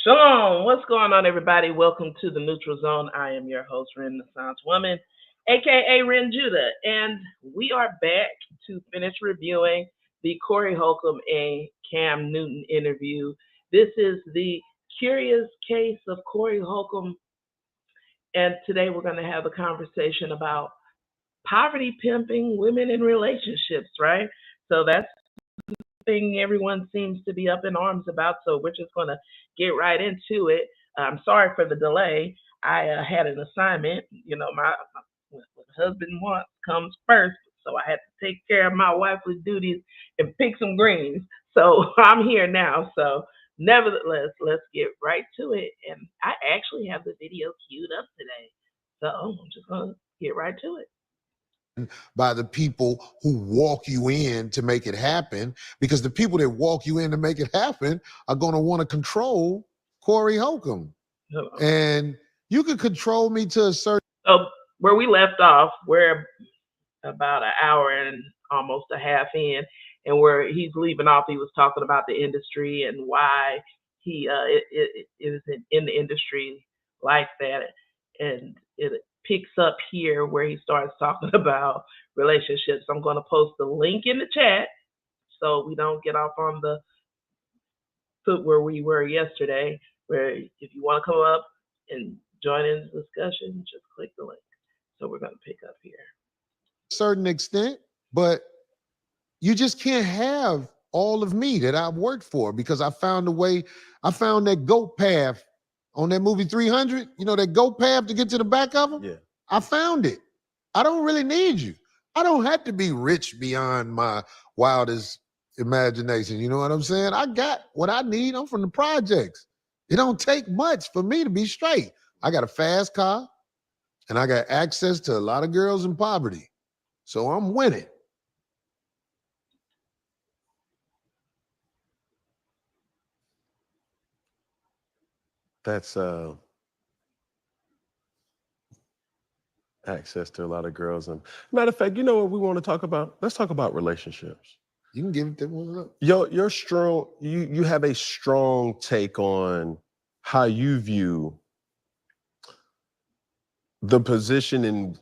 Shalom. What's going on, everybody? Welcome to the Neutral Zone. I am your host, Renaissance Woman, aka Ren Judah, and we are back to finish reviewing the Corey Holcomb and Cam Newton interview. This is the curious case of Corey Holcomb, and today we're going to have a conversation about poverty pimping women in relationships, right? So that's thing everyone seems to be up in arms about. So we're just going to get right into it. I'm sorry for the delay. I had an assignment. You know, my what husband wants comes first. So I had to take care of my wifely duties and pick some greens. So I'm here now. So nevertheless, let's get right to it. And I actually have the video queued up today. So I'm just going to get right to it. By the people who walk you in to make it happen, because the people that walk you in to make it happen are going to want to control Corey Holcomb. And you can control me to a certain... So where we left off, we're about an hour and almost a half in, and where he's leaving off, he was talking about the industry and why he is in the industry like that, and it picks up here where he starts talking about relationships. I'm going to post the link in the chat so we don't get off on the foot where we were yesterday, where if you want to come up and join in the discussion, just click the link. So we're going to pick up here. Certain extent, but you just can't have all of me that I've worked for, because I found a way. I found that goat path on that movie 300, you know, that goat path to get to the back of them. Yeah. I found it. I don't really need you. I don't have to be rich beyond my wildest imagination. You know what I'm saying? I got what I need. I'm from the projects. It don't take much for me to be straight. I got a fast car and I got access to a lot of girls in poverty. So I'm winning. That's access to a lot of girls. And matter of fact, you know what we want to talk about? Let's talk about relationships. You can give it to one. You're strong. You have a strong take on how you view the position in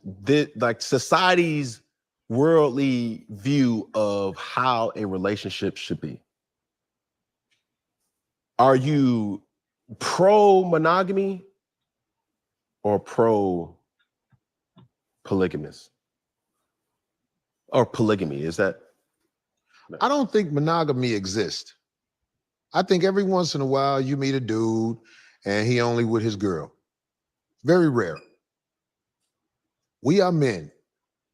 like society's worldly view of how a relationship should be. Are you pro-monogamy or pro-polygamous? Or polygamy, is that? No. I don't think monogamy exists. I think every once in a while you meet a dude and he only with his girl. Very rare. We are men.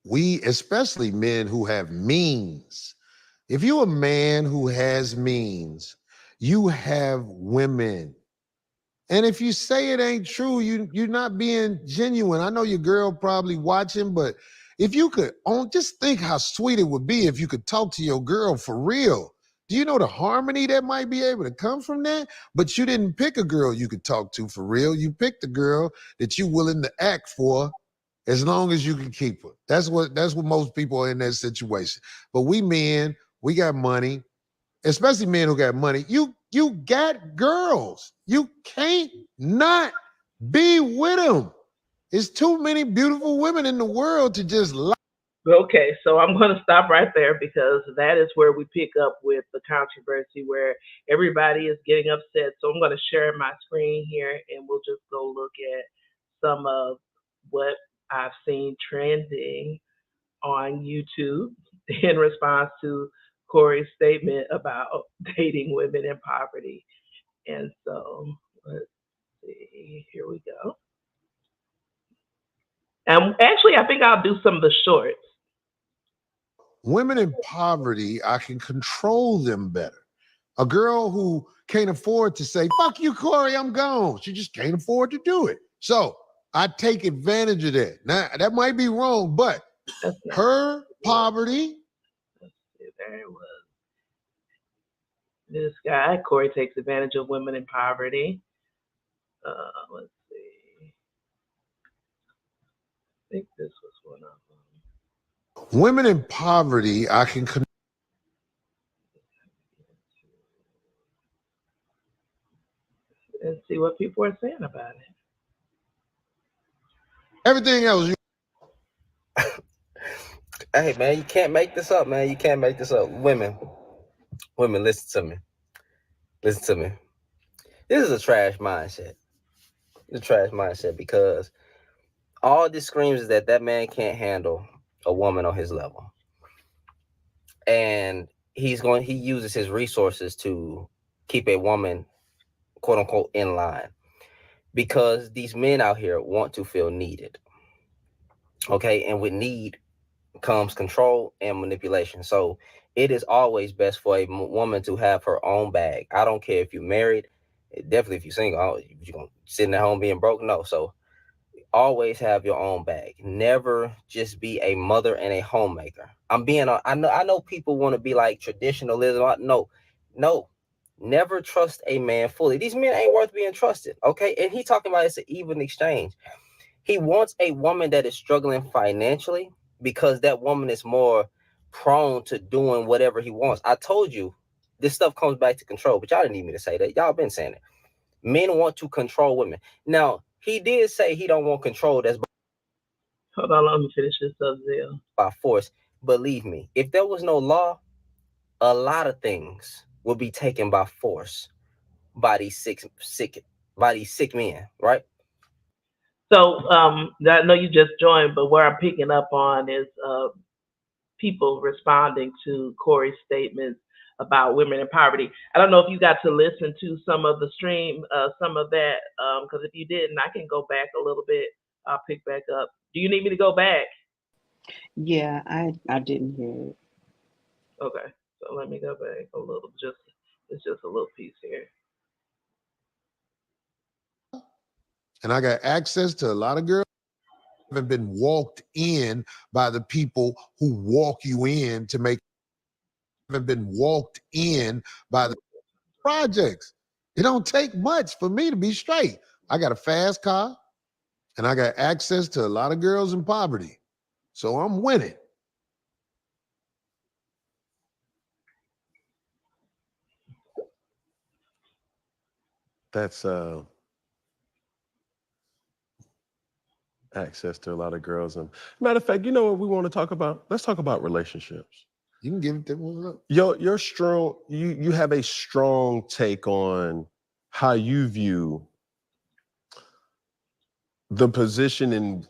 We, especially men who have means. If you're a man who has means, you have women. And if you say it ain't true, you're not being genuine. I know your girl probably watching, but if you could just think how sweet it would be if you could talk to your girl for real. Do you know the harmony that might be able to come from that? But you didn't pick a girl you could talk to for real. You picked a girl that you're willing to act for as long as you can keep her. That's what most people are in that situation. But we men, we got money, especially men who got money. You got girls. You can't not be with them. There's too many beautiful women in the world to just lie. Okay, so I'm going to stop right there because that is where we pick up with the controversy where everybody is getting upset. So I'm going to share my screen here and we'll just go look at some of what I've seen trending on YouTube in response to Corey's statement about dating women in poverty. And so let's see, here we go. And actually, I think I'll do some of the shorts. Women in poverty, I can control them better. A girl who can't afford to say, fuck you, Corey, I'm gone. She just can't afford to do it. So I take advantage of that. Now, that might be wrong, but her poverty. Let's see, there it was. This guy, Corey, takes advantage of women in poverty. Let's see. I think this was one of them. Women in poverty, I can and see what people are saying about it. Everything else, Hey man, you can't make this up, man. You can't make this up. Women, listen to me. Listen to me. This is a trash mindset. It's a trash mindset because all this screams is that man can't handle a woman on his level, and he uses his resources to keep a woman, quote unquote, in line, because these men out here want to feel needed. Okay, and with need comes control and manipulation. So it is always best for a woman to have her own bag. I don't care if you're married, definitely if you're single, you're gonna sitting at home being broke. No, so always have your own bag. Never just be a mother and a homemaker. I know people want to be like traditionalism. No. Never trust a man fully. These men ain't worth being trusted. Okay. And he talking about it's an even exchange. He wants a woman that is struggling financially because that woman is more prone to doing whatever he wants. I told you this stuff comes back to control, but y'all didn't need me to say that. Y'all been saying it. Men want to control women. Now, he did say he don't want control that's Hold on, let me finish this up, Zell. by force. Believe me, if there was no law, a lot of things would be taken by force by these sick men, right? So I know you just joined, but where I'm picking up on is people responding to Corey's statements about women in poverty. I don't know if you got to listen to some of the stream, some of that, because if you didn't, I can go back a little bit. I'll pick back up. Do you need me to go back? Yeah, I didn't hear it. Okay, so let me go back a little. It's just a little piece here. and I got access to a lot of girls who haven't been walked in by the people who walk you in to make. Haven't been walked in by the projects. It don't take much for me to be straight. I got a fast car, and I got access to a lot of girls in poverty, so I'm winning. That's access to a lot of girls. And matter of fact, you know what we want to talk about? Let's talk about relationships. You can give it them up. You're strong. You have a strong take on how you view the position in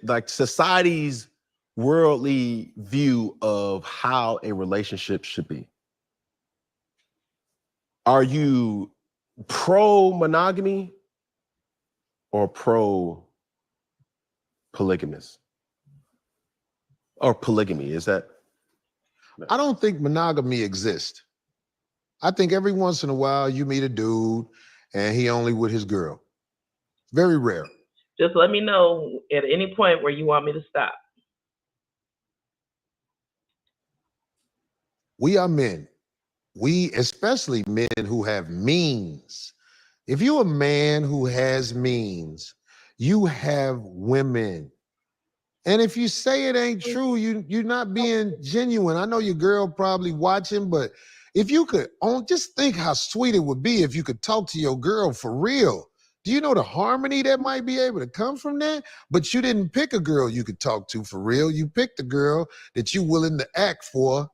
like society's worldly view of how a relationship should be. Are you pro monogamy or pro polygamous? Or polygamy? Is that? I don't think monogamy exists. I think every once in a while you meet a dude and he only with his girl. Very rare. Just let me know at any point where you want me to stop. We are men. We, especially men who have means. If you're a man who has means, you have women. And if you say it ain't true, you're not being genuine. I know your girl probably watching, but if you could just think how sweet it would be if you could talk to your girl for real. Do you know the harmony that might be able to come from that? But you didn't pick a girl you could talk to for real. You picked a girl that you're willing to act for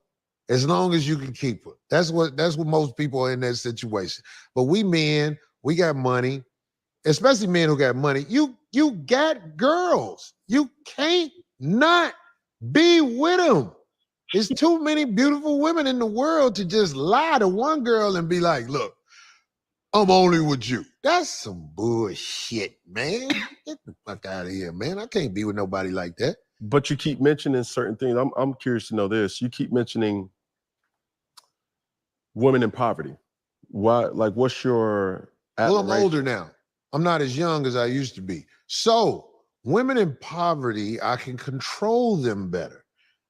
as long as you can keep her. That's what most people are in that situation. But we men, we got money, especially men who got money. You got girls. You can't not be with them. There's too many beautiful women in the world to just lie to one girl and be like, look, I'm only with you. That's some bullshit, man. Get the fuck out of here, man. I can't be with nobody like that. But you keep mentioning certain things. I'm curious to know this. You keep mentioning women in poverty. Why? Like, what's your Well, I'm older now. I'm not as young as I used to be. So women in poverty, I can control them better.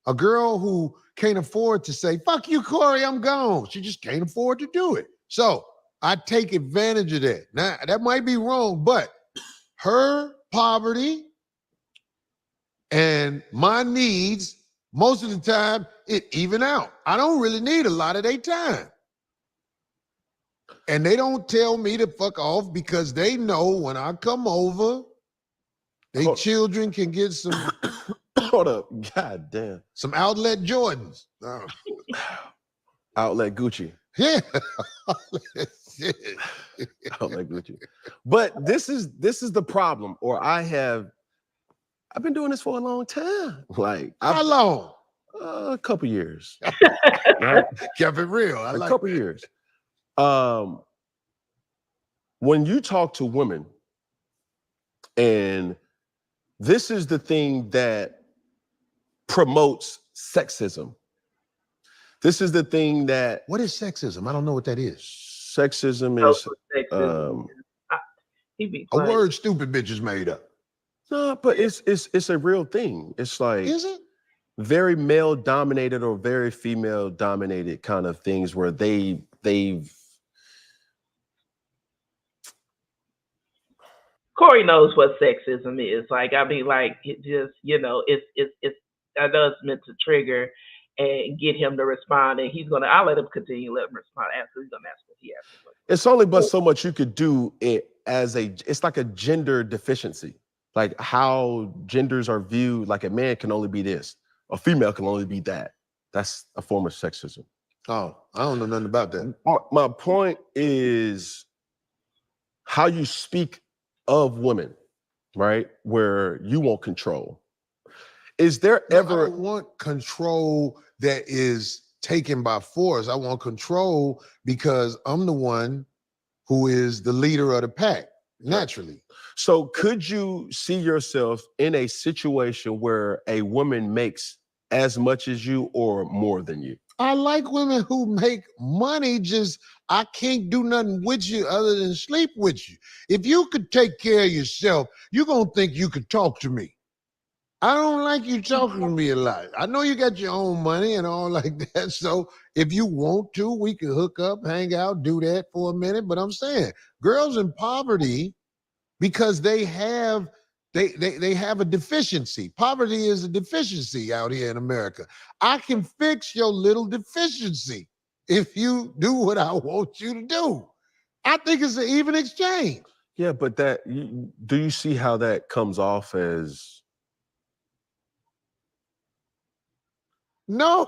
A girl who can't afford to say, fuck you, Corey, I'm gone. She just can't afford to do it. So I take advantage of that. Now, that might be wrong, but her poverty and my needs, most of the time, it even out. I don't really need a lot of their time. And they don't tell me to fuck off because they know when I come over, they Hold- children can get some Hold up. God damn. some outlet Jordans. Outlet Gucci. Yeah. Outlet Gucci. But this is the problem. Or I've been doing this for a long time. Like How long? a couple years. Right? Kept it real. I A like couple that. years. When you talk to women, and this is the thing that promotes sexism. This is the thing that What is sexism? I don't know what that is. sexism So is. for sexism, he be A funny. word stupid bitches made up. No, but it's a real thing. It's like Is it? very male dominated or very female dominated kind of things where they've Corey knows what sexism is. Like, I mean, like, it just, it's. I know it's meant to trigger and get him to respond, and I'll let him continue, let him respond. After he's gonna ask what he asked. it's only but so much you could do it as it's like a gender deficiency. Like how genders are viewed, like a man can only be this, a female can only be that. That's a form of sexism. Oh, I don't know nothing about that. My point is how you speak of women, right? Where you want control. Is there No, ever I don't want control that is taken by force. I want control because I'm the one who is the leader of the pack, naturally. So could you see yourself in a situation where a woman makes as much as you or more than you? I like women who make money, just I can't do nothing with you other than sleep with you. If you could take care of yourself, you're going to think you could talk to me. I don't like you talking to me a lot. I know you got your own money and all like that. So if you want to, we can hook up, hang out, do that for a minute. But I'm saying girls in poverty, because they have a deficiency. Poverty is a deficiency out here in America. I can fix your little deficiency if you do what I want you to do. I think it's an even exchange. Yeah, but do you see how that comes off as? No.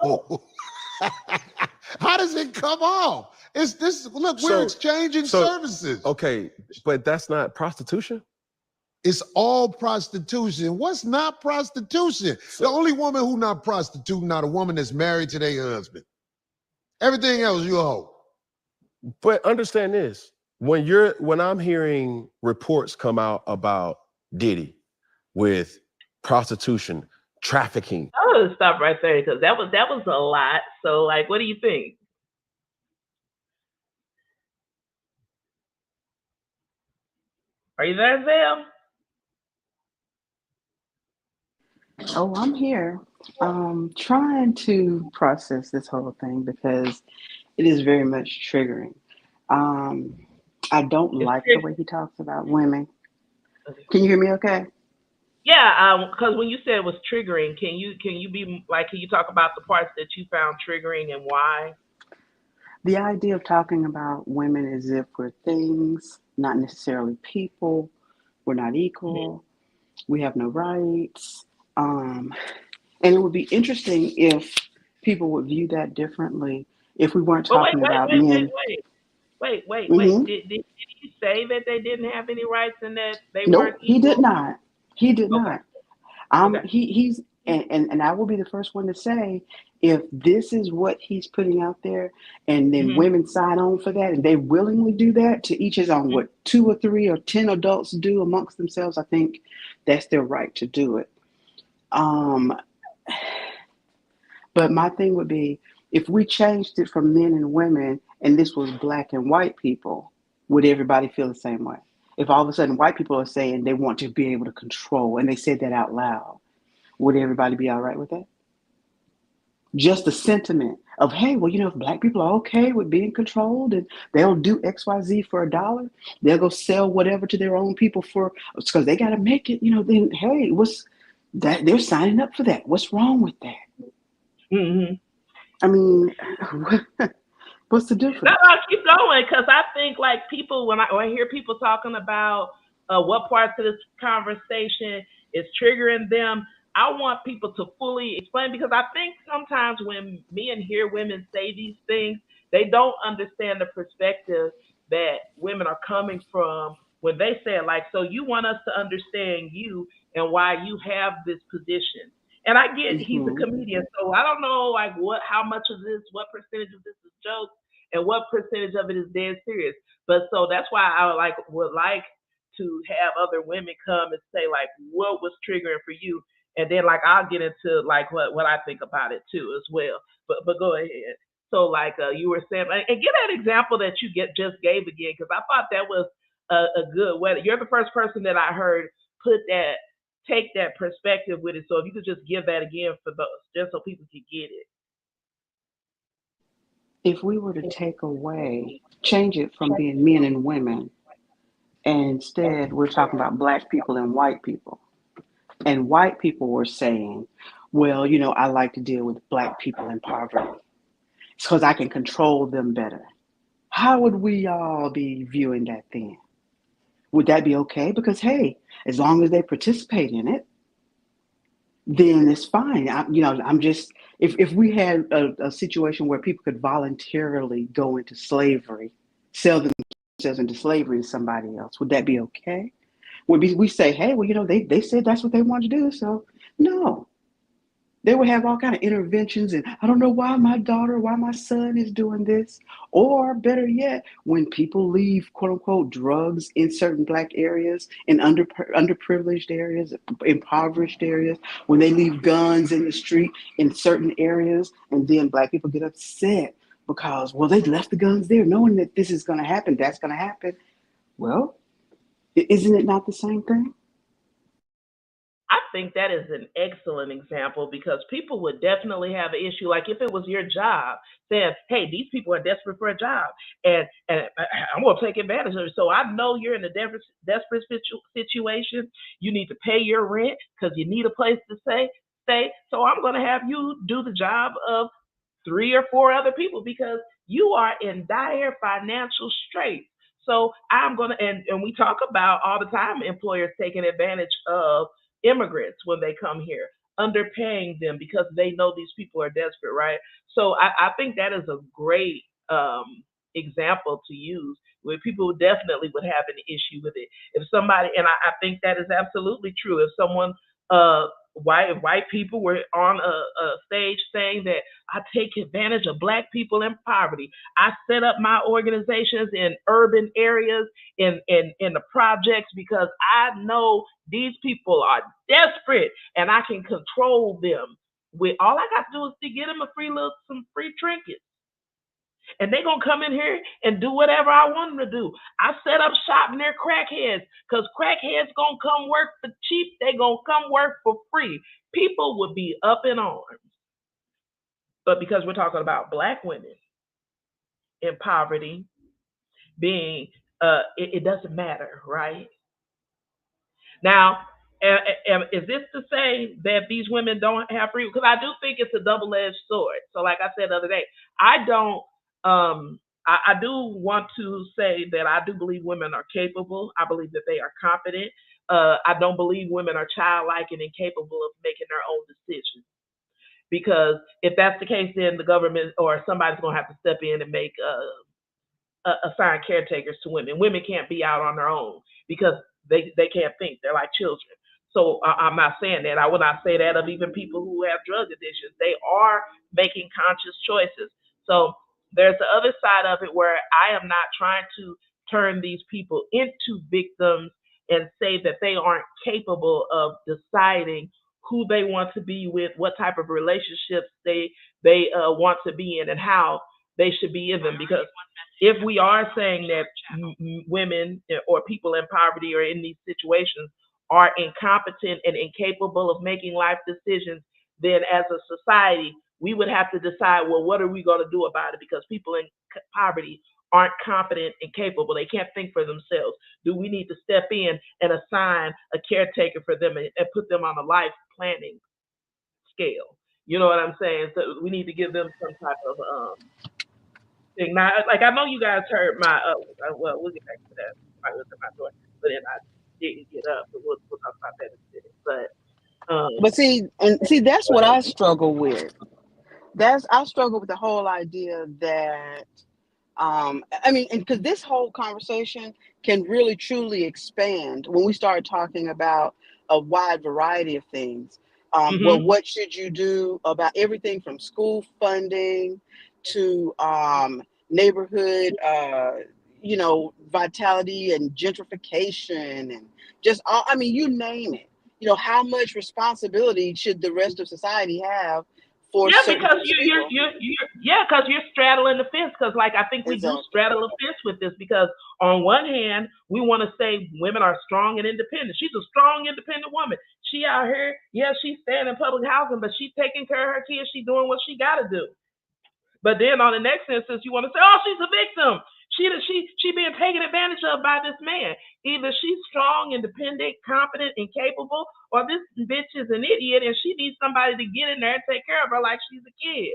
How does it come off? It's this. Look, we're exchanging services. Okay, but that's not prostitution. It's all prostitution. What's not prostitution? The only woman who not prostituting, not a woman that's married to their husband. Everything else, you a hoe. But understand this: when I'm hearing reports come out about Diddy with prostitution, trafficking. I would stop right there because that was a lot. So, like, what do you think? Are you there, Zell? Oh, I'm here. Trying to process this whole thing because it is very much triggering. I don't like the way he talks about women. Can you hear me okay? Yeah, because when you said it was triggering, can you talk about the parts that you found triggering and why? The idea of talking about women as if we're things, not necessarily people, we're not equal, we have no rights. And it would be interesting if people would view that differently if we weren't talking about men. Wait. Mm-hmm. Did he say that they didn't have any rights and that they Nope, weren't equal? he did not. He did Okay. not. Okay. He's and I will be the first one to say, if this is what he's putting out there, and then women sign on for that, and they willingly do that, to each his own. What 2 or 3 or 10 adults do amongst themselves, I think that's their right to do it. But my thing would be, if we changed it from men and women, and this was black and white people, would everybody feel the same way? If all of a sudden white people are saying they want to be able to control, and they said that out loud, would everybody be all right with that? Just the sentiment of, hey, well, if black people are okay with being controlled and they'll do XYZ for $1, they'll go sell whatever to their own people because they got to make it, then, hey, what's that? They're signing up for that. What's wrong with that? Mm-hmm. I mean, What's the No, difference? no, keep going because I think like people when I hear people talking about what parts of this conversation is triggering them, I want people to fully explain because I think sometimes when men hear women say these things, they don't understand the perspective that women are coming from when they say it. Like, so you want us to understand you and why you have this position. And I get he's a Hmm. comedian, so I don't know like how much of this, what percentage of this is jokes and what percentage of it is dead serious. But so that's why I would like to have other women come and say like what was triggering for you, and then like I'll get into like what I think about it too as well. But go ahead. So like you were saying, and get that example that you get just gave again because I thought that was a good way. You're the first person that I heard put that take that perspective with it. So if you could just give that again for those, just so people can get it. If we were to take away, change it from being men and women, and instead we're talking about black people and white people, and white people were saying, well, I like to deal with black people in poverty because I can control them better. How would we all be viewing that then? Would that be okay? Because hey, as long as they participate in it, then it's fine. I'm just if we had a situation where people could voluntarily go into slavery, sell themselves into slavery to somebody else, would that be okay? Would we say, hey, well, they said that's what they wanted to do, so no. They would have all kind of interventions, and I don't know why my daughter, why my son is doing this. Or better yet, when people leave quote unquote drugs in certain black areas, in underprivileged areas, impoverished areas, when they leave guns in the street in certain areas, and then black people get upset because, well, they left the guns there knowing that this is going to happen, that's going to happen. Well, isn't it not the same thing? I think that is an excellent example because people would definitely have an issue. Like if it was your job, saying, "Hey, these people are desperate for a job, and I'm going to take advantage of it." So I know you're in a desperate situation. You need to pay your rent because you need a place to stay. So I'm going to have you do the job of three or four other people because you are in dire financial straits. So I'm gonna and we talk about all the time employers taking advantage of immigrants when they come here, underpaying them because they know these people are desperate, right? So I think that is a great example to use where people definitely would have an issue with it. If somebody and I think that is absolutely true. If someone white people were on a stage saying that I take advantage of black people in poverty. I set up my organizations in urban areas, in the projects because I know these people are desperate and I can control them. With all I got to do is to get them some free trinkets. And they gonna come in here and do whatever I want them to do. I set up shop near crackheads because crackheads gonna come work for cheap. They gonna come work for free. People would be up in arms. But because we're talking about black women in poverty, being it doesn't matter, right? Now, is this to say that these women don't have freedom? Because I do think it's a double-edged sword. So, like I said the other day, I don't. I do want to say that I do believe women are capable. I believe that they are competent. I don't believe women are childlike and incapable of making their own decisions. Because if that's the case, then the government or somebody's going to have to step in and make assign caretakers to women. Women can't be out on their own because they can't think. They're like children. So I'm not saying that. I would not say that of even people who have drug addictions. They are making conscious choices. So there's the other side of it where I am not trying to turn these people into victims and say that they aren't capable of deciding who they want to be with, what type of relationships they want to be in, and how they should be in them. Because if we are saying that women or people in poverty or in these situations are incompetent and incapable of making life decisions, then as a society, we would have to decide, well, what are we going to do about it? Because people in poverty aren't competent and capable. They can't think for themselves. Do we need to step in and assign a caretaker for them and put them on a life planning scale? You know what I'm saying? So we need to give them some type of thing. Now, like I know you guys heard my well, we'll get back to that. I was at my door, but then I didn't get up. But we'll talk about that in a minute. But But see, that's what I struggle with. I struggle with the whole idea that I mean, and because this whole conversation can really truly expand when we start talking about a wide variety of things. Well, mhm. what should you do about everything from school funding to neighborhood, vitality and gentrification and just all, I mean, you name it. How much responsibility should the rest of society have for Yeah, certain because groups of people? because you're straddling the fence. Because like I think we do Exactly. straddle the fence with this. Because on one hand, we want to say women are strong and independent. She's a strong, independent woman. She out here, yeah, she's staying in public housing, but she's taking care of her kids. She's doing what she got to do. But then on the next instance, you want to say, oh, she's a victim. She being taken advantage of by this man. Either she's strong, independent, competent, and capable, or this bitch is an idiot and she needs somebody to get in there and take care of her like she's a kid.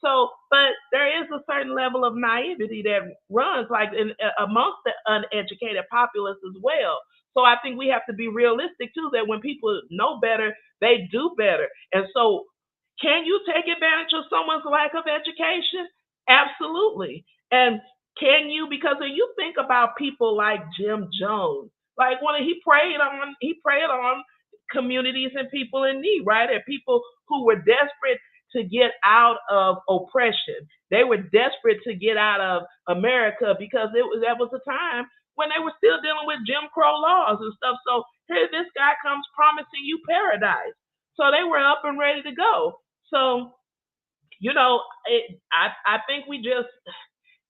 So, but there is a certain level of naivety that runs like amongst the uneducated populace as well. So I think we have to be realistic too that when people know better, they do better. And so, can you take advantage of someone's lack of education? Absolutely. And can you? Because when you think about people like Jim Jones, like when he preyed on communities and people in need, right? And people who were desperate to get out of oppression. They were desperate to get out of America because that was a time when they were still dealing with Jim Crow laws and stuff. So here this guy comes promising you paradise. So they were up and ready to go. So I think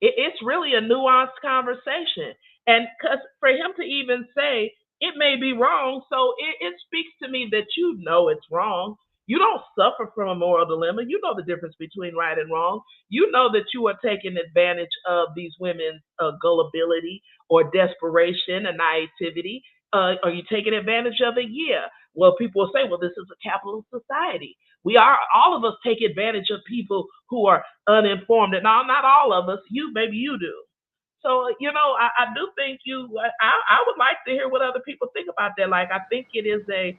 it's really a nuanced conversation. And because for him to even say it may be wrong, so it speaks to me that it's wrong. You don't suffer from a moral dilemma. You know the difference between right and wrong. You know that you are taking advantage of these women's gullibility or desperation and naivety. Are you taking advantage of it? Yeah. Well, people will say, well, this is a capitalist society. We are all of us take advantage of people who are uninformed, and not all of us. Maybe you do. So I do think I would like to hear what other people think about that. Like I think it is a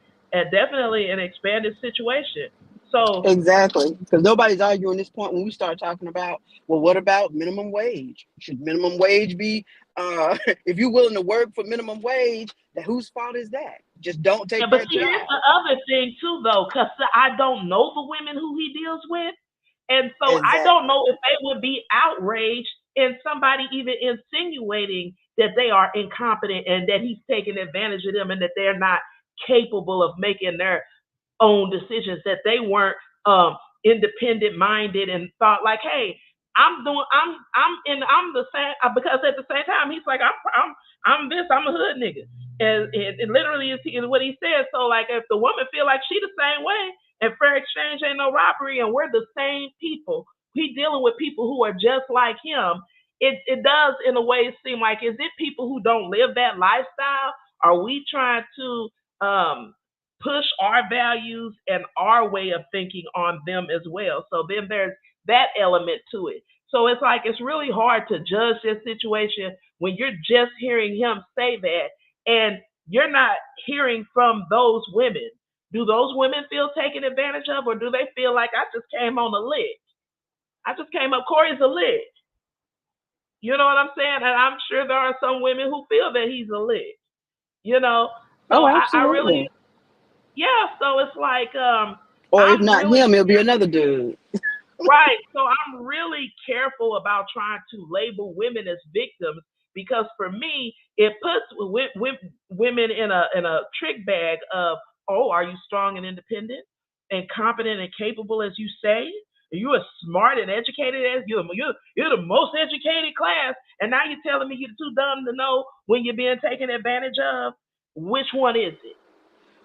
definitely an expanded situation. So Exactly, because nobody's arguing this point when we start talking about, well, what about minimum wage? Should minimum wage be, if you're willing to work for minimum wage, then whose fault is that? Just don't yeah, take but that see, here's job. the other thing too, though, because I don't know the women who he deals with, and so I don't Exactly. know if they would be outraged in somebody even insinuating that they are incompetent and that he's taking advantage of them and that they're not capable of making their own decisions, that they weren't independent minded and thought like, hey, I'm the same because at the same time he's like I'm this, I'm a hood nigga. And it literally is what he says. So like if the woman feel like she the same way and fair exchange ain't no robbery and we're the same people, he dealing with people who are just like him. It does in a way seem like, is it people who don't live that lifestyle? Are we trying to push our values and our way of thinking on them as well? So then there's that element to it. So it's like it's really hard to judge this situation when you're just hearing him say that and you're not hearing from those women. Do those women feel taken advantage of, or do they feel like I just came on a lick? I just came up, Corey's a lick. You know what I'm saying? And I'm sure there are some women who feel that he's a lick. You know, so Oh, I really, absolutely. yeah. So it's like Or if I'm not really him, it'll be another dude. right. So I'm really careful about trying to label women as victims because for me, it puts women in a trick bag of, oh, are you strong and independent and competent and capable as you say? Are you as smart and educated as you're the most educated class, and now you're telling me you're too dumb to know when you're being taken advantage of? Which one is it?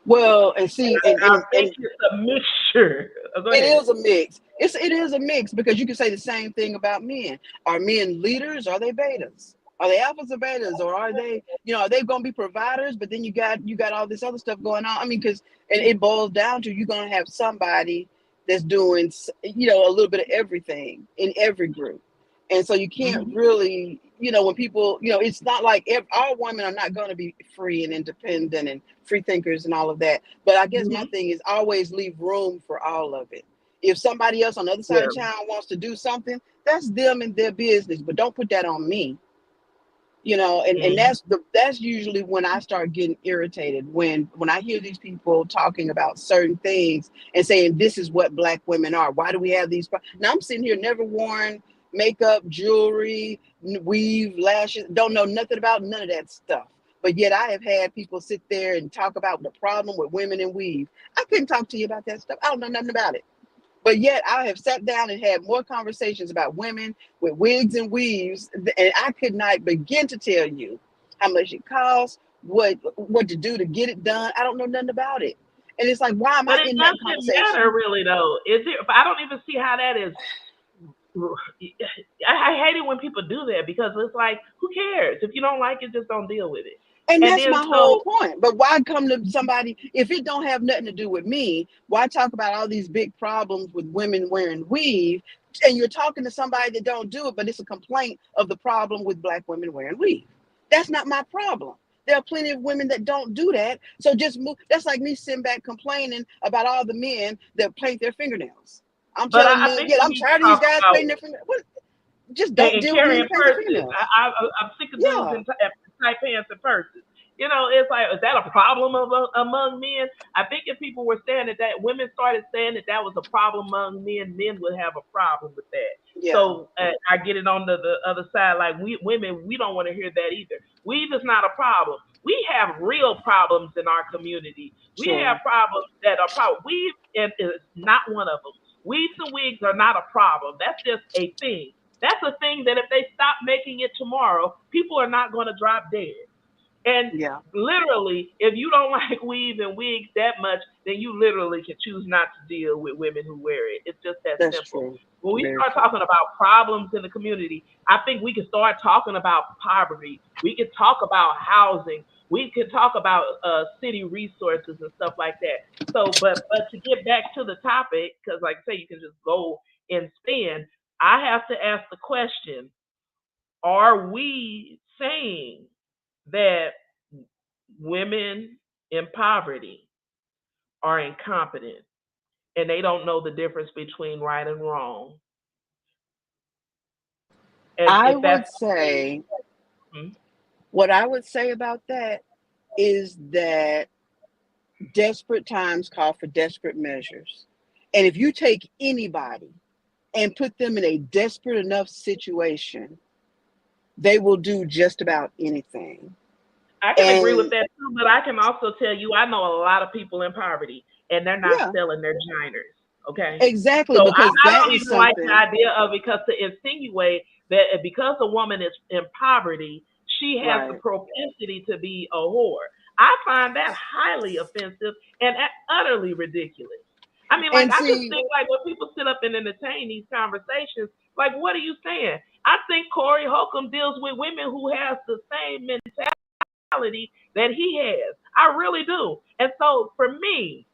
Well, and see, I think it's a mixture. Oh, go it ahead. is a mix. It is a mix because you can say the same thing about men. Are men leaders? Are they betas? Are they alphas or betas, or are they, are they going to be providers? But then you got all this other stuff going on. I mean, because and it boils down to you're going to have somebody that's doing a little bit of everything in every group, And so you can't really, when people, it's not like all women are not going to be free and independent and free thinkers and all of that. But I guess my thing is always leave room for all of it. If somebody else on the other side of town wants to do something, that's them and their business, but don't put that on me. And that's usually when I start getting irritated, when I hear these people talking about certain things and saying this is what Black women are. Why do we have these? Now I'm sitting here, never worn makeup, jewelry, weave, lashes, don't know nothing about none of that stuff. But yet I have had people sit there and talk about the problem with women in weave. I couldn't talk to you about that stuff. I don't know nothing about it. But yet I have sat down and had more conversations about women with wigs and weaves, and I could not begin to tell you how much it costs, what to do to get it done. I don't know nothing about it. And it's like, why am I in that conversation? But it doesn't matter really though. I don't even see how that is. I hate it when people do that because it's like, who cares? If you don't like it, just don't deal with it. And that's my whole point. But why come to somebody, if it don't have nothing to do with me, why talk about all these big problems with women wearing weave? And you're talking to somebody that don't do it, but it's a complaint of the problem with Black women wearing weave. That's not my problem. There are plenty of women that don't do that. So just move. That's like me sitting back complaining about all the men that paint their fingernails. I'm telling men, I'm tired of these guys painting their fingernails. Just don't deal with me and paint their fingernails. I'm sick of dudes in tight pants and purses. It's like, is that a problem among men? I think if people were saying that women started saying that was a problem among men would have a problem with that. Yeah. So I get it on the other side. Like women, we don't want to hear that either. Weave is not a problem. We have real problems in our community. We have problems that are problems. Weave is not one of them. Weaves and wigs are not a problem. That's just a thing. That's a thing that if they stop making it tomorrow, people are not going to drop dead. And literally, if you don't like weave and wigs that much, then you literally can choose not to deal with women who wear it. It's just that's simple. True. When we start talking about problems in the community, I think we can start talking about poverty. We can talk about housing. We can talk about city resources and stuff like that. So, but to get back to the topic, because like I say, you can just go and spin. I have to ask the question, are we saying that women in poverty are incompetent and they don't know the difference between right and wrong? And I would say, what I would say about that is that desperate times call for desperate measures. And if you take anybody and put them in a desperate enough situation, they will do just about anything. I can agree with that too, but I can also tell you, I know a lot of people in poverty and they're not selling their giners. Okay. Exactly. So I don't even like the idea of, because to insinuate that because a woman is in poverty, she has the propensity to be a whore. I find that highly offensive and utterly ridiculous. I mean, like, I just think, like, when people sit up and entertain these conversations, like, what are you saying? I think Corey Holcomb deals with women who has the same mentality that he has. I really do. And so for me,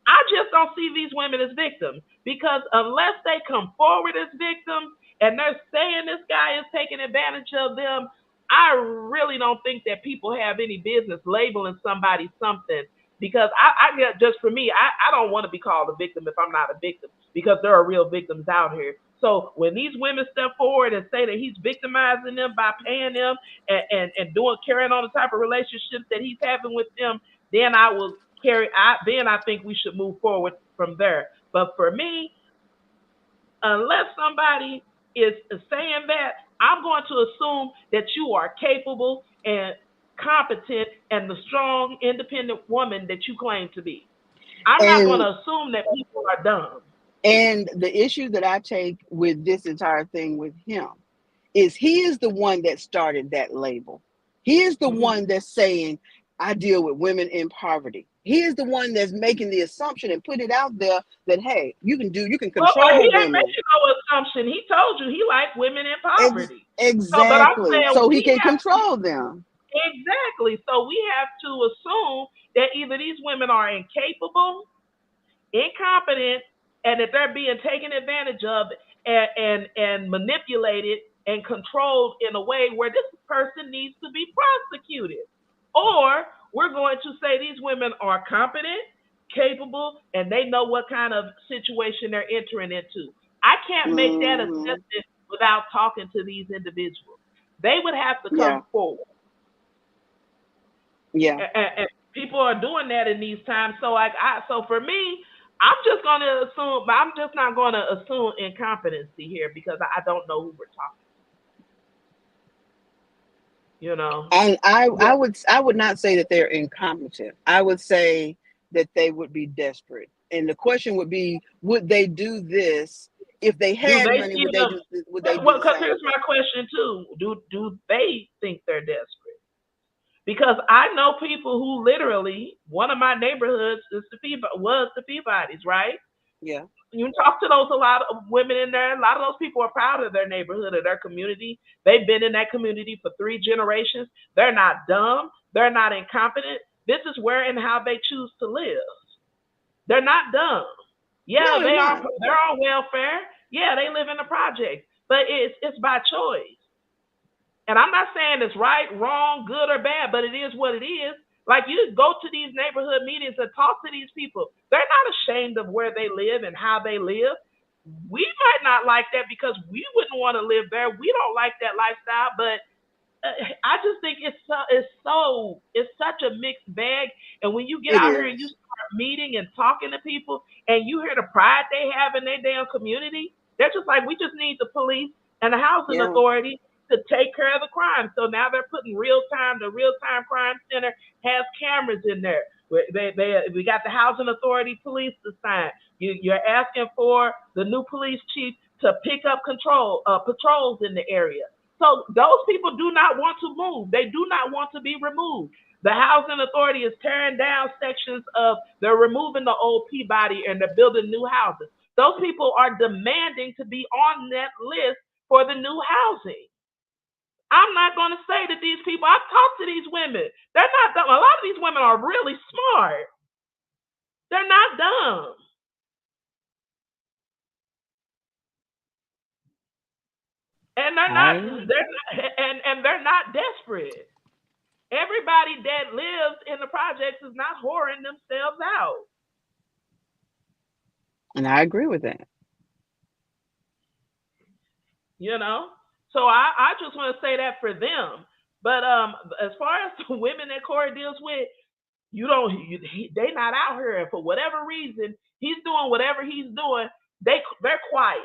I just don't see these women as victims, because unless they come forward as victims and they're saying this guy is taking advantage of them, I really don't think that people have any business labeling somebody something. Because I get, just for me, I don't want to be called a victim if I'm not a victim, because there are real victims out here. So when these women step forward and say that he's victimizing them by paying them and carrying on the type of relationships that he's having with them, then I think we should move forward from there. But for me, unless somebody is saying that, I'm going to assume that you are capable and competent and the strong, independent woman that you claim to be. I'm not going to assume that people are dumb. And the issue that I take with this entire thing with him is he is the one that started that label. He is the one that's saying, I deal with women in poverty. He is the one that's making the assumption and putting it out there that, hey, you can control women. He ain't making no assumption. He told you he liked women in poverty. Exactly. So he can control them. Exactly. So we have to assume that either these women are incapable, incompetent, and that they're being taken advantage of and manipulated and controlled in a way where this person needs to be prosecuted. Or we're going to say these women are competent, capable, and they know what kind of situation they're entering into. I can't make that Hmm. assessment without talking to these individuals. They would have to Yeah. come forward. Yeah. And people are doing that in these times. So so for me, I'm just gonna assume, but I'm just not gonna assume incompetency here because I don't know who we're talking. You know. And Yeah. I would not say that they're incompetent. I would say that they would be desperate. And the question would be, would they do this if they Do had they money? see them? Would they do Well, the because same here's my thing? question too. Do they think they're desperate? Because I know people who literally, one of my neighborhoods is was the Peabodys, right? Yeah. You talk to those a lot of women in there. A lot of those people are proud of their neighborhood or their community. They've been in that community for 3 generations. They're not dumb. They're not incompetent. This is where and how they choose to live. They're not dumb. Yeah, No, they're not. they're on welfare. Yeah, they live in the project, but it's by choice. And I'm not saying it's right, wrong, good, or bad, but it is what it is. Like you go to these neighborhood meetings and talk to these people. They're not ashamed of where they live and how they live. We might not like that because we wouldn't want to live there. We don't like that lifestyle, but I just think it's such a mixed bag. And when you get It out here and you is. start meeting and talking to people, and you hear the pride they have in their damn community, they're just like, we just need the police and the housing Yeah. authority to take care of the crime. So now they're putting the real time crime center has cameras in there. We got the housing authority police to sign. You're asking for the new police chief to pick up patrols in the area. So those people do not want to move. They do not want to be removed. The housing authority is tearing down sections of, they're removing the old Peabody and they're building new houses. Those people are demanding to be on that list for the new housing. I'm not going to say that these people, I've talked to these women. They're not dumb. A lot of these women are really smart. They're not dumb. And I they're not desperate. Everybody that lives in the projects is not whoring themselves out. and I agree with that. You know. So I just want to say that for them. But as far as the women that Corey deals with, you don't they not out here, and for whatever reason he's doing whatever he's doing. They're quiet.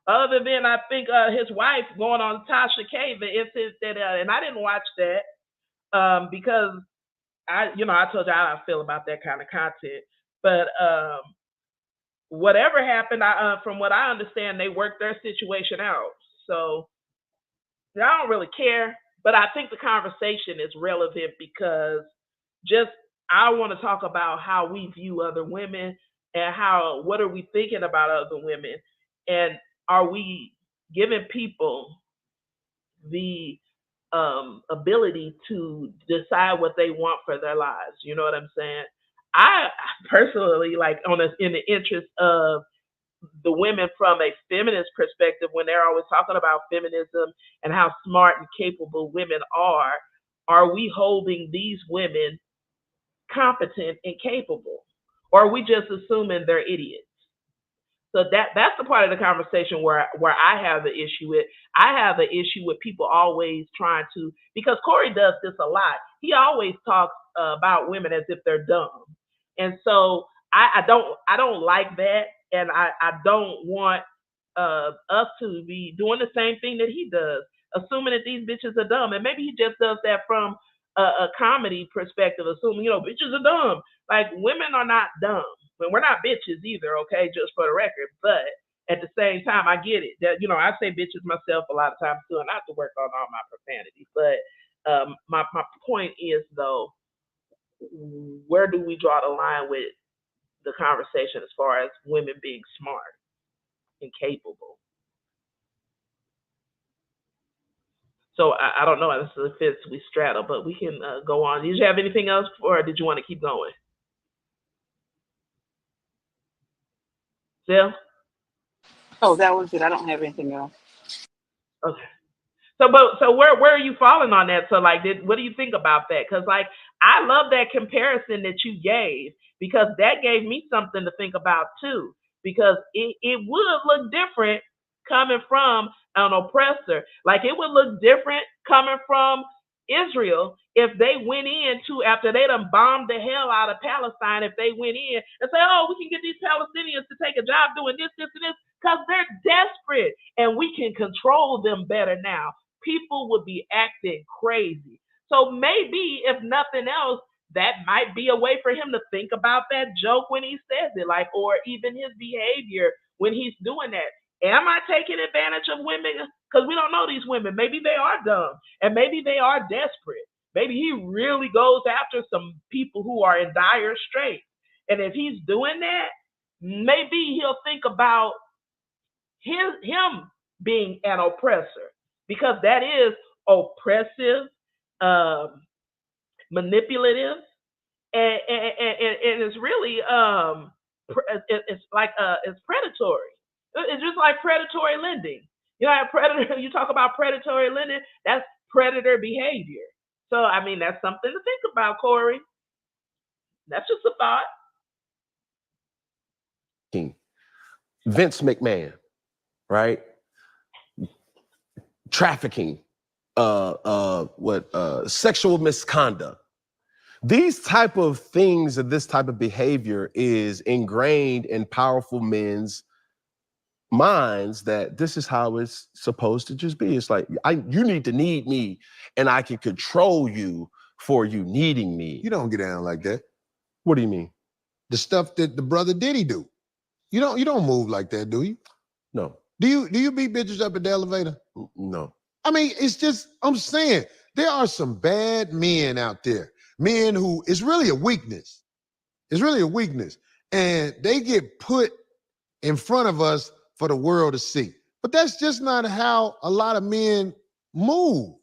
Other than I think his wife going on Tasha K, the instance that and I didn't watch that because I told you how I feel about that kind of content. But whatever happened, from what I understand, they worked their situation out. So I don't really care, but I think the conversation is relevant because just I want to talk about how we view other women and what are we thinking about other women, and are we giving people the ability to decide what they want for their lives? You know what I'm saying? I personally like in the interest of the women from a feminist perspective, when they're always talking about feminism and how smart and capable women are we holding these women competent and capable? Or are we just assuming they're idiots? So that's the part of the conversation where I have the issue with. I have an issue with people always trying to, because Corey does this a lot. He always talks about women as if they're dumb, and so I don't like that, and I don't want us to be doing the same thing that he does, assuming that these bitches are dumb, and maybe he just does that from a comedy perspective, assuming bitches are dumb. Like women are not dumb. When we're not bitches either, okay, just for the record. But at the same time, I get it. That I say bitches myself a lot of times too, and I have to work on all my profanity. But my point is though, where do we draw the line with the conversation as far as women being smart and capable? So I don't know if this fits we straddle, but we can go on. Did you have anything else, or did you want to keep going? Still? Oh, that was it. I don't have anything else. Okay. So where are you falling on that? So like, what do you think about that? Because like, I love that comparison that you gave because that gave me something to think about too. Because it would have looked different coming from an oppressor. Like it would look different coming from Israel if they went in to after they done bombed the hell out of Palestine. If they went in and say, oh, we can get these Palestinians to take a job doing this, this, and this, because they're desperate and we can control them better now, people would be acting crazy. So maybe if nothing else, that might be a way for him to think about that joke when he says it, like, or even his behavior when he's doing that. Am I taking advantage of women? Because we don't know these women. Maybe they are dumb and maybe they are desperate. Maybe he really goes after some people who are in dire straits. And if he's doing that, maybe he'll think about him being an oppressor because that is oppressive, um, manipulative, and it's really it's like it's predatory. It's just like predatory lending. You know, predator. You talk about predatory lending. That's predator behavior. So I mean, that's something to think about, Corey. That's just a thought. Vince McMahon, right? Trafficking, sexual misconduct. These type of things and this type of behavior is ingrained in powerful men's minds that this is how it's supposed to just be. It's like, you need to need me and I can control you for you needing me. You don't get down like that. What do you mean? The stuff that the brother Diddy do. You don't move like that, do you? No. Do you beat bitches up at the elevator? No. I mean, it's just, I'm saying, there are some bad men out there. Men who, it's really a weakness. It's really a weakness. And they get put in front of us for the world to see. But that's just not how a lot of men move.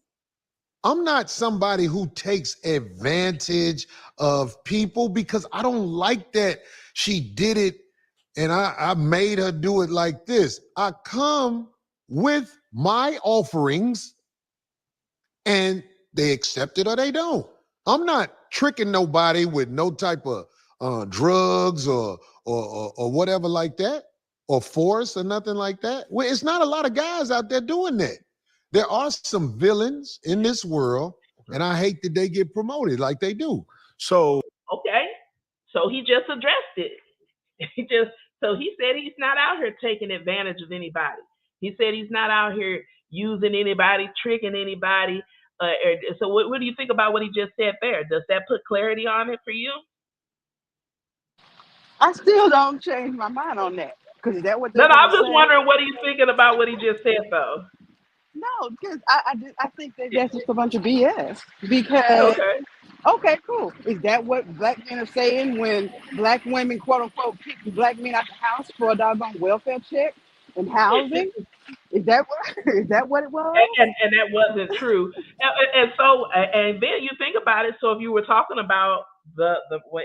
I'm not somebody who takes advantage of people because I don't like that she did it and I made her do it like this. I come with my offerings and they accept it or they don't. I'm not tricking nobody with no type of drugs or whatever like that, or force or nothing like that. Well, it's not a lot of guys out there doing that. There are some villains in this world, and I hate that they get promoted like they do. So okay, so he just addressed it. He said he's not out here taking advantage of anybody. He said he's not out here using anybody, tricking anybody. So what do you think about what he just said there? Does that put clarity on it for you? I still don't change my mind on that. Because is that what No, they're no, going I'm to just say? wondering what he's thinking about what he just said, though. No, because I think that that's just a bunch of BS. Because, Okay. okay, cool. Is that what black men are saying when black women, quote unquote, kick black men out the house for a doggone welfare check and housing? Is that what it was? And that wasn't true. And then you think about it. So if you were talking about the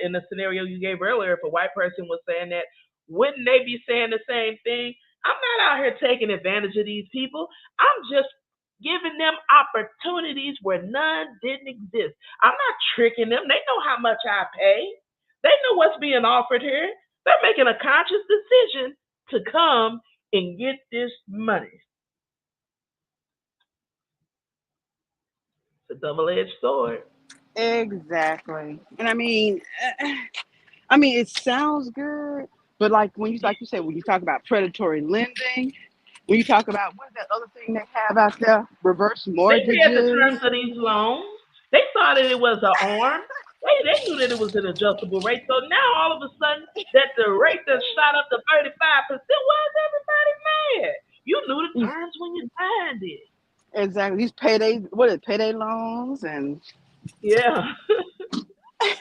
in the scenario you gave earlier, if a white person was saying that, wouldn't they be saying the same thing? I'm not out here taking advantage of these people. I'm just giving them opportunities where none didn't exist. I'm not tricking them. They know how much I pay. They know what's being offered here. They're making a conscious decision to come and get this money. It's a double-edged sword. Exactly. And it sounds good, but like like you said, when you talk about predatory lending, when you talk about what's that other thing they have out there, reverse They read the mortgages. terms of these loans. They saw that it was an arm. They knew that it was an adjustable rate. So now all of a sudden that the rate that shot up to 35%, why is everybody mad? You knew the terms when you signed it. Exactly. These payday loans and Yeah.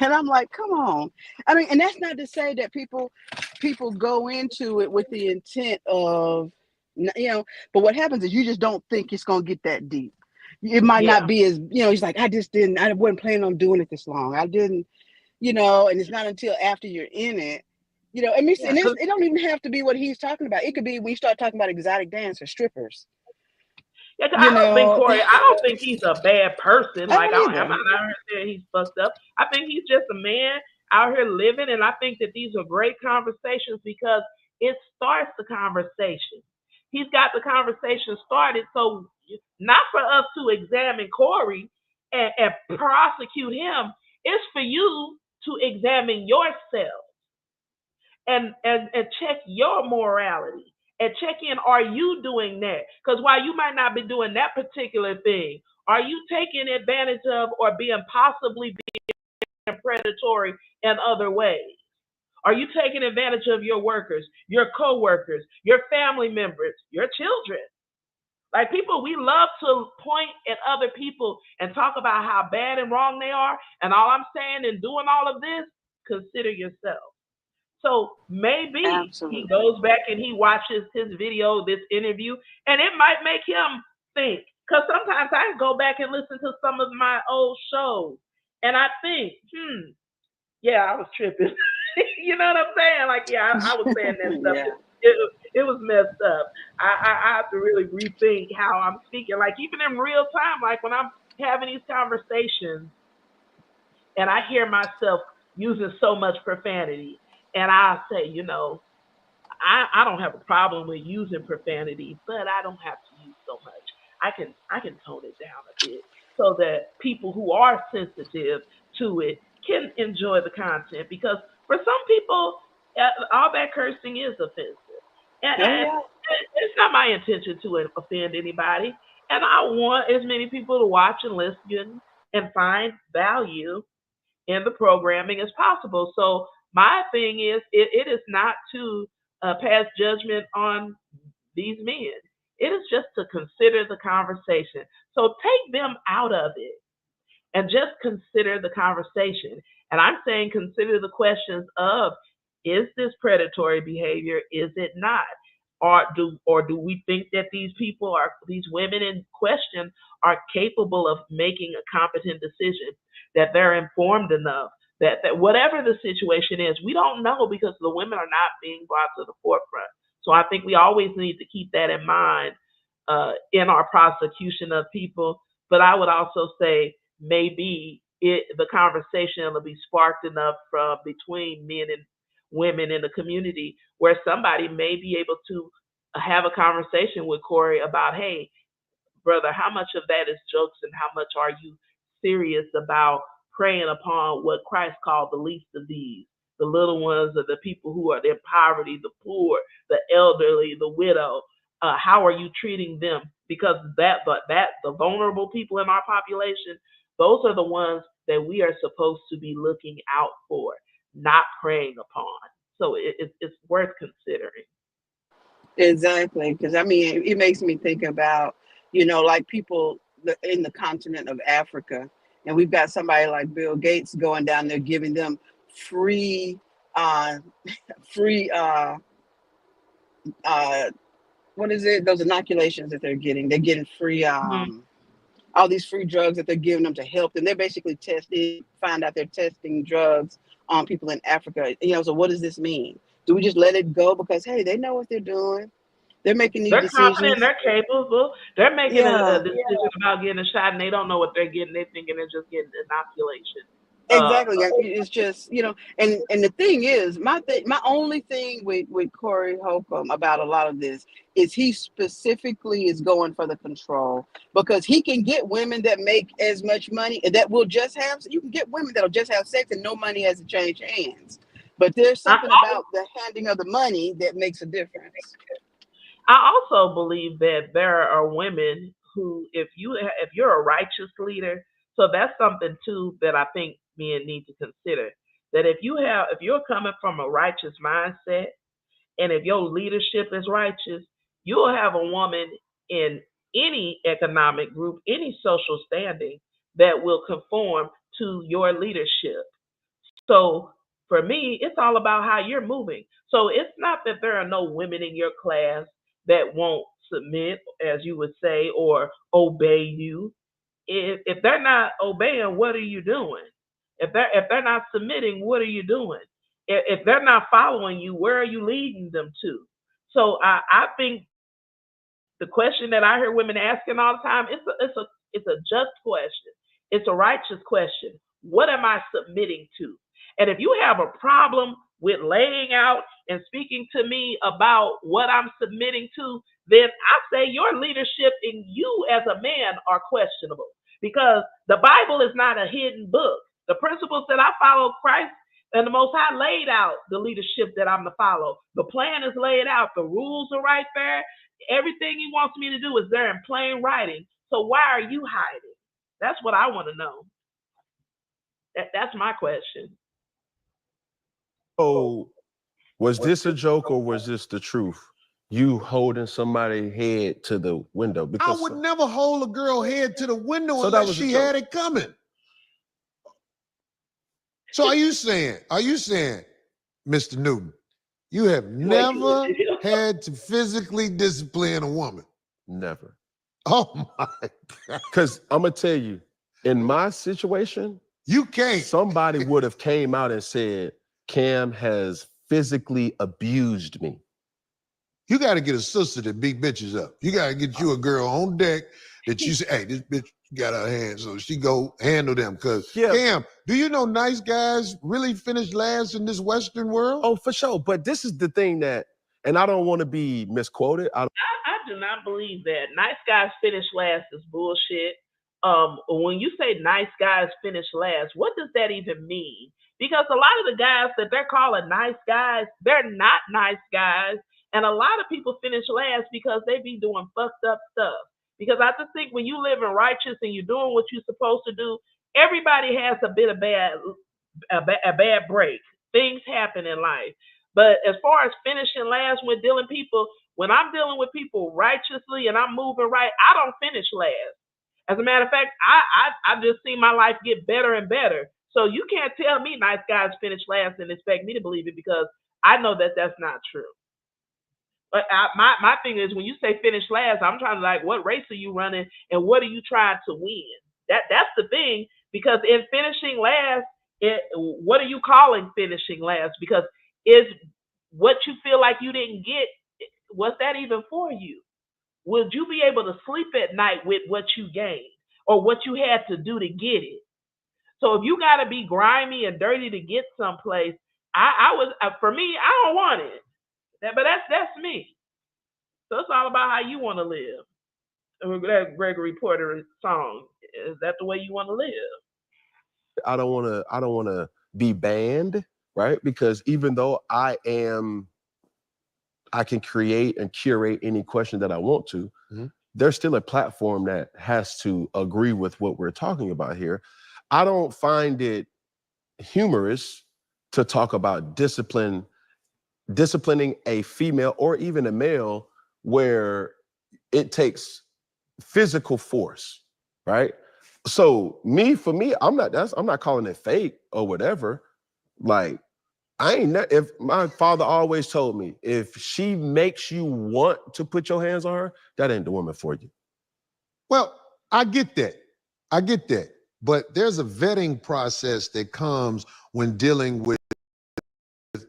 and I'm like, come on. I mean, and that's not to say that people go into it with the intent of, but what happens is you just don't think it's going to get that deep. It might not Yeah. be as, he's like, I wasn't planning on doing it this long. I didn't, and it's not until after you're in it, and it don't even have to be what he's talking about. It could be when you start talking about exotic dancers, strippers. Yeah, 'cause I You don't think know, Corey. I don't think he's a bad person. I Like don't I'm either. not out here saying he's fucked up. I think he's just a man out here living, and I think that these are great conversations because it starts the conversation. He's got the conversation started, so not for us to examine Corey and prosecute him. It's for you to examine yourself and check your morality and check in, are you doing that? Because while you might not be doing that particular thing, are you taking advantage of or being possibly being predatory in other ways? Are you taking advantage of your workers, your co-workers, your family members, your children? Like people, we love to point at other people and talk about how bad and wrong they are. And all I'm saying in doing all of this, consider yourself. So maybe he Absolutely. goes back and he watches his video, this interview, and it might make him think. Because sometimes I go back and listen to some of my old shows, and I think, yeah, I was tripping. You know what I'm saying? Like, yeah, I was saying that stuff. Yeah. It was messed up. I have to really rethink how I'm speaking. Like, even in real time, like when I'm having these conversations and I hear myself using so much profanity, and I say, I don't have a problem with using profanity, but I don't have to use so much. I can tone it down a bit so that people who are sensitive to it can enjoy the content because for some people all that cursing is offensive. Oh And yeah. it's not my intention to offend anybody. And I want as many people to watch and listen and find value in the programming as possible. So my thing is, it is not to pass judgment on these men. It is just to consider the conversation. So take them out of it and just consider the conversation. And I'm saying consider the questions of, is this predatory behavior? Is it not? Or do we think that these women in question are capable of making a competent decision, that they're informed enough, that whatever the situation is, we don't know because the women are not being brought to the forefront. So I think we always need to keep that in mind in our prosecution of people. But I would also say maybe the conversation will be sparked enough from between men and women in the community where somebody may be able to have a conversation with Corey about, hey, brother, how much of that is jokes and how much are you serious about preying upon what Christ called the least of these, the little ones, or the people who are in poverty, the poor, the elderly, the widow? How are you treating them? Because the vulnerable people in our population, those are the ones that we are supposed to be looking out for, not preying upon. So it's worth considering. Exactly. Because I mean, it makes me think about, like people in the continent of Africa, and we've got somebody like Bill Gates going down there giving them free, uh, free, uh, what is it? Those inoculations that they're getting. They're getting free, Mhm. all these free drugs that they're giving them to help them. They're basically testing, find out they're testing drugs on people in Africa. So what does this mean? Do we just let it go because hey, they know what they're doing? They're making these They're confident, decisions. they're capable. They're making a Yeah, decision about getting a shot, and they don't know what they're getting. They're thinking they're just getting inoculation. Uh, exactly. It's just and the thing is, my only thing with Corey Holcomb about a lot of this is he specifically is going for the control because he can get women that make as much money and that will just have. You can get women that'll just have sex and no money has to change hands. But there's I, something about the handing of the money that makes a difference. I also believe that there are women who, if you're a righteous leader, so that's something too that I think men need to consider. That if you're coming from a righteous mindset, and if your leadership is righteous, you'll have a woman in any economic group, any social standing that will conform to your leadership. So for me, it's all about how you're moving. So it's not that there are no women in your class that won't submit, as you would say, or obey you. If they're not obeying, what are you doing? If they're not submitting, what are you doing? If they're not following you, where are you leading them to? So I think The question that I hear women asking all the time, it's a just question. It's a righteous question. What am I submitting to? And if you have a problem with laying out and speaking to me about what I'm submitting to, then I say your leadership and you as a man are questionable, because the Bible is not a hidden book. The principles that I follow, Christ and the Most High laid out the leadership that I'm to follow. The plan is laid out. The rules are right there. Everything he wants me to do is there in plain writing. So why are you hiding? That's what I want to know. That's my question. So, was this a joke or was this the truth? You holding somebody's head to the window? I Because would never hold a girl head to the window So that unless was a she joke. had it coming. So are you saying, Mr. Newton, you have never had to physically discipline a woman? never. Oh my God. Because I'm gonna tell you, in my situation, You can't. somebody would have came out and said, Cam has physically abused me. You got to get a sister to beat bitches up. You got to get you a girl on deck that you say, hey, this bitch got her hands, so she go handle them. Because, Yeah. Cam, do you know nice guys really finish last in this Western world? Oh, for sure. But this is the thing that, and I don't want to be misquoted. I do not believe that. Nice guys finish last is bullshit. When you say nice guys finish last, what does that even mean? Because a lot of the guys that they're calling nice guys, they're not nice guys. And a lot of people finish last because they be doing fucked up stuff. Because I just think when you live in righteous and you're doing what you're supposed to do, everybody has a bit of a bad break. Things happen in life. But as far as finishing last when dealing people, when I'm dealing with people righteously and I'm moving right, I don't finish last. As a matter of fact, I just see my life get better and better. So you can't tell me nice guys finish last and expect me to believe it, because I know that that's not true. But my thing is, when you say finish last, I'm trying to, like, what race are you running and what are you trying to win? That's the thing, because in finishing last, what are you calling finishing last? Because is what you feel like you didn't get, was that even for you? Would you be able to sleep at night with what you gained or what you had to do to get it? So if you got to be grimy and dirty to get someplace, for me, I don't want it. But that's me. So it's all about how you want to live. That Gregory Porter song, is that the way you want to live? I don't want to be banned, right? Because even though I can create and curate any question that I want to, there's still a platform that has to agree with what we're talking about here. I don't find it humorous to talk about disciplining a female or even a male where it takes physical force, right? So for me, I'm not calling it fake or whatever. Like, if my father always told me, if she makes you want to put your hands on her, that ain't the woman for you. Well, I get that. But there's a vetting process that comes when dealing with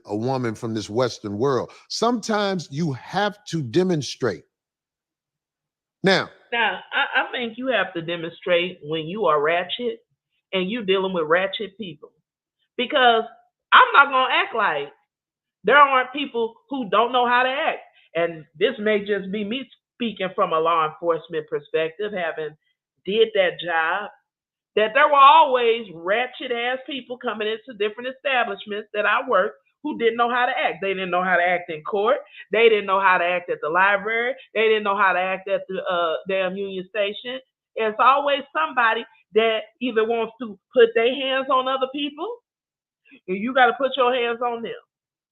a woman from this Western world. Sometimes you have to demonstrate. Now, I think you have to demonstrate when you are ratchet and you're dealing with ratchet people. Because I'm not going to act like there aren't people who don't know how to act. And this may just be me speaking from a law enforcement perspective, having did that job, that there were always ratchet ass people coming into different establishments that I worked who didn't know how to act. They didn't know how to act in court. They didn't know how to act at the library. They didn't know how to act at the damn Union Station. It's always somebody that either wants to put their hands on other people, and you got to put your hands on them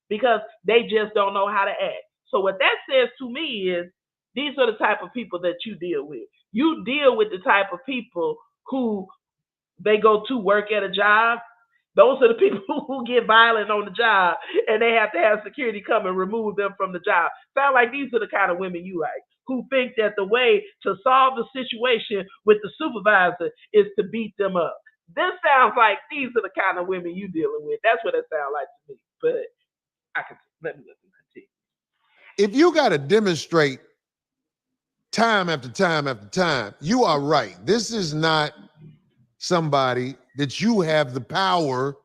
because they just don't know how to act. So what that says to me is, these are the type of people that you deal with. You deal with the type of people who they go to work at a job. Those are the people who get violent on the job, and they have to have security come and remove them from the job. Sound like these are the kind of women you like, who think that the way to solve the situation with the supervisor is to beat them up. This sounds like these are the kind of women you dealing with. That's what it sounds like to me. But let me continue. if you got to demonstrate time after time after time. You are right. This is not somebody that you have the power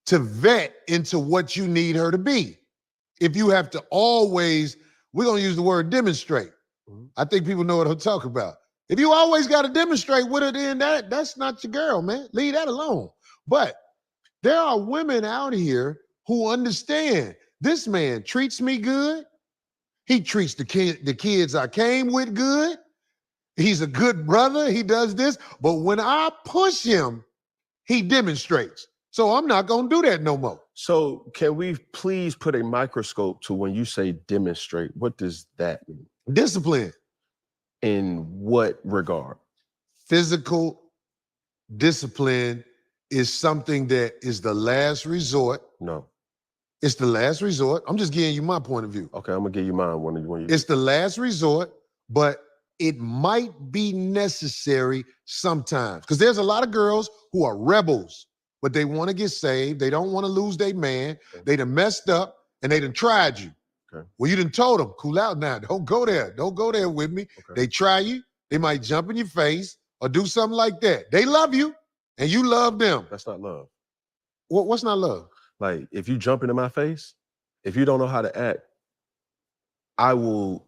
to vet into what you need her to be. If you have to always, we're going to use the word demonstrate. I think people know what I'm talking about. If you always got to demonstrate with her, then that's not your girl, man. Leave that alone. But there are women out here who understand this man treats me good. He treats the kids I came with good. He's a good brother. He does this. But when I push him, he demonstrates. So I'm not going to do that no more. So can we please put a microscope to when you say demonstrate? What does that mean? Discipline. In what regard? Physical discipline is something that is the last resort. No. It's the last resort. I'm just giving you my point of view. Okay, I'm gonna give you mine when you. It's the last resort, but it might be necessary sometimes. Because there's a lot of girls who are rebels, but they want to get saved. They don't want to lose their man. Okay. They done messed up and they done tried you. Okay. Well, you done told them, cool out now. Don't go there. Don't go there with me. Okay. They try you. They might jump in your face or do something like that. They love you and you love them. That's not love. What's not love? Like, if you jump into my face, if you don't know how to act, I will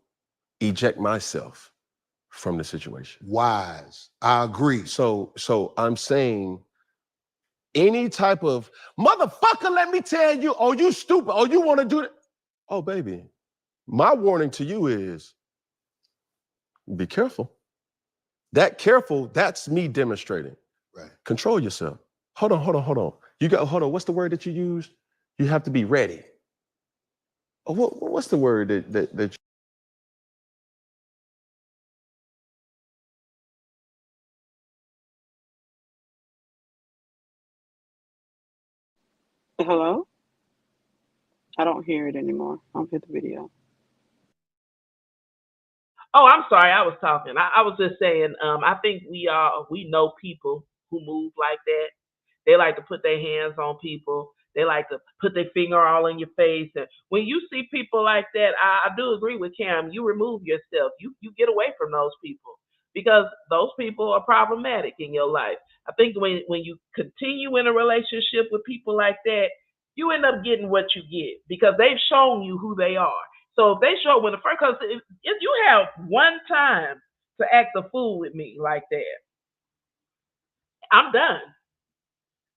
eject myself from the situation. Wise. I agree. So I'm saying any type of motherfucker, let me tell you, oh, you stupid, oh, you want to do that. Oh, baby, my warning to you is be careful. That careful, that's me demonstrating. Right. Control yourself. Hold on. Hold on. What's the word that you use? You have to be ready. Oh, what's the word that Hello? I don't hear it anymore. I don't hear the video. Oh, I'm sorry. I was talking. I was just saying. I think we know people who move like that. They like to put their hands on people. They like to put their finger all in your face. And when you see people like that, I do agree with Cam. You remove yourself. You get away from those people because those people are problematic in your life. I think when you continue in a relationship with people like that, you end up getting what you get because they've shown you who they are. So if they show when the first, because if you have one time to act a fool with me like that, I'm done.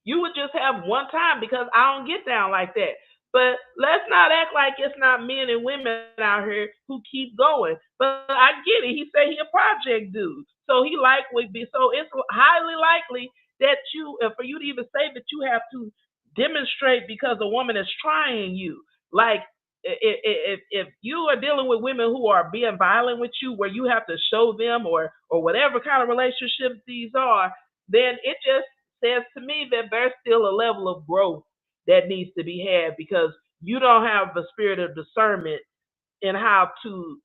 You would just have one time because I don't get down like that. But let's not act like it's not men and women out here who keep going. But I get it. He said he a project dude, so he like would be. So it's highly likely that for you to even say that you have to demonstrate because a woman is trying you. Like if you are dealing with women who are being violent with you, where you have to show them or whatever kind of relationships these are, then it just says to me that there's still a level of growth that needs to be had because you don't have the spirit of discernment in how to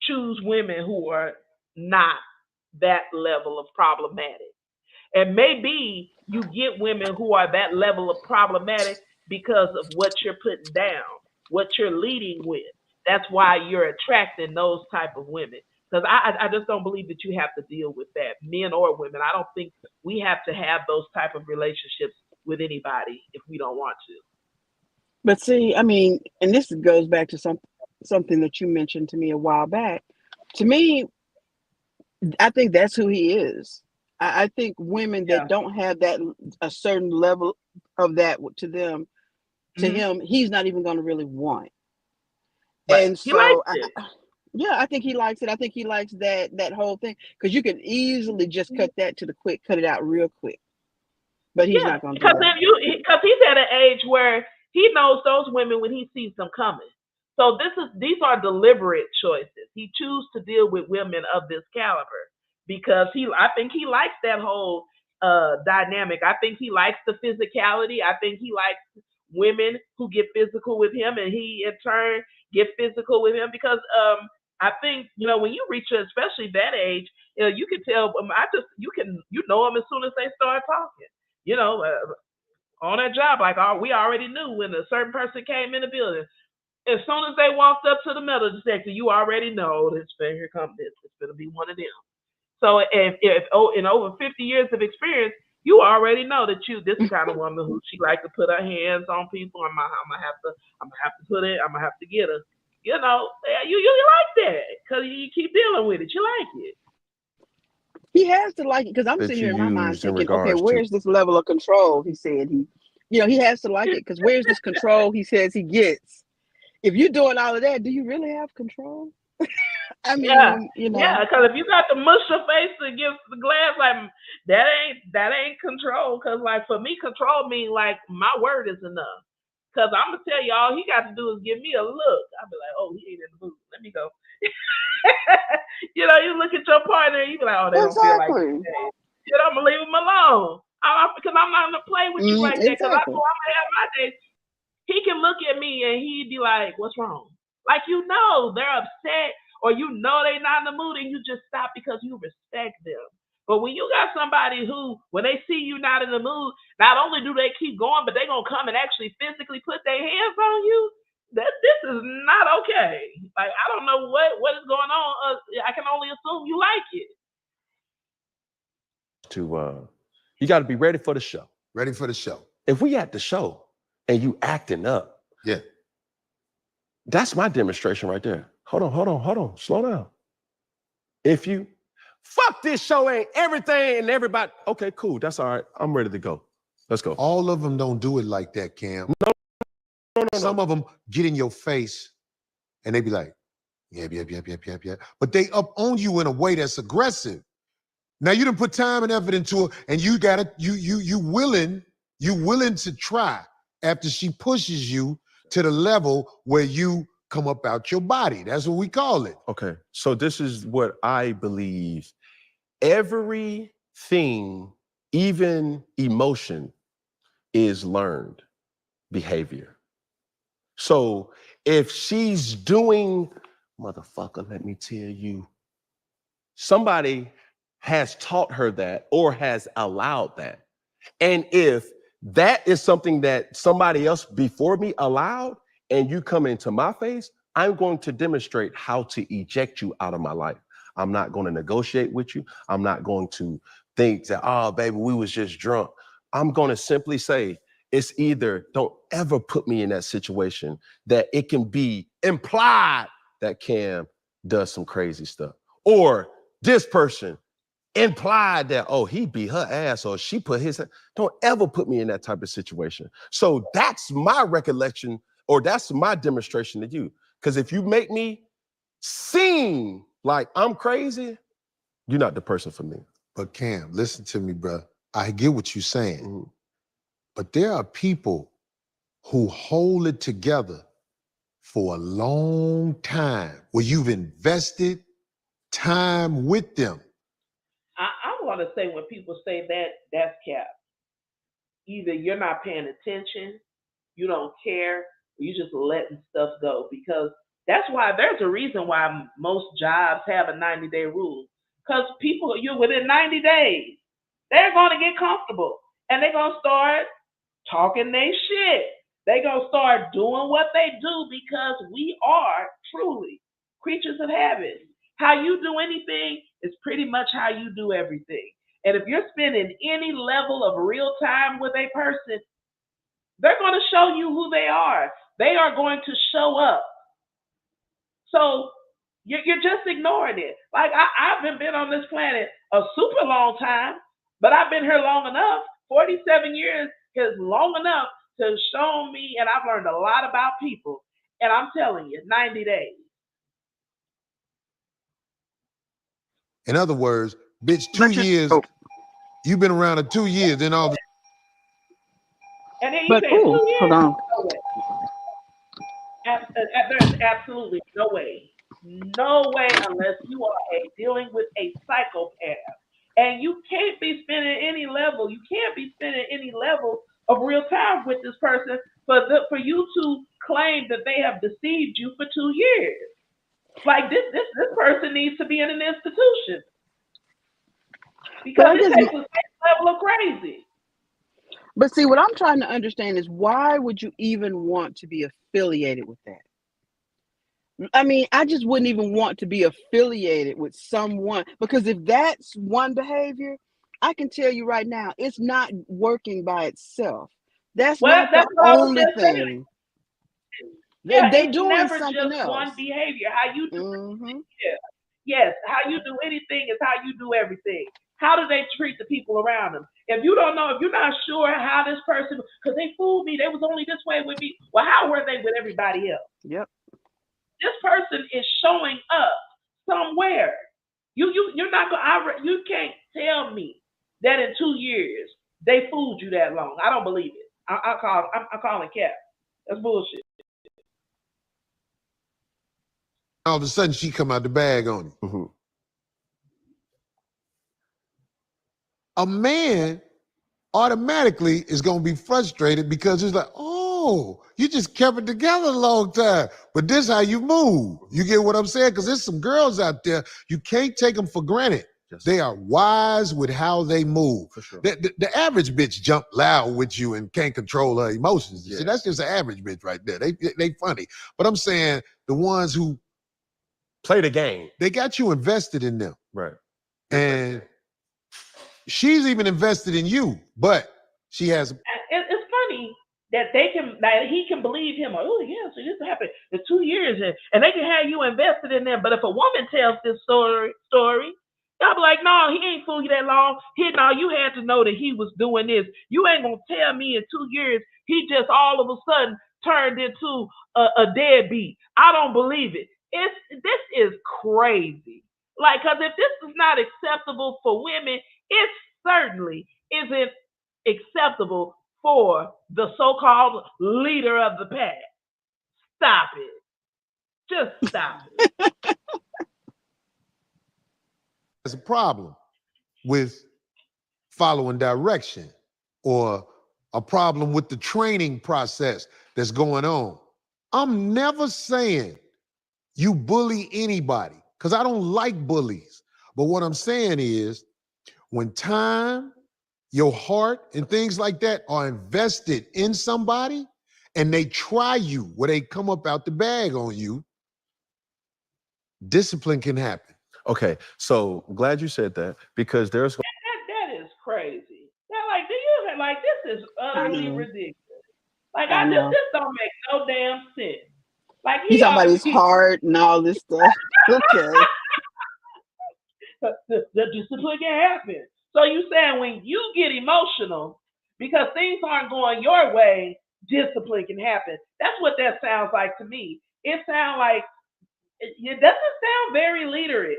choose women who are not that level of problematic. And maybe you get women who are that level of problematic because of what you're putting down, what you're leading with. That's why you're attracting those type of women. Because I just don't believe that you have to deal with that, men or women. I don't think we have to have those type of relationships with anybody if we don't want to. But see, I mean, and this goes back to something that you mentioned to me a while back. To me, I think that's who he is. I think women Yeah. that don't have that a certain level of that to them, to him, he's not even going to really want. But And he likes so, it. yeah, I think he likes it. I think he likes that whole thing because you could easily just cut it out real quick. But he's Yeah, not going to do because that. because he's at an age where he knows those women when he sees them coming. So these are deliberate choices. He chooses to deal with women of this caliber because I think he likes that whole dynamic. I think he likes the physicality. I think he likes women who get physical with him, and he in turn get physical with him because I think when you reach especially that age, you can tell. You know them as soon as they start talking. You know, on that job, like we already knew when a certain person came in the building. As soon as they walked up to the metal detector, you already know this. Here comes this. It's gonna be one of them. So if in over 50 years of experience, you already know that this kind of woman who she like to put her hands on people. I'm gonna have to put it. I'm gonna have to get her. You know, you like that because you keep dealing with it. You like it. He has to like it because I'm That sitting you here in my mind used in thinking, okay, regards to. where's this level of control? He said he has to like it because where's this control he says he gets? If you're doing all of that, do you really have control? I Yeah, mean, yeah. Because if you got to mush your face against the glass, like that ain't control. Because like for me, control means like my word is enough. Because I'm gonna tell you all he got to do is give me a look. I'll be like, oh, he ain't in the mood. Let me go. You look at your partner, and you be like, oh, they don't feel like it exactly. today. I'm gonna leave them alone. Because I'm not gonna play with you like that. Because I Exactly. know I'm gonna have my days. He can look at me and he'd be like, what's wrong? Like they're upset or they're not in the mood and you just stop because you respect them. But when you got somebody who, when they see you not in the mood, not only do they keep going, but they're gonna come and actually physically put their hands on you. This is not okay. Like I don't know what is going on. I can only assume you like it. You got to be ready for the show. Ready for the show. If we at the show and you acting up, Yeah. that's my demonstration right there. Hold on. Slow down. If you fuck this show ain't everything and everybody, okay, cool. That's all right. I'm ready to go. Let's go. All of them don't do it like that, Cam. No. Some of them get in your face and they be like, yeah. But they up on you in a way that's aggressive. Now you done put time and effort into it, and you willing to try after she pushes you to the level where you come up out your body. That's what we call it. Okay, so this is what I believe. Everything, even emotion, is learned behavior. So if she's doing, motherfucker, let me tell you, somebody has taught her that or has allowed that. And if that is something that somebody else before me allowed and you come into my face, I'm going to demonstrate how to eject you out of my life. I'm not going to negotiate with you. I'm not going to think that, oh, baby, we was just drunk. I'm going to simply say, it's either don't ever put me in that situation that it can be implied that Cam does some crazy stuff. Or this person implied that, oh, he beat her ass or she put his, don't ever put me in that type of situation. So that's my recollection or that's my demonstration to you. Because if you make me seem like I'm crazy, you're not the person for me. But Cam, listen to me, bro. I get what you're saying. Mm-hmm. But there are people who hold it together for a long time where you've invested time with them. I want to say when people say that's cap. Either you're not paying attention, you don't care, or you just letting stuff go. Because that's why there's a reason why most jobs have a 90-day rule. Because people, you're within 90 days, they're going to get comfortable and they're going to start talking their shit. They're going to start doing what they do because we are truly creatures of habit. How you do anything is pretty much how you do everything. And if you're spending any level of real time with a person, they're going to show you who they are. They are going to show up. So you're just ignoring it. Like I haven't been on this planet a super long time, but I've been here long enough. 47 years is long enough to show me, and I've learned a lot about people. And I'm telling you, 90 days. In other words, bitch, 2 years, you've been around in 2 years, then all the And then you But say 2 years? hold on. No way. There's absolutely no way. No way unless you are dealing with a psychopath. And you can't be spending any level of real time with this person for you to claim that they have deceived you for 2 years. Like this person needs to be in an institution. Because it takes a certain level of crazy. But see, what I'm trying to understand is why would you even want to be affiliated with that? I mean, I just wouldn't even want to be affiliated with someone, because if that's one behavior, I can tell you right now, it's not working by itself. That's Well, not the that's what I was only just saying. thing. Yeah, They're it's doing never something just one else. behavior. How you do Hmm. it. Yes, how you do anything is how you do everything. How do they treat the people around them? If you don't know, if you're not sure how this person, because they fooled me, they was only this way with me. Well, how were they with everybody else? Yep. This person is showing up somewhere. You're not gonna. You can't tell me that in 2 years they fooled you that long. I don't believe it. I'm calling cap. That's bullshit. All of a sudden, she come out the bag on you. Mhm. A man automatically is going to be frustrated because it's like, oh, you just kept it together a long time. But this how you move. You get what I'm saying? Because there's some girls out there, you can't take them for granted. Yes. They are wise with how they move. For sure. The average bitch jump loud with you and can't control her emotions. Yeah. See, that's just an average bitch right there. They funny. But I'm saying the ones who Play the game. they got you invested in them. Right. And she's even invested in you, but she has It's funny that he can believe him. Oh yeah, so this happened in 2 years, and they can have you invested in them. But if a woman tells this story, y'all be like, no, he ain't fooled you that long. No, you had to know that he was doing this. You ain't gonna tell me in 2 years he just all of a sudden turned into a deadbeat. I don't believe it. This is crazy. Like, cause if this is not acceptable for women, it certainly isn't acceptable for the so-called leader of the pack. Stop it. Just stop it. a problem with following direction or a problem with the training process that's going on. I'm never saying you bully anybody because I don't like bullies. But what I'm saying is when time, your heart, and things like that are invested in somebody and they try you where they come up out the bag on you, discipline can happen. Okay, so glad you said that because there's That is crazy. Now, like, do you like this is I utterly know. ridiculous. Like, I know. this don't make no damn sense. Like, He's he talking ought about to his be heart and all this stuff. Okay. the discipline can happen. So you saying when you get emotional because things aren't going your way, discipline can happen. That's what that sounds like to me. It sounds like it doesn't sound very leaderish.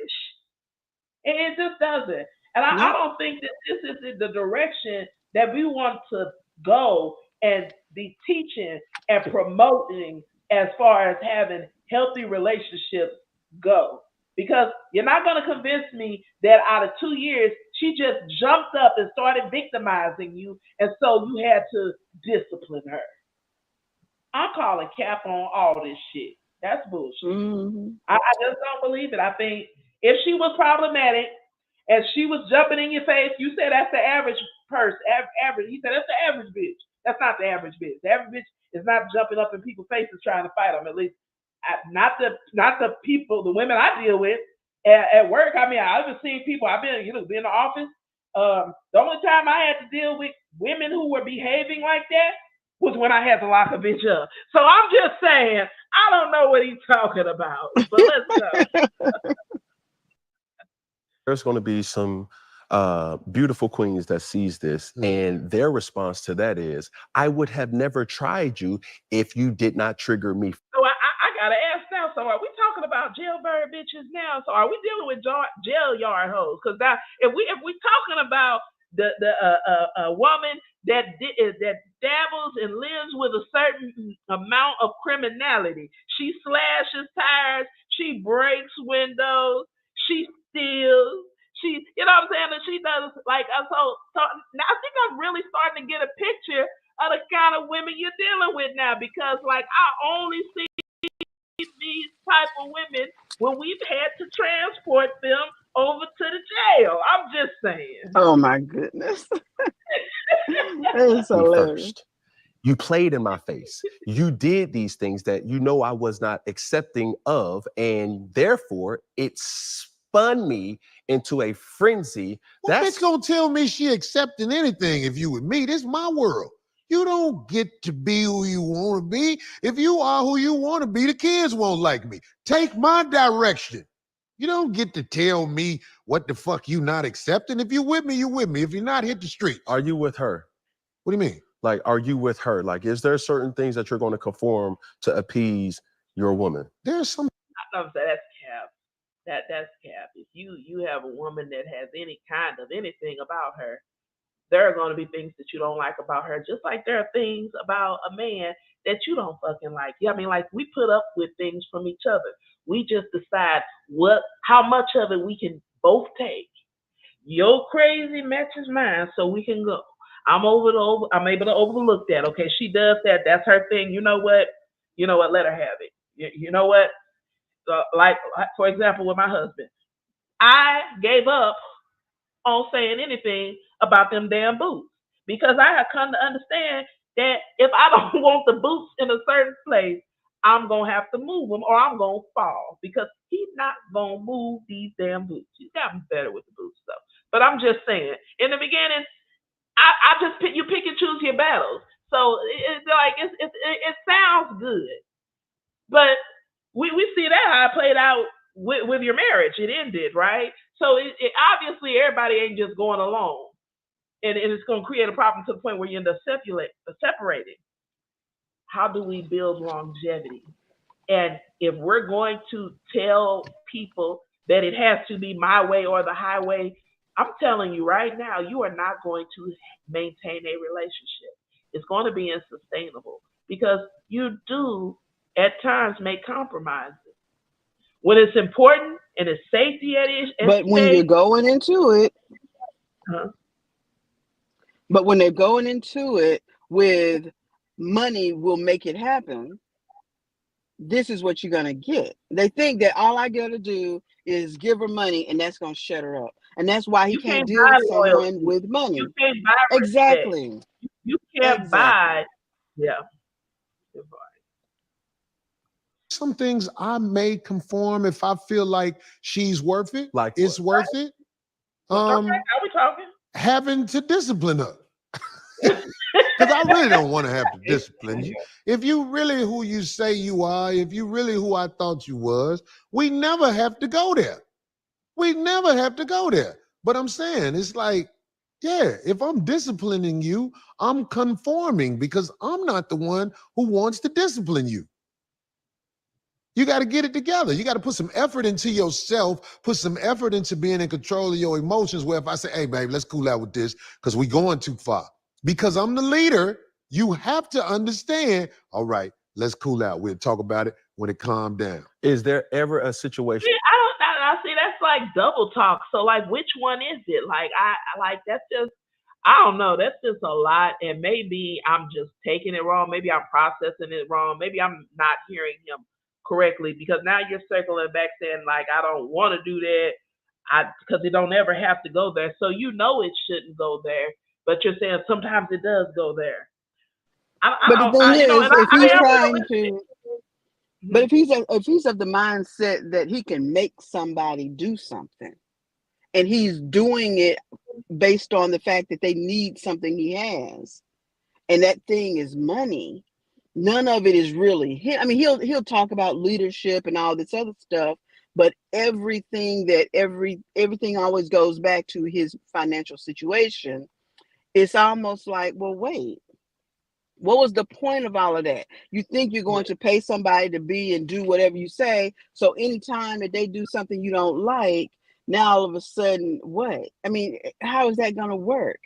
It just doesn't. And I Nope. don't think that this is the direction that we want to go and be teaching and promoting as far as having healthy relationships go. Because you're not going to convince me that out of 2 years, she just jumped up and started victimizing you, and so you had to discipline her. I'm calling cap on all this shit. That's bullshit. Hmm. I just don't believe it. I think if she was problematic and she was jumping in your face, you said that's the average person. Average. He said that's the average bitch. That's not the average bitch. The average bitch is not jumping up in people's faces trying to fight them. At least, not the people, the women I deal with at work. I mean, I've even seen people. I've been been in the office. The only time I had to deal with women who were behaving like that was when I had to lock a bitch up. So I'm just saying, I don't know what he's talking about. But let's go. there's going to be some beautiful queens that sees this, and their response to that is, I would have never tried you if you did not trigger me. So I gotta ask now. So are we talking about jailbird bitches now? So are we dealing with jail yard hoes? Because now, if we talking about the woman that dabbles and lives with a certain amount of criminality, she slashes tires, she breaks windows, she steals. You know what I'm saying? And she does like so. Now I think I'm really starting to get a picture of the kind of women you're dealing with now, because like I only see these type of women when we've had to transport them over to the jail. I'm just saying. Oh my goodness. That is Me hilarious. first. You played in my face. You did these things that you know I was not accepting of, and therefore it spun me into a frenzy. What bitch gonna tell me she accepting anything if you with me? This is my world. You don't get to be who you want to be. If you are who you want to be, the kids won't like me. Take my direction. You don't get to tell me what the fuck you not accepting. If you with me, you with me. If you're not, hit the street. Are you with her? What do you mean? Like, are you with her? Like, is there certain things that you're going to conform to appease your woman? There's some. That's cap. That's cap. If you have a woman that has any kind of anything about her, there are going to be things that you don't like about her, just like there are things about a man that you don't fucking like. Yeah, I mean, like we put up with things from each other. We just decide how much of it we can both take. Your crazy matches mine, so we can go. I'm able to overlook that. Okay, she does that. That's her thing. You know what? Let her have it. You know what? Like for example, with my husband, I gave up on saying anything about them damn boots because I have come to understand that if I don't want the boots in a certain place, I'm gonna have to move them or I'm gonna fall because he's not gonna move these damn boots. He's gotten better with the boots though. But I'm just saying, in the beginning, I just pick and choose your battles. So it sounds good, but we see that how it played out with your marriage. It ended, right? So it obviously everybody ain't just going along, and it's going to create a problem to the point where you end up separating. How do we build longevity? And if we're going to tell people that it has to be my way or the highway, I'm telling you right now, you are not going to maintain a relationship. It's going to be unsustainable because you do at times make compromises. When it's important and it's safety at But when you're going into it, huh? but when they're going into it with money will make it happen, this is what you're going to get. They think that all I got to do is give her money and that's going to shut her up. And that's why he You can't can't deal buy with someone loyalty. with money. You can't buy respect. Exactly. You can't buy. Yeah. Some things I may conform if I feel like she's worth it. Like it's what? worth it. Okay, are we talking? Having to discipline her. Because I really don't want to have to discipline you. If you really who you say you are, if you really who I thought you was, we never have to go there. We never have to go there. But I'm saying, it's like, yeah, if I'm disciplining you, I'm conforming because I'm not the one who wants to discipline you. You got to get it together. You got to put some effort into yourself, put some effort into being in control of your emotions. Where if I say, hey, babe, let's cool out with this because we're going too far. Because I'm the leader, you have to understand, all right, let's cool out. We'll talk about it when it calm down. Is there ever a situation? See, I see that's like double talk. So like, which one is it? Like, I like that's just. I don't know. That's just a lot, and maybe I'm just taking it wrong. Maybe I'm processing it wrong. Maybe I'm not hearing him correctly because now you're circling back saying like I don't want to do that. Because it don't ever have to go there. So you know it shouldn't go there, but you're saying sometimes it does go there. But the thing is, if he's trying to, but if he's of the mindset that he can make somebody do something, and he's doing it based on the fact that they need something he has, and that thing is money, none of it is really him. I mean, he'll talk about leadership and all this other stuff, but everything always goes back to his financial situation. It's almost like, well, wait, what was the point of all of that? You think you're going to pay somebody to be and do whatever you say, so anytime that they do something you don't like, now all of a sudden, what? I mean, how is that going to work?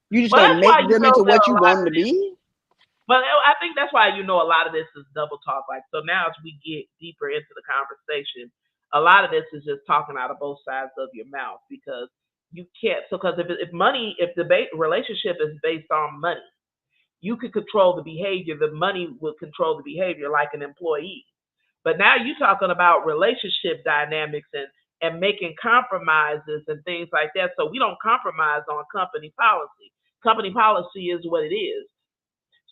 You just going to make them into what you want them to be? But I think that's why a lot of this is double talk. Like, so now as we get deeper into the conversation, a lot of this is just talking out of both sides of your mouth because you can't. So, because if the relationship is based on money, you could control the behavior. The money will control the behavior like an employee. But now you're talking about relationship dynamics and making compromises and things like that. So we don't compromise on company policy. Company policy is what it is.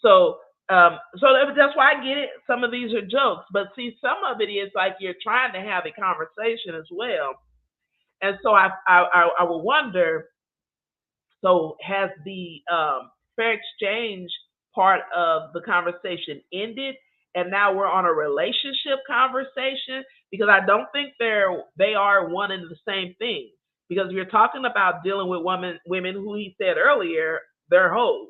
That's why I get it. Some of these are jokes, but see, some of it is like you're trying to have a conversation as well. And so I will wonder. So has the fair exchange part of the conversation ended, and now we're on a relationship conversation? Because I don't think they are one and the same thing. Because you're talking about dealing with women who he said earlier they're hoes.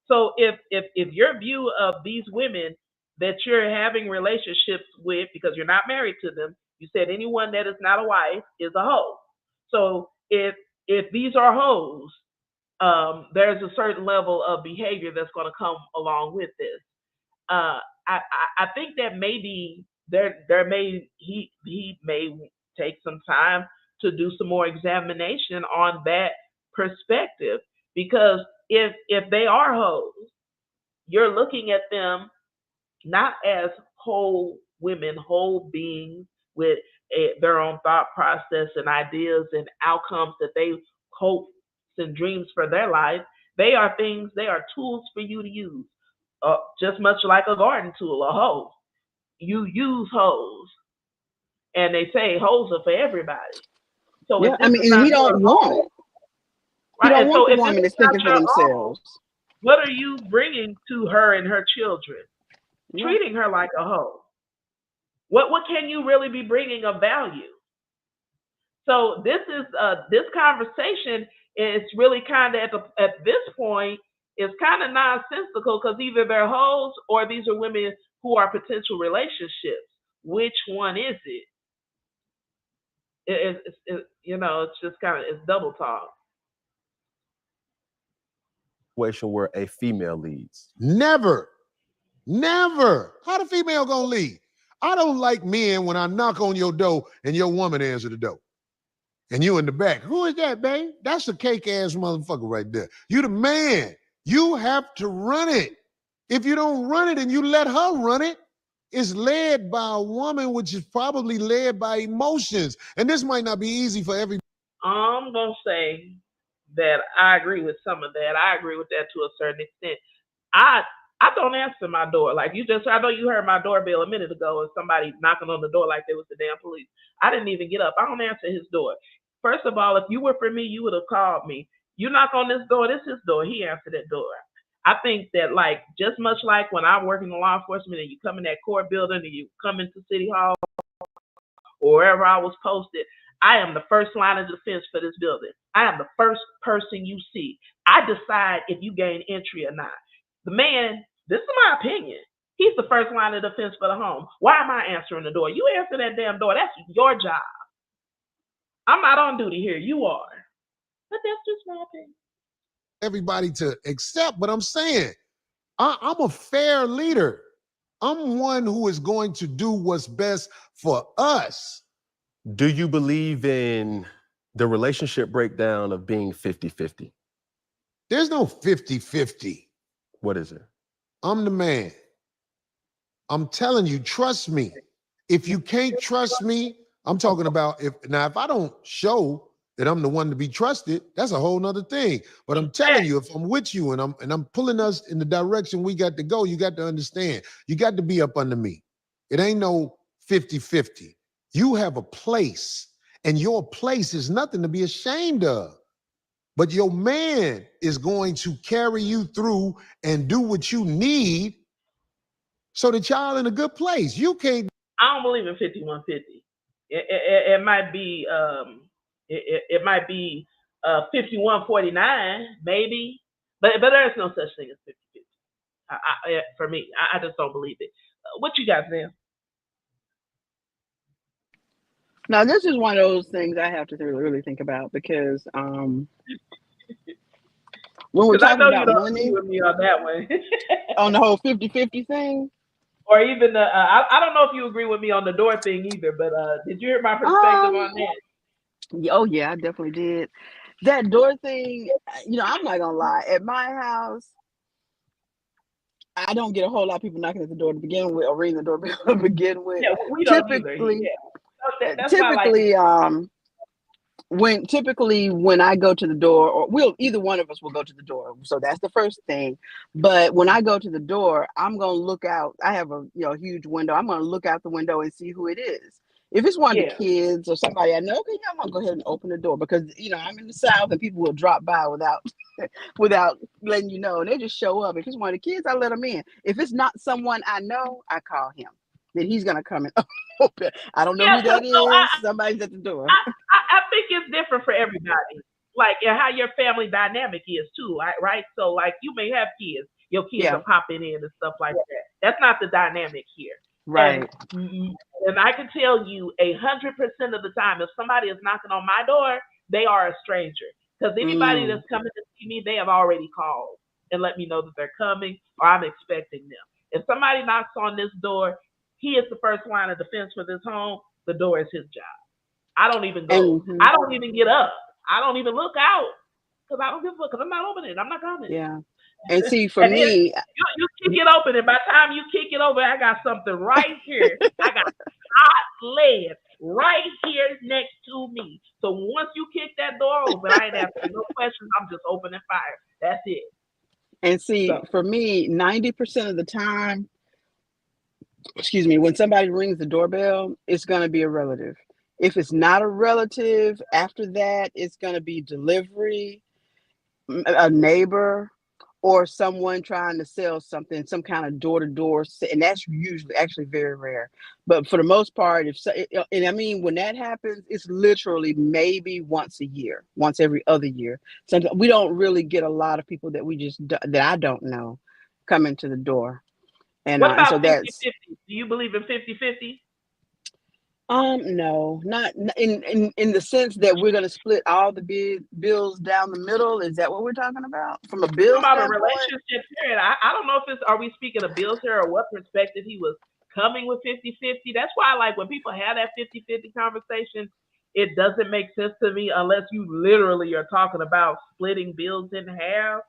So if your view of these women that you're having relationships with because you're not married to them, you said anyone that is not a wife is a hoe. So if these are hoes, there's a certain level of behavior that's going to come along with this. I think that maybe there may he may take some time to do some more examination on that perspective, because if they are hoes, you're looking at them not as whole women, whole beings with their own thought process and ideas and outcomes that they hope and dreams for their life. They are things, they are tools for you to use. Just much like a garden tool, a hoe. You use hoes, and they say hoes are for everybody. So if Yeah, I this is mean, and not he your don't want hoe, it. He right? don't And want so the if this woman is that's not thinking for your hoe, themselves. what are you bringing to her and her children? Yeah. Treating her like a hoe. What can you really be bringing of value? So this conversation is really kind of at this point is kind of nonsensical, because either they're hoes or these are women who are potential relationships. Which one is it? It's just kind of it's double talk. Situation where a female leads. Never. Never. How the female gonna leave? I don't like men when I knock on your door and your woman answer the door. And you in the back. Who is that, babe? That's a cake ass motherfucker right there. You the man. You have to run it. If you don't run it and you let her run it, it's led by a woman, which is probably led by emotions. And this might not be easy for every. I'm gonna say that I agree with some of that. I agree with that to a certain extent. I I don't answer my door. Like you just, I know you heard my doorbell a minute ago and somebody knocking on the door like they was the damn police. I didn't even get up. I don't answer his door. First of all, if you were for me, you would have called me. You knock on this door, this is his door. He answered that door. I think that like just much like when I work in the law enforcement and you come in that court building and you come into City Hall or wherever I was posted, I am the first line of defense for this building. I am the first person you see. I decide if you gain entry or not. The man, this is my opinion. He's the first line of defense for the home. Why am I answering the door? You answer that damn door. That's your job. I'm not on duty here. You are. But that's just my opinion. Everybody to accept what I'm saying. I'm a fair leader. I'm one who is going to do what's best for us. Do you believe in the relationship breakdown of being 50-50? There's no 50-50. What is it? I'm the man. I'm telling you, trust me. If you can't trust me, I'm talking about if I don't show that I'm the one to be trusted, that's a whole nother thing. But I'm telling you, if I'm with you and I'm pulling us in the direction we got to go, you got to understand. You got to be up under me. It ain't no 50-50. You have a place, and your place is nothing to be ashamed of. But your man is going to carry you through and do what you need so that y'all in a good place. You can't. I don't believe in 51-50. It might be it might be 51-49 maybe, but there's no such thing as 50-50. For me, I just don't believe it. What you got, Sam? Now, this is one of those things I have to really think about because when we're Because I talking know you about don't agree money with me on that one. on the whole 50-50 thing, Or even I don't know if you agree with me on the door thing either, but did you hear my perspective on that? oh yeah, I definitely did. That door thing, I'm not gonna lie. At my house, I don't get a whole lot of people knocking at the door to begin with or ringing the doorbell to begin with. Yeah, we don't either. Typically, Yeah. That's why I like typically, typically when I go to the door, or either one of us will go to the door. So that's the first thing. But when I go to the door, I'm gonna look out. I have a huge window. I'm gonna look out the window and see who it is. If it's one of the Yeah. kids or somebody I know, okay, yeah, I'm gonna go ahead and open the door because I'm in the South and people will drop by without without letting you know, and they just show up. If it's one of the kids, I let them in. If it's not someone I know, I call him. Then he's gonna come and open. I don't know Yeah. who that So is. Somebody's at the door. I think it's different for everybody. Like, and how your family dynamic is too, right? So, like, you may have kids, your kids Yeah, are popping in and stuff like that. That's not the dynamic here. And right. and I can tell you 100% of the time, if somebody is knocking on my door, they are a stranger. Because anybody Mm, that's coming to see me, they have already called and let me know that they're coming or I'm expecting them. If somebody knocks on this door, he is the first line of defense for this home. The door is his job. I don't even go. and I don't even get up. I don't even look out because I don't give a fuck. Because I'm not opening. I'm not coming. yeah, and see, for And then me, you kick it open, and by the time you kick it over, I got something right here. I got hot lead right here next to me. So once you kick that door open, I ain't asking no questions. I'm just opening fire. That's it. and see, So for me, 90% of the time, excuse me, when somebody rings the doorbell, it's gonna be a relative. If it's not a relative, after that, it's gonna be delivery, a neighbor, or someone trying to sell something, some kind of door to door, and that's usually actually very rare. But for the most part, and I mean, when that happens, it's literally maybe once a year, once every other year. Sometimes we don't really get a lot of people that that I don't know coming to the door, what and about so that's 50-50? Do you believe in 50-50? no, not in the sense that we're gonna split all the bills down the middle. Is that what we're talking about from a Talking bill about a standpoint? relationship period. I don't know if it's, are we speaking of bills here or what perspective he was coming with 50-50. That's why, like, when people have that 50-50 conversation, it doesn't make sense to me unless you literally are talking about splitting bills in half.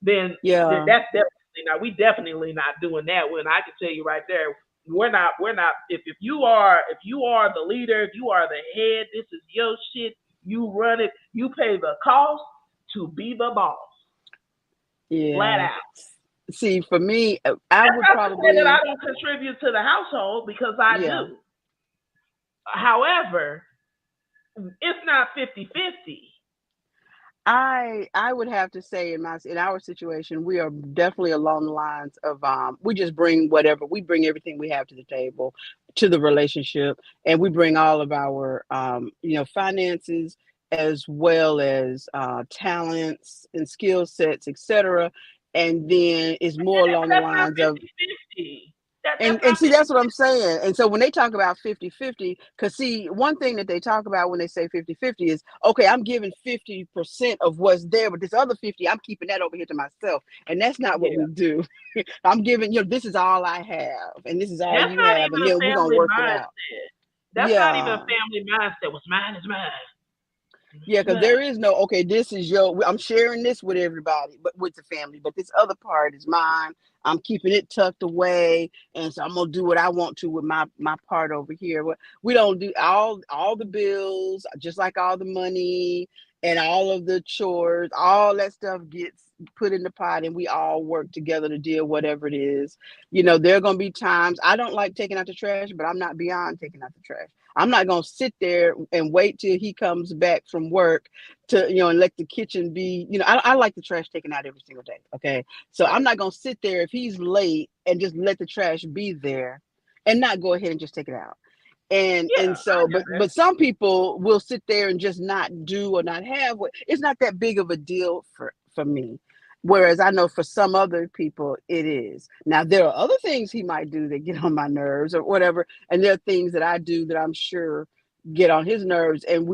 Then Yeah. that's definitely not. We definitely not doing that. When I can tell you right there, we're not. If you are the leader, if you are the head, this is your shit. You run it. You pay the cost to be the boss. Flat Yeah. out. See, for me, I That's would not to say that I probably, don't contribute to the household because I yeah. do. However, it's not 50-50. I would have to say in our situation, we are definitely along the lines of we just bring everything we have to the table, to the relationship, and we bring all of our finances as well as talents and skill sets, etc. And then it's more But along the that's not lines of 50-50. That's and not see, that's what 50-50. I'm saying. And so when they talk about 50-50, because see, one thing that they talk about when they say 50-50 is, okay, I'm giving 50% of what's there, but this other 50, I'm keeping that over here to myself. And that's not what Yeah. we do. I'm giving, this is all I have, and this is all That's you not have, even and a then we're gonna family work it out. mindset. That's not even a Yeah. family mindset. What's mine is mine. Yeah, It's because mine. there is no, okay, this is I'm sharing this with everybody, but with the family, but this other part is mine. I'm keeping it tucked away. And so I'm gonna do what I want to with my part over here. We don't do all the bills, just like all the money and all of the chores, all that stuff gets put in the pot and we all work together to deal whatever it is. There are gonna be times I don't like taking out the trash, but I'm not beyond taking out the trash. I'm not gonna sit there and wait till he comes back from work to, and let the kitchen be, I like the trash taken out every single day. Okay. So I'm Right. not gonna sit there if he's late and just let the trash be there and not go ahead and just take it out. And Yeah, I so, hear but some people will sit there and just not do or not have what it's not that big of a deal for me. Whereas I know for some other people it is. Now there are other things he might do that get on my nerves or whatever, and there are things that I do that I'm sure get on his nerves, and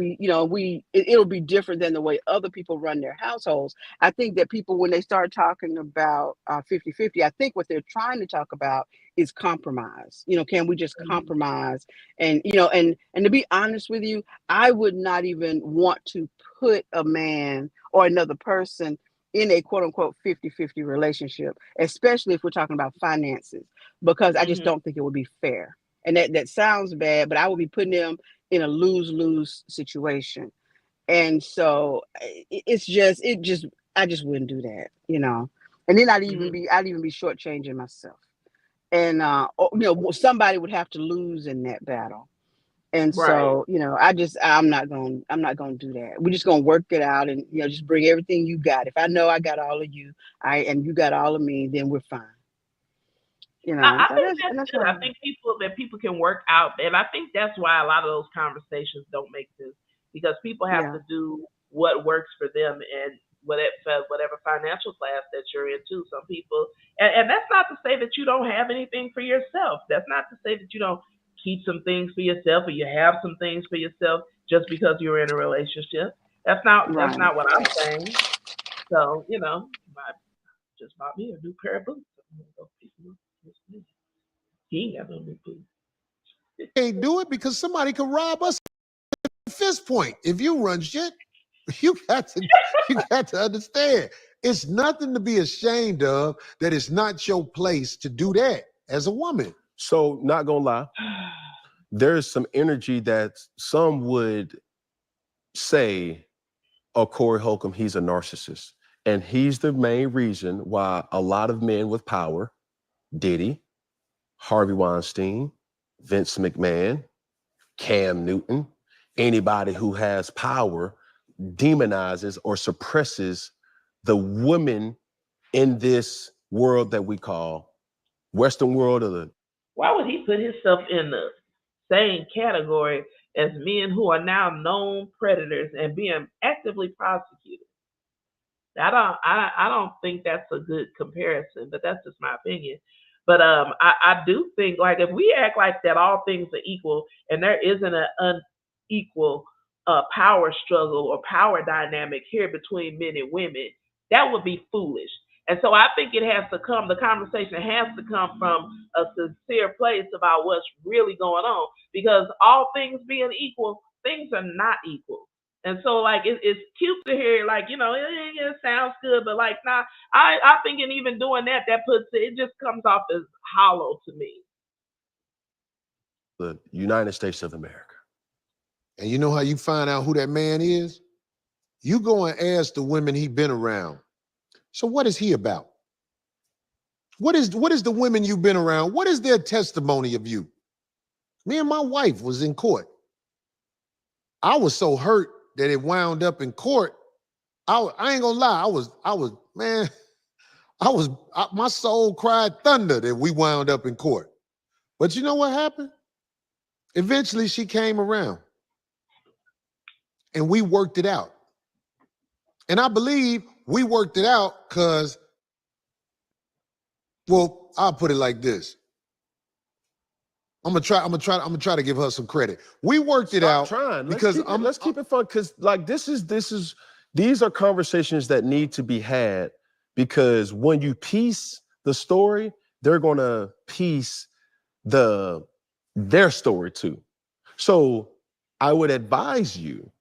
it'll be different than the way other people run their households. I think that people, when they start talking about 50-50, I think what they're trying to talk about is compromise. Can we just that. Mhm. compromise? And and to be honest with you, I would not even want to put a man or another person in a quote unquote 50-50 relationship, especially if we're talking about finances, because I just Mhm. don't think it would be fair. And that sounds bad, but I would be putting them in a lose-lose situation. And so I just wouldn't do that, you know. And then Mhm. I'd even be shortchanging myself. And somebody would have to lose in that battle. And Right. so, I'm not gonna do that. We're just gonna work it out, and just bring everything you got. If I know I got all of you, and you got all of me, then we're fine. I So think that's and that's that's good. what I I. think people can work out, and I think that's why a lot of those conversations don't make sense because people have Yeah, to do what works for them and whatever financial class that you're into. Some people, and that's not to say that you don't have anything for yourself. That's not to say that you don't keep some things for yourself or you have some things for yourself just because you're in a relationship. That's right. not what I'm saying. So I just bought me a new pair of boots. I'm gonna go pick them up. He ain't got no new boots. Can't do it because somebody could rob us at fist point. If you run shit, you got to you got to understand. It's nothing to be ashamed of that it's not your place to do that as a woman. So, not gonna lie, there's some energy that some would say, oh, Corey Holcomb, he's a narcissist. And he's the main reason why a lot of men with power, Diddy, Harvey Weinstein, Vince McMahon, Cam Newton, anybody who has power demonizes or suppresses the women in this world that we call Western world or the Why would he put himself in the same category as men who are now known predators and being actively prosecuted? I don't think that's a good comparison, but that's just my opinion. But I do think like if we act like that all things are equal and there isn't an unequal power struggle or power dynamic here between men and women, that would be foolish. And so I think the conversation has to come from a sincere place about what's really going on. Because all things being equal, things are not equal. And so, like, it's cute to hear, like, it sounds good, but like, nah, I think in even doing that, it just comes off as hollow to me. United States of America. And you know how you find out who that man is? You go and ask the women he been around. So what is he about? What is the women you've been around? What is their testimony of you? Me and my wife was in court. I was so hurt that it wound up in court. I ain't gonna lie. Man. My soul cried thunder that we wound up in court. But you know what happened? Eventually, she came around, and we worked it out. And I believe we worked it out because, well, I'll put it like this. I'm gonna try to give her some credit. We worked it Stop out trying. because Let's keep it fun because like these are conversations that need to be had because when you piece the story, they're gonna piece their story too. So I would advise you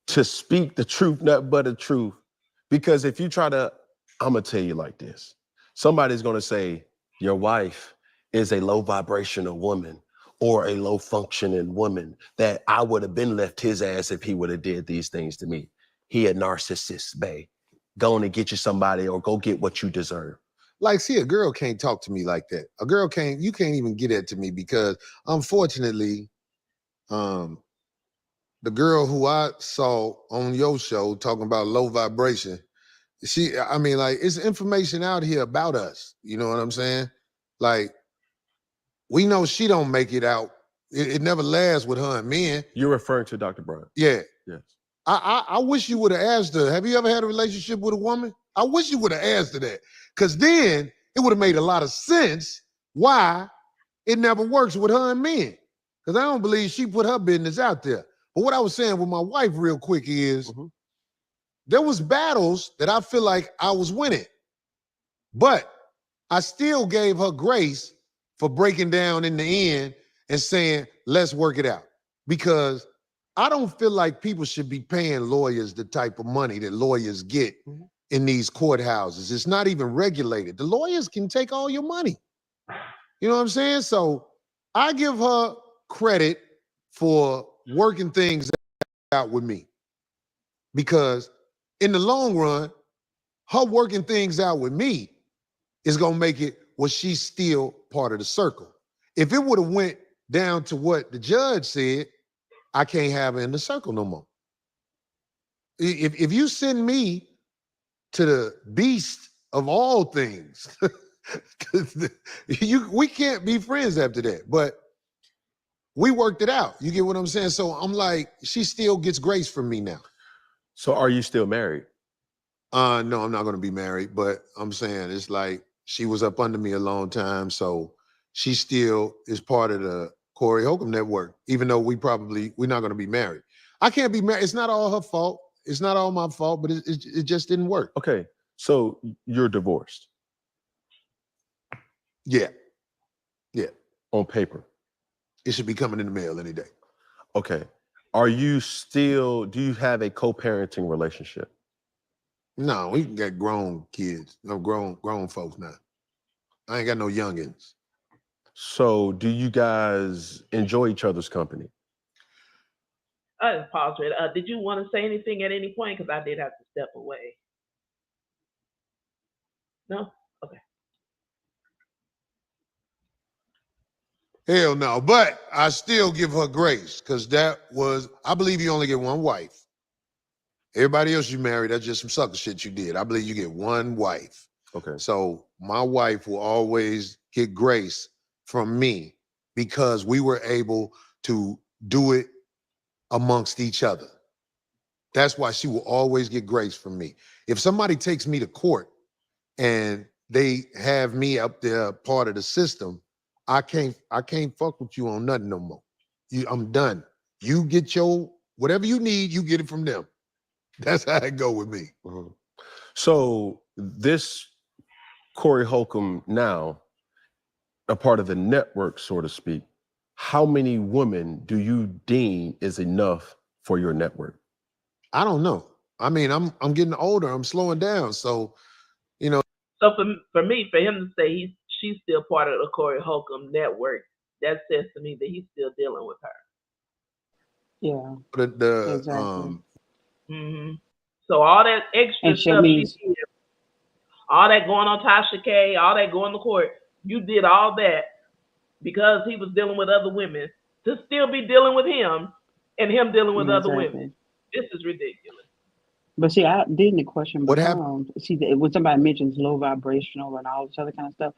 to speak the truth, not but the truth. Because if you try to, I'm gonna tell you like this. Somebody's gonna say, your wife is a low vibrational woman or a low functioning woman that I would have been left his ass if he would have did these things to me. He a narcissist, bae. Go on and get you somebody or go get what you deserve. like, see, a girl can't talk to me like that. You can't even get that to me because unfortunately, um, the girl who I saw on your show talking about low vibration, I mean, like, it's information out here about us. You know what I'm saying? Like, we know she don't make it out. It never lasts with her and men. You're referring to Dr. Bryant. Yeah. Yes. I wish you would have asked her, have you ever had a relationship with a woman? I wish you would have asked her that. Because then it would have made a lot of sense why it never works with her and men. Because I don't believe she put her business out there. But what I was saying with my wife real quick is there was battles that I feel like I was winning. But I still gave her grace for breaking down in the end and saying, let's work it out. Because I don't feel like people should be paying lawyers the type of money that lawyers get in these courthouses. It's not even regulated. The lawyers can take all your money. You know what I'm saying? So I give her credit for working things out with me. because in the long run, her working things out with me is gonna make it where she's still part of the circle. If it would have went down to what the judge said, I can't have her in the circle no more. If you send me to the beast of all things, we can't be friends after that. But we worked it out. You get what I'm saying? So I'm like, she still gets grace from me now. So are you still married? No, I'm not gonna be married, but I'm saying it's like she was up under me a long time, so she still is part of the Corey Holcomb network, even though we're not gonna be married. I can't be married. It's not all her fault. It's not all my fault, but it just didn't work. Okay, so you're divorced. Yeah. Yeah. On paper. It should be coming in the mail any day. Okay. Do you have a co-parenting relationship? No, we got grown kids. No, grown folks now. I ain't got no youngins. So do you guys enjoy each other's company? I just paused it. Did you want to say anything at any point? Because I did have to step away. No? Okay. Hell no. But I still give her grace because I believe you only get one wife. Everybody else you married, that's just some sucker shit you did. I believe you get one wife. Okay. So my wife will always get grace from me because we were able to do it amongst each other. That's why she will always get grace from me. If somebody takes me to court and they have me up there part of the system, I can't fuck with you on nothing no more. I'm done. You get your whatever you need, you get it from them. That's how it go with me. Mm-hmm. So this Corey Holcomb now, a part of the network, so to speak, how many women do you deem is enough for your network? I don't know. I mean, I'm getting older. I'm slowing down. So, you know. So for me, for him to say she's still part of the Corey Holcomb network, that says to me that he's still dealing with her. Yeah. Exactly. Mm-hmm. So all that extra stuff she did, all that going on Tasha K, all that going to court, you did all that because he was dealing with other women to still be dealing with him and him dealing with other women. This is ridiculous. But see, then the question becomes, when somebody mentions low vibrational and all this other kind of stuff,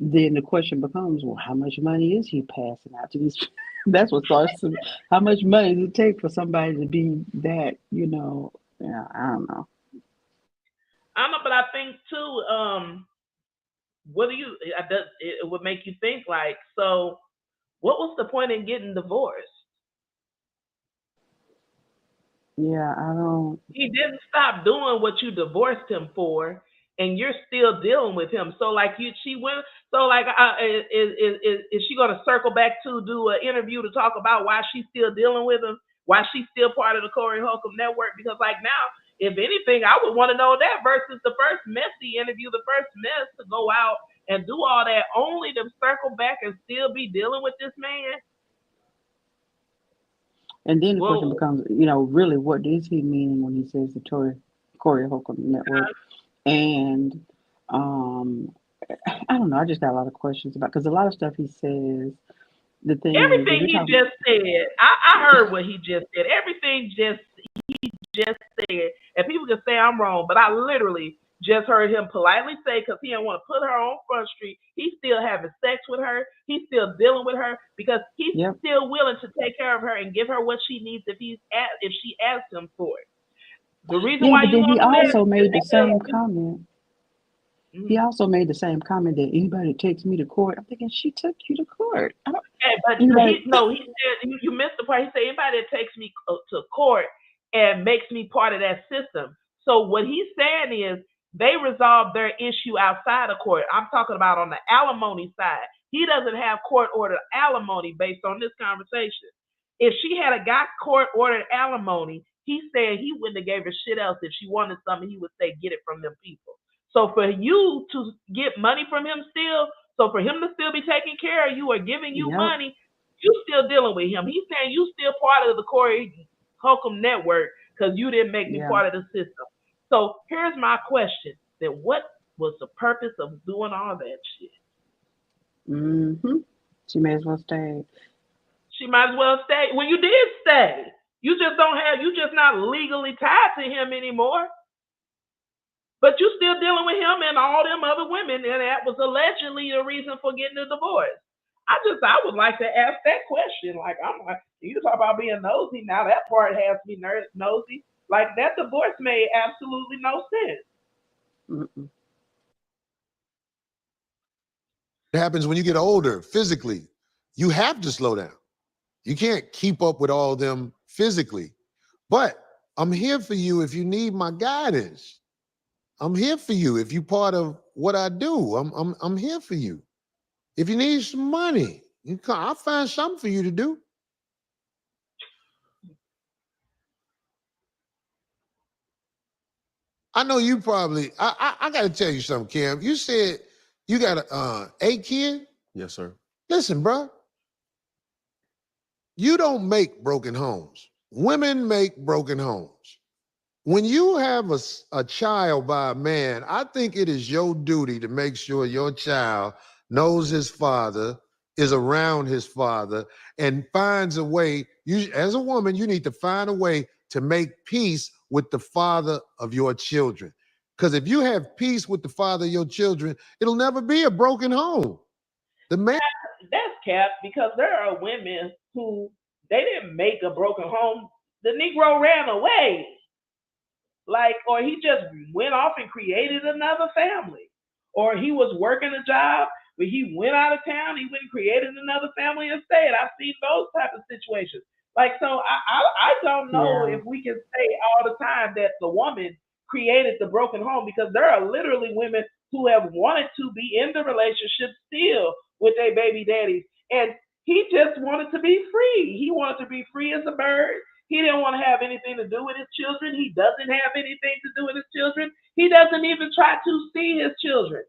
then the question becomes, well, how much money is he passing out to these? That's what starts to, how much money does it take for somebody to be that, I don't know. But I think too, it would make you think like, so what was the point in getting divorced? Yeah, I don't. He didn't stop doing what you divorced him for, and you're still dealing with him. So like she went. So like, is she gonna circle back to do an interview to talk about why she's still dealing with him? Why she's still part of the Corey Holcomb network? Because like now, if anything, I would want to know that versus the first messy interview, the first mess to go out and do all that, only to circle back and still be dealing with this man. And then the question becomes, really, what is he meaning when he says the Corey Holcomb network? And I don't know. I just got a lot of questions about, because a lot of stuff he says, the thing everything he just said, I heard what he just said. Everything he just said, and people can say I'm wrong, but I literally just heard him politely say, because he didn't want to put her on Front Street, he's still having sex with her, he's still dealing with her, because he's still willing to take care of her and give her what she needs if she asks him for it. The reason why you want to he also made the same comment. He also made the same comment that anybody that takes me to court, I'm thinking, she took you to court. He said, you missed the part. He said, anybody that takes me to court and makes me part of that system. So what he's saying is they resolve their issue outside of court. I'm talking about on the alimony side. He doesn't have court-ordered alimony based on this conversation. If she had got court-ordered alimony, he said he wouldn't have gave her shit else. If she wanted something, he would say, get it from them people. So for you to get money from him still, so for him to still be taking care of you or giving you money, you still dealing with him. He's saying you still part of the Corey Holcomb network because you didn't make me Yeah. part of the system. So here's my question: then what was the purpose of doing all that shit? Mm-hmm. She may as well stay. She might as well stay. Well, you did stay. You just don't have. You just not legally tied to him anymore. But you still dealing with him and all them other women, and that was allegedly the reason for getting the divorce. I would like to ask that question. Like, I'm like, you talk about being nosy. Now that part has me nosy. Like that divorce made absolutely no sense. Mm-mm. It happens when you get older physically. You have to slow down. You can't keep up with all them physically. But I'm here for you if you need my guidance. I'm here for you if you're part of what I do. I'm here for you. If you need some money, I'll find something for you to do. I know you probably. I got to tell you something, Cam. You said you got a kid. Yes, sir. Listen, bro. You don't make broken homes. Women make broken homes. When you have a child by a man, I think it is your duty to make sure your child knows his father, is around his father, and finds a way. You, as a woman, you need to find a way to make peace with the father of your children. Because if you have peace with the father of your children, it'll never be a broken home. The man. That's cap because there are women who they didn't make a broken home. The Negro ran away. Like, or he just went off and created another family. Or he was working a job, but he went out of town, he went and created another family instead. I've seen those type of situations. Like, so I don't know Yeah. if we can say all the time that the woman created the broken home because there are literally women who have wanted to be in the relationship still with their baby daddies. And he just wanted to be free. He wanted to be free as a bird. He didn't want to have anything to do with his children. He doesn't have anything to do with his children. He doesn't even try to see his children.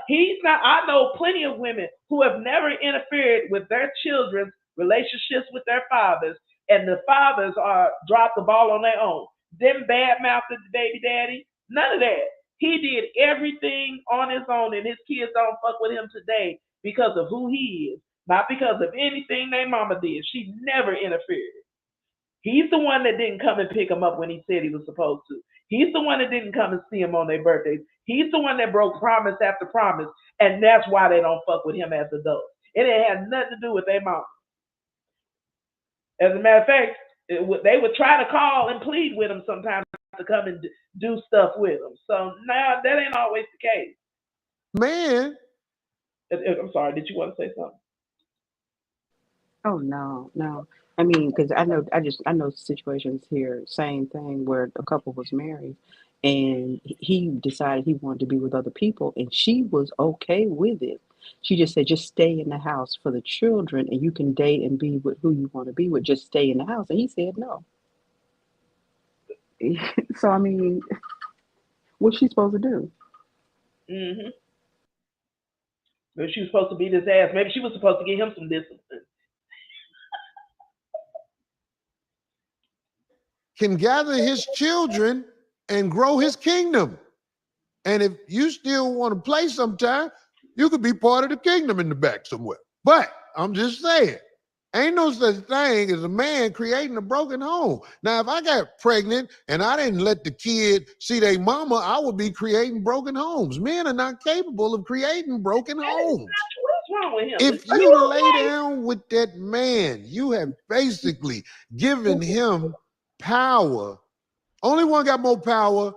He's not. I know plenty of women who have never interfered with their children's relationships with their fathers, and the fathers are dropped the ball on their own. Them bad mouthed the baby daddy. None of that. He did everything on his own, and his kids don't fuck with him today because of who he is, not because of anything their mama did. She never interfered. He's the one that didn't come and pick him up when he said he was supposed to. He's the one that didn't come and see him on their birthdays. He's the one that broke promise after promise, and that's why they don't fuck with him as adults. It ain't had nothing to do with their mom. As a matter of fact, they would try to call and plead with him sometimes to come and do stuff with him. So now that ain't always the case. Man, I'm sorry. Did you want to say something? Oh no, no. I mean, because I know situations here, same thing where a couple was married, and he decided he wanted to be with other people, and she was okay with it. She just said, just stay in the house for the children, and you can date and be with who you want to be with. Just stay in the house, and he said no. So I mean, what's she supposed to do? Mm-hmm. Maybe she was supposed to beat his ass. Maybe she was supposed to give him some discipline. can gather his children and grow his kingdom. And if you still want to play sometime, you could be part of the kingdom in the back somewhere. But I'm just saying, ain't no such thing as a man creating a broken home. Now, if I got pregnant and I didn't let the kid see their mama, I would be creating broken homes. Men are not capable of creating broken homes. What's wrong with him? If Are you you lay okay? down with that man, you have basically given him power. Only one got more power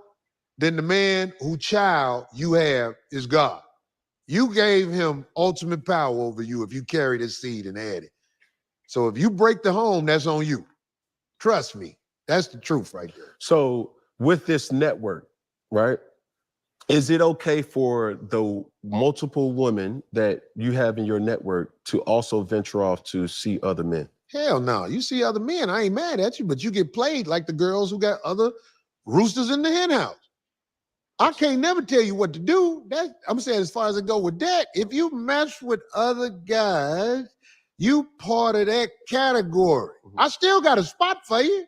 than the man whose child you have is God. You gave him ultimate power over you if you carried his seed and had it. So if you break the home, that's on you. Trust me. That's the truth right there. So with this network, right? Is it okay for the multiple women that you have in your network to also venture off to see other men? Hell no. You see other men, I ain't mad at you, but you get played like the girls who got other roosters in the hen house. I can't never tell you what to do. I'm saying as far as I go with that, if you mess with other guys, you part of that category. I still got a spot for you.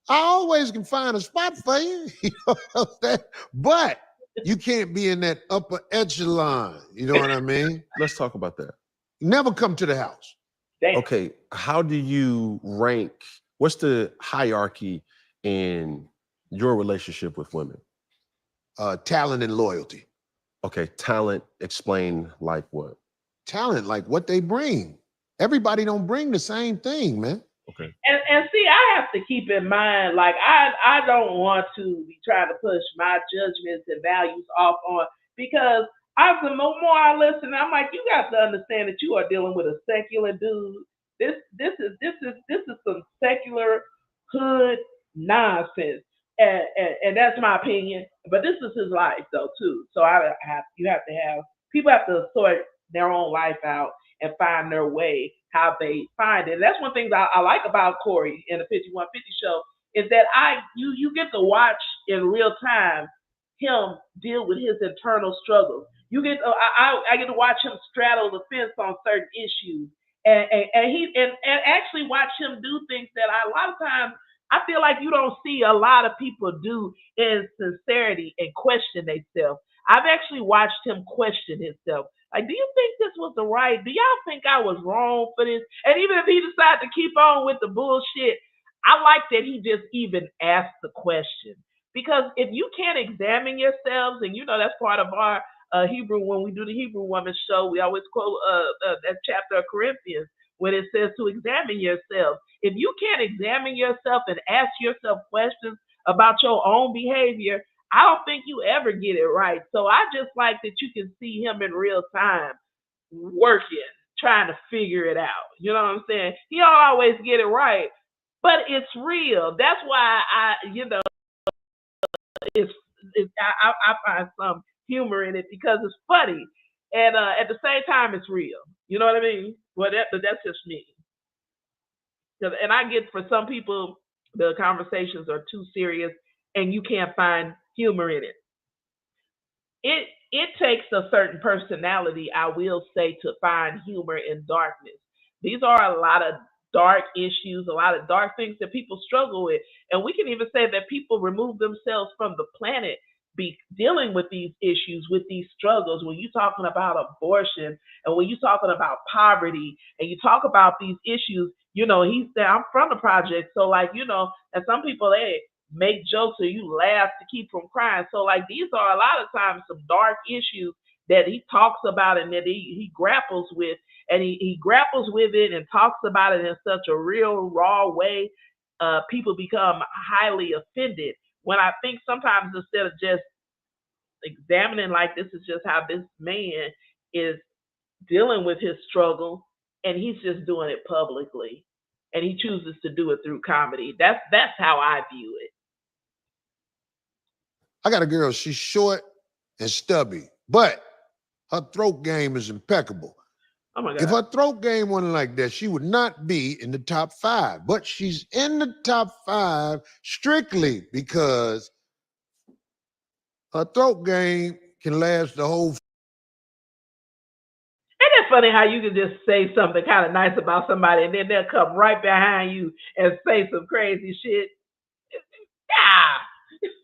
I always can find a spot for you. You know what I'm saying? But you can't be in that upper echelon. You know what I mean? Let's talk about that. Never come to the house. Damn. Okay, how do you rank? What's the hierarchy in your relationship with women? Talent and loyalty. Okay, talent, explain like what? Talent, like what they bring. Everybody don't bring the same thing, man. Okay. And see, I have to keep in mind, like I don't want to be trying to push my judgments and values off on, because the more I listen, I'm like, you got to understand that you are dealing with a secular dude. This is some secular hood nonsense, and that's my opinion. But this is his life though too. So you have to have people have to sort their own life out and find their way how they find it. And that's one thing that I like about Corey in the 5150 show is that you get to watch in real time him deal with his internal struggles. You get I get to watch him straddle the fence on certain issues, and actually watch him do things that a lot of times I feel like you don't see a lot of people do in sincerity and question themselves. I've actually watched him question himself. Like, do you think this was the right? Do y'all think I was wrong for this? And even if he decided to keep on with the bullshit, I like that he just even asked the question. Because if you can't examine yourselves, and you know that's part of our Hebrew, when we do the Hebrew Woman show, we always quote that chapter of Corinthians when it says to examine yourself. If you can't examine yourself and ask yourself questions about your own behavior, I don't think you ever get it right. So I just like that you can see him in real time working, trying to figure it out. You know what I'm saying? He don't always get it right, but it's real. That's why I find some humor in it because it's funny, and at the same time it's real. You know what I mean? Well, that's just me. And I get, for some people, the conversations are too serious and you can't find humor in it. It takes a certain personality, I will say, to find humor in darkness. These are a lot of dark issues, a lot of dark things that people struggle with. And we can even say that people remove themselves from the planet be dealing with these issues, with these struggles. When you're talking about abortion and when you're talking about poverty and you talk about these issues, he said, I'm from the project. So like, and some people, they make jokes or you laugh to keep from crying. So like these are a lot of times some dark issues that he talks about and that he grapples with, and he grapples with it and talks about it in such a real raw way. People become highly offended when I think sometimes instead of just examining like this is just how this man is dealing with his struggle, and he's just doing it publicly, and he chooses to do it through comedy. That's how I view it. I got a girl, she's short and stubby, but her throat game is impeccable. Oh my God. If her throat game wasn't like that, she would not be in the top 5. But she's in the top 5 strictly because her throat game can last the whole. Isn't it funny how you can just say something kind of nice about somebody and then they'll come right behind you and say some crazy shit?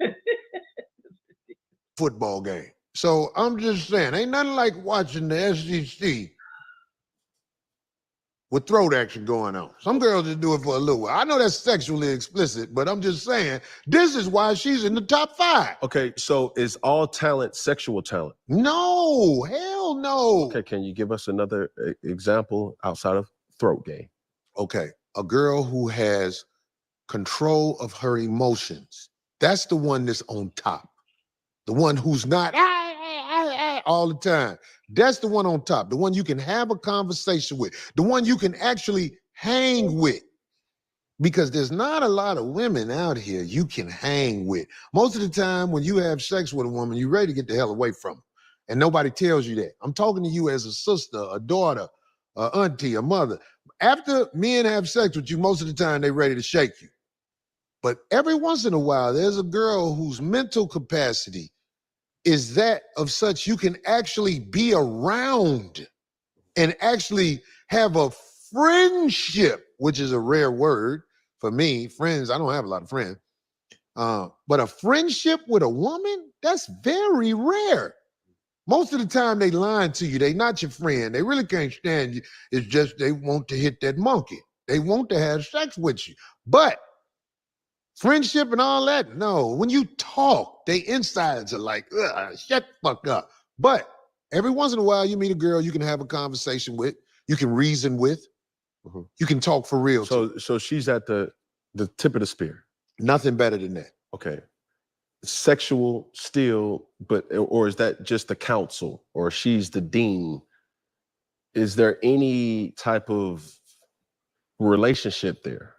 Yeah. Football game. So I'm just saying, ain't nothing like watching the SEC with throat action going on. Some girls just do it for a little while. I know that's sexually explicit, but I'm just saying, this is why she's in the top 5. Okay, so is all talent sexual talent? No, hell no. Okay, can you give us another example outside of throat game? Okay, a girl who has control of her emotions. That's the one that's on top. The one who's not all the time. That's the one on top. The one you can have a conversation with. The one you can actually hang with. Because there's not a lot of women out here you can hang with. Most of the time when you have sex with a woman, you're ready to get the hell away from her. And nobody tells you that. I'm talking to you as a sister, a daughter, a auntie, a mother. After men have sex with you, most of the time they're ready to shake you. But every once in a while, there's a girl whose mental capacity is that of such you can actually be around and actually have a friendship, which is a rare word for me, friends, I don't have a lot of friends. But a friendship with a woman, that's very rare. Most of the time they lying to you. They not your friend. They really can't stand you. It's just they want to hit that monkey. They want to have sex with you. But friendship and all that, no. When you talk, they insides are like, shut the fuck up. But every once in a while, you meet a girl you can have a conversation with, you can reason with, you can talk for real. So she's at the tip of the spear. Nothing better than that. Okay. Sexual still, or is that just the counsel, or she's the dean? Is there any type of relationship there?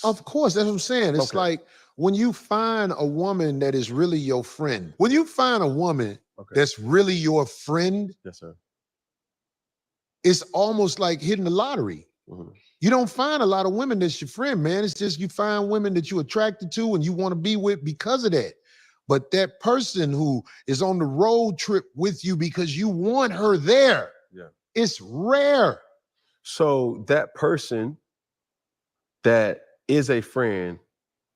Of course, that's what I'm saying. It's like when you find a woman that is really your friend, when you find a woman that's really your friend, yes, sir, it's almost like hitting the lottery. You don't find a lot of women that's your friend, man. It's just you find women that you're attracted to and you want to be with because of that. But that person who is on the road trip with you because you want her there, it's rare. So that person that is a friend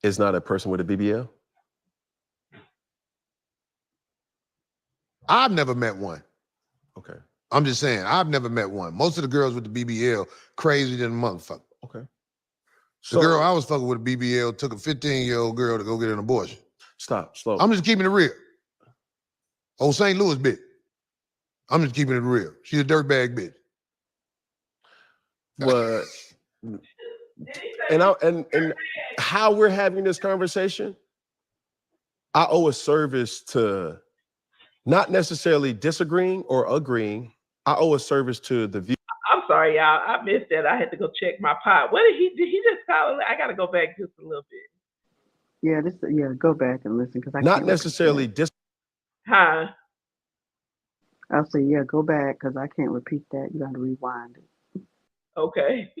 is not a person with a BBL? I've never met one. Okay. I'm just saying, I've never met one. Most of the girls with the BBL, crazy than a motherfucker. Okay. The girl I was fucking with a BBL took a 15-year-old girl to go get an abortion. Stop, slow. I'm just keeping it real. Old St. Louis bitch. I'm just keeping it real. She's a dirtbag bitch. But and how we're having this conversation, I owe a service to not necessarily disagreeing or agreeing. I owe a service to the view. I'm sorry, y'all. I missed that. I had to go check my pot. What did he just call it? I got to go back just a little bit. Yeah, go back and listen because I not can't necessarily Huh? I'll say, yeah, go back because I can't repeat that. You got to rewind it. Okay.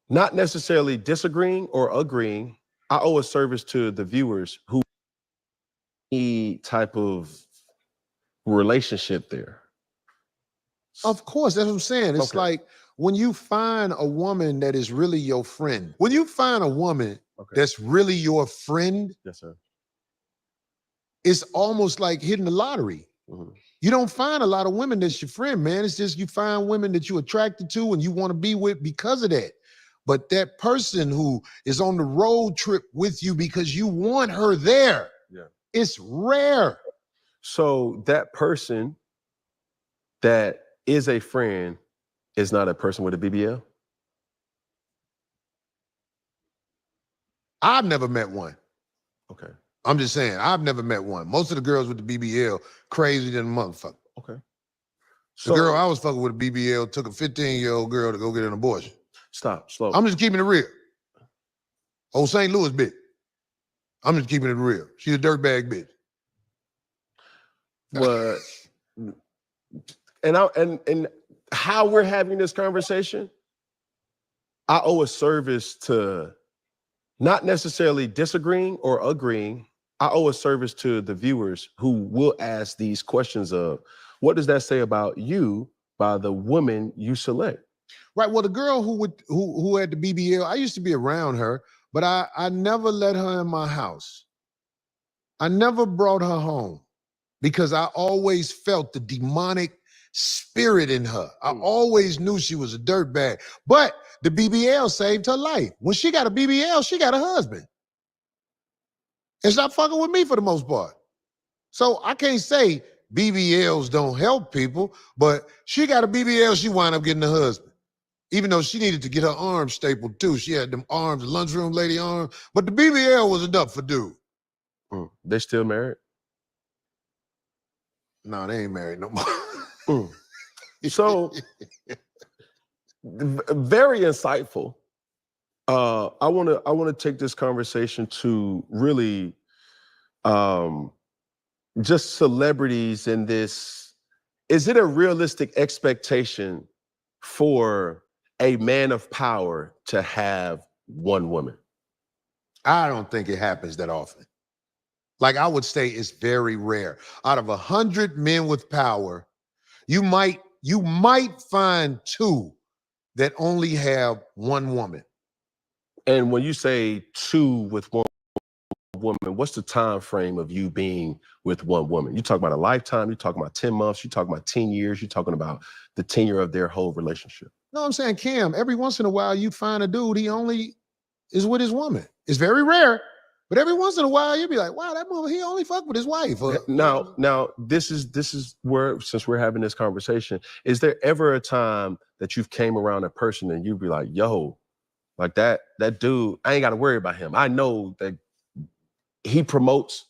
Not necessarily disagreeing or agreeing. I owe a service to the viewers who need type of relationship there. Of course, that's what I'm saying. It's like when you find a woman that is really your friend, when you find a woman that's really your friend, yes, sir, it's almost like hitting the lottery. You don't find a lot of women that's your friend, man. It's just you find women that you're attracted to and you want to be with because of that. But that person who is on the road trip with you because you want her there, it's rare. So that person that is a friend is not a person with a BBL? I've never met one. Okay. I'm just saying, I've never met one. Most of the girls with the BBL, crazy than a motherfucker. Okay. The girl I was fucking with a BBL took a 15-year-old girl to go get an abortion. Stop, slow. I'm just keeping it real. Old St. Louis bitch. I'm just keeping it real. She's a dirtbag bitch. But and how we're having this conversation, I owe a service to not necessarily disagreeing or agreeing. I owe a service to the viewers who will ask these questions of, what does that say about you by the woman you select? Right. Well, the girl who had the BBL, I used to be around her, but I never let her in my house. I never brought her home because I always felt the demonic spirit in her. I always knew she was a dirtbag. But the BBL saved her life. When she got a BBL, she got a husband. And stop fucking with me for the most part. So I can't say BBLs don't help people, but she got a BBL, she wound up getting a husband. Even though she needed to get her arms stapled too. She had them arms, the lunchroom lady arms, but the BBL was enough for dude. They still married? No, they ain't married no more. So, very insightful. I want to take this conversation to really just celebrities in this. Is it a realistic expectation for a man of power to have one woman? I don't think it happens that often. Like I would say it's very rare. Out of 100 men with power, you might find 2 that only have one woman. And when you say two with one woman, what's the time frame of you being with one woman? You talking about a lifetime, you talking about 10 months, you talking about 10 years, you talking about the tenure of their whole relationship. No, I'm saying, Cam, every once in a while you find a dude, he only is with his woman. It's very rare, but every once in a while you'll be like, wow, that mother, he only fuck with his wife. Now this is where, since we're having this conversation, is there ever a time that you've came around a person and you'd be like, yo, like that dude, I ain't got to worry about him. I know that he promotes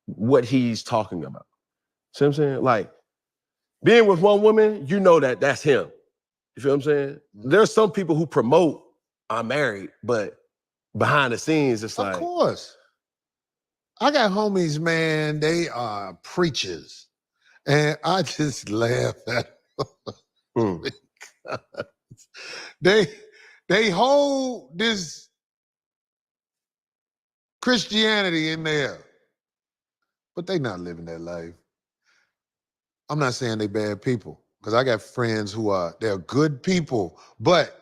what he's talking about. See what I'm saying? Like, being with one woman, you know that that's him. You feel what I'm saying? There's some people who promote I'm married, but behind the scenes, it's like. Of course. I got homies, man, they are preachers. And I just laugh at them. They hold this Christianity in there, but they not living that life. I'm not saying they bad people, because I got friends who they're good people, but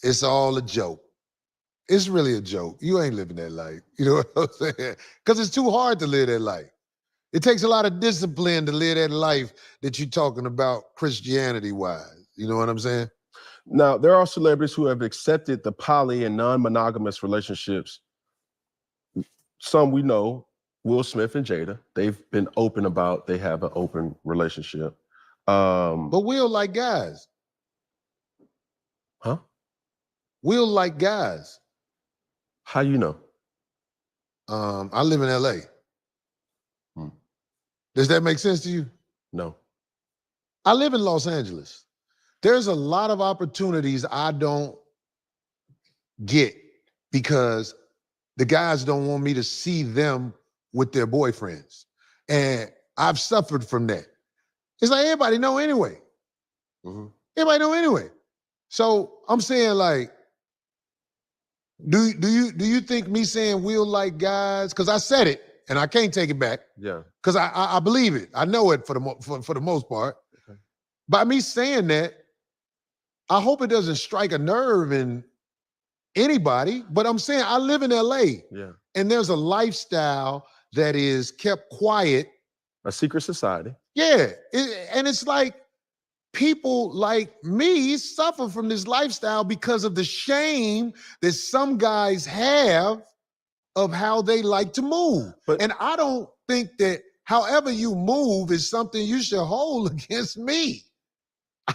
it's all a joke. It's really a joke. You ain't living that life. You know what I'm saying? Because it's too hard to live that life. It takes a lot of discipline to live that life that you're talking about Christianity-wise. You know what I'm saying? Now, there are celebrities who have accepted the poly and non-monogamous relationships. Some we know, Will Smith and Jada, they've been open about they have an open relationship. But Will like guys. Huh? Will like guys. How you know? I live in LA. Does that make sense to you? No. I live in Los Angeles. There's a lot of opportunities I don't get because the guys don't want me to see them with their boyfriends. And I've suffered from that. It's like everybody know anyway. Everybody know anyway. So I'm saying, like, do you think me saying Will like guys, because I said it and I can't take it back. Yeah. Because I believe it. I know it for the most part. Okay. By me saying that, I hope it doesn't strike a nerve in anybody, but I'm saying I live in LA. Yeah. And there's a lifestyle that is kept quiet. A secret society. Yeah. And it's like people like me suffer from this lifestyle because of the shame that some guys have of how they like to move. And I don't think that however you move is something you should hold against me.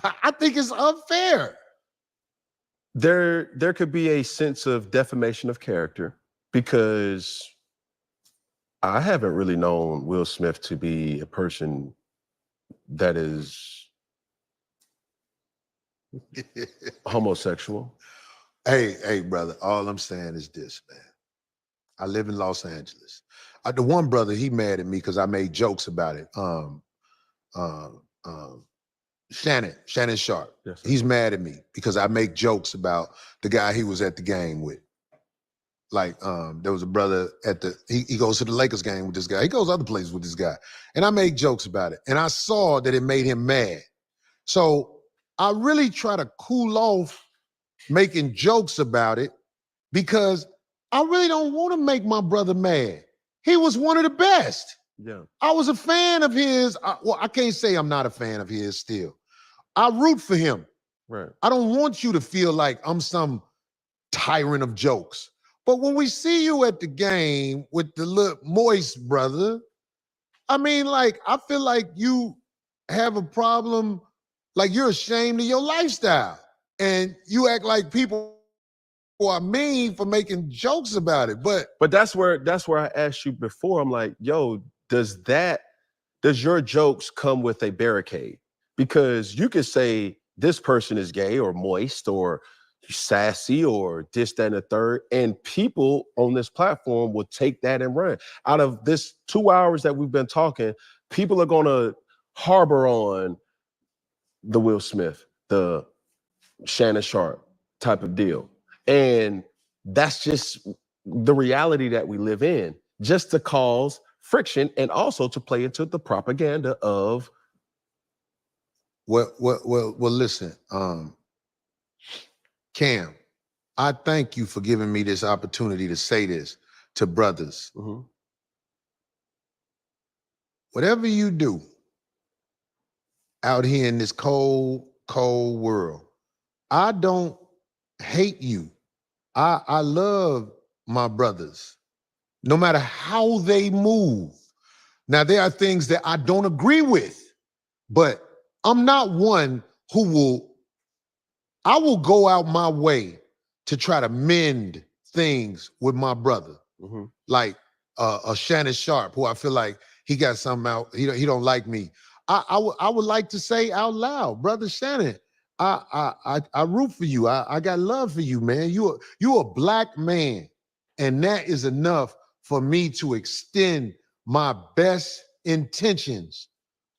I think it's unfair. There could be a sense of defamation of character because I haven't really known Will Smith to be a person that is homosexual. Hey, brother, all I'm saying is this, man. I live in Los Angeles. The one brother, he mad at me because I made jokes about it. Shannon Sharp. Yes, He's mad at me because I make jokes about the guy he was at the game with. Like, there was a brother he goes to the Lakers game with this guy. He goes other places with this guy. And I make jokes about it. And I saw that it made him mad. So I really try to cool off making jokes about it because I really don't want to make my brother mad. He was one of the best. Yeah. I was a fan of his. Well, I can't say I'm not a fan of his still. I root for him. Right. I don't want you to feel like I'm some tyrant of jokes. But when we see you at the game with the little moist brother, I mean, like, I feel like you have a problem, like you're ashamed of your lifestyle. And you act like people are mean for making jokes about it. But that's where I asked you before. I'm like, yo, does your jokes come with a barricade? Because you could say this person is gay or moist or sassy or this, that, and the third, and people on this platform will take that and run. Out of this 2 hours that we've been talking, people are gonna harbor on the Will Smith, the Shannon Sharp type of deal. And that's just the reality that we live in, just to cause friction and also to play into the propaganda of. Well, listen, Cam, I thank you for giving me this opportunity to say this to brothers. Mm-hmm. Whatever you do out here in this cold, cold world, I don't hate you. I love my brothers, no matter how they move. Now, there are things that I don't agree with, but I'm not one who I will go out my way to try to mend things with my brother. Mm-hmm. Like a Shannon Sharp, who I feel like he got something out, he don't like me. I would like to say out loud, brother Shannon, I root for you. I got love for you, man. You a black man, and that is enough for me to extend my best intentions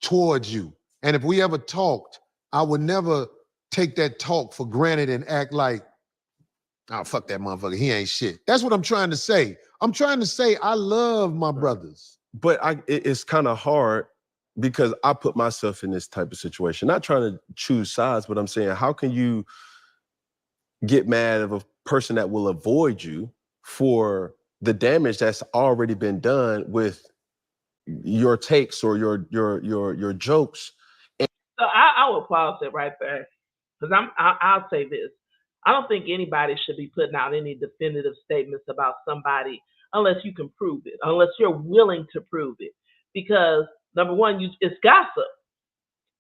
towards you. And if we ever talked, I would never take that talk for granted and act like, oh, fuck that motherfucker, he ain't shit. That's what I'm trying to say. I'm trying to say I love my brothers. But it's kind of hard because I put myself in this type of situation. Not trying to choose sides, but I'm saying, how can you get mad at a person that will avoid you for the damage that's already been done with your takes or your jokes? So I will pause it right there because I'll say this. I don't think anybody should be putting out any definitive statements about somebody unless you can prove it, unless you're willing to prove it. Because number one, it's gossip.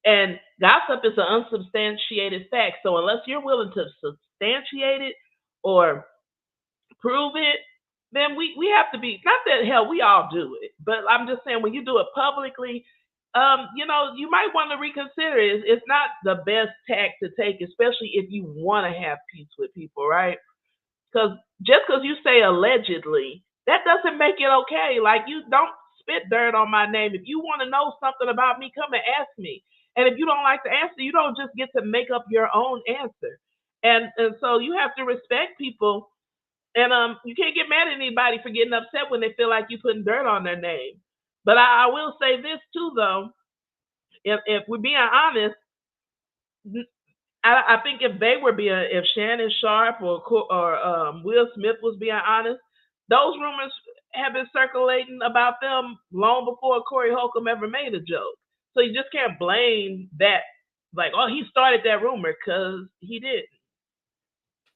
And gossip is an unsubstantiated fact. So unless you're willing to substantiate it or prove it, then we have to be, not that hell, we all do it. But I'm just saying when you do it publicly, you might want to reconsider it. It's not the best tack to take, especially if you want to have peace with people, right? Because just because you say allegedly, that doesn't make it okay. Like, you don't spit dirt on my name. If you want to know something about me, come and ask me. And if you don't like the answer, you don't just get to make up your own answer. And so you have to respect people. And you can't get mad at anybody for getting upset when they feel like you putting dirt on their name. But I will say this too, though. If we're being honest, I think if Shannon Sharp or Will Smith was being honest, those rumors have been circulating about them long before Corey Holcomb ever made a joke. So you just can't blame that, like, oh, he started that rumor, because he didn't.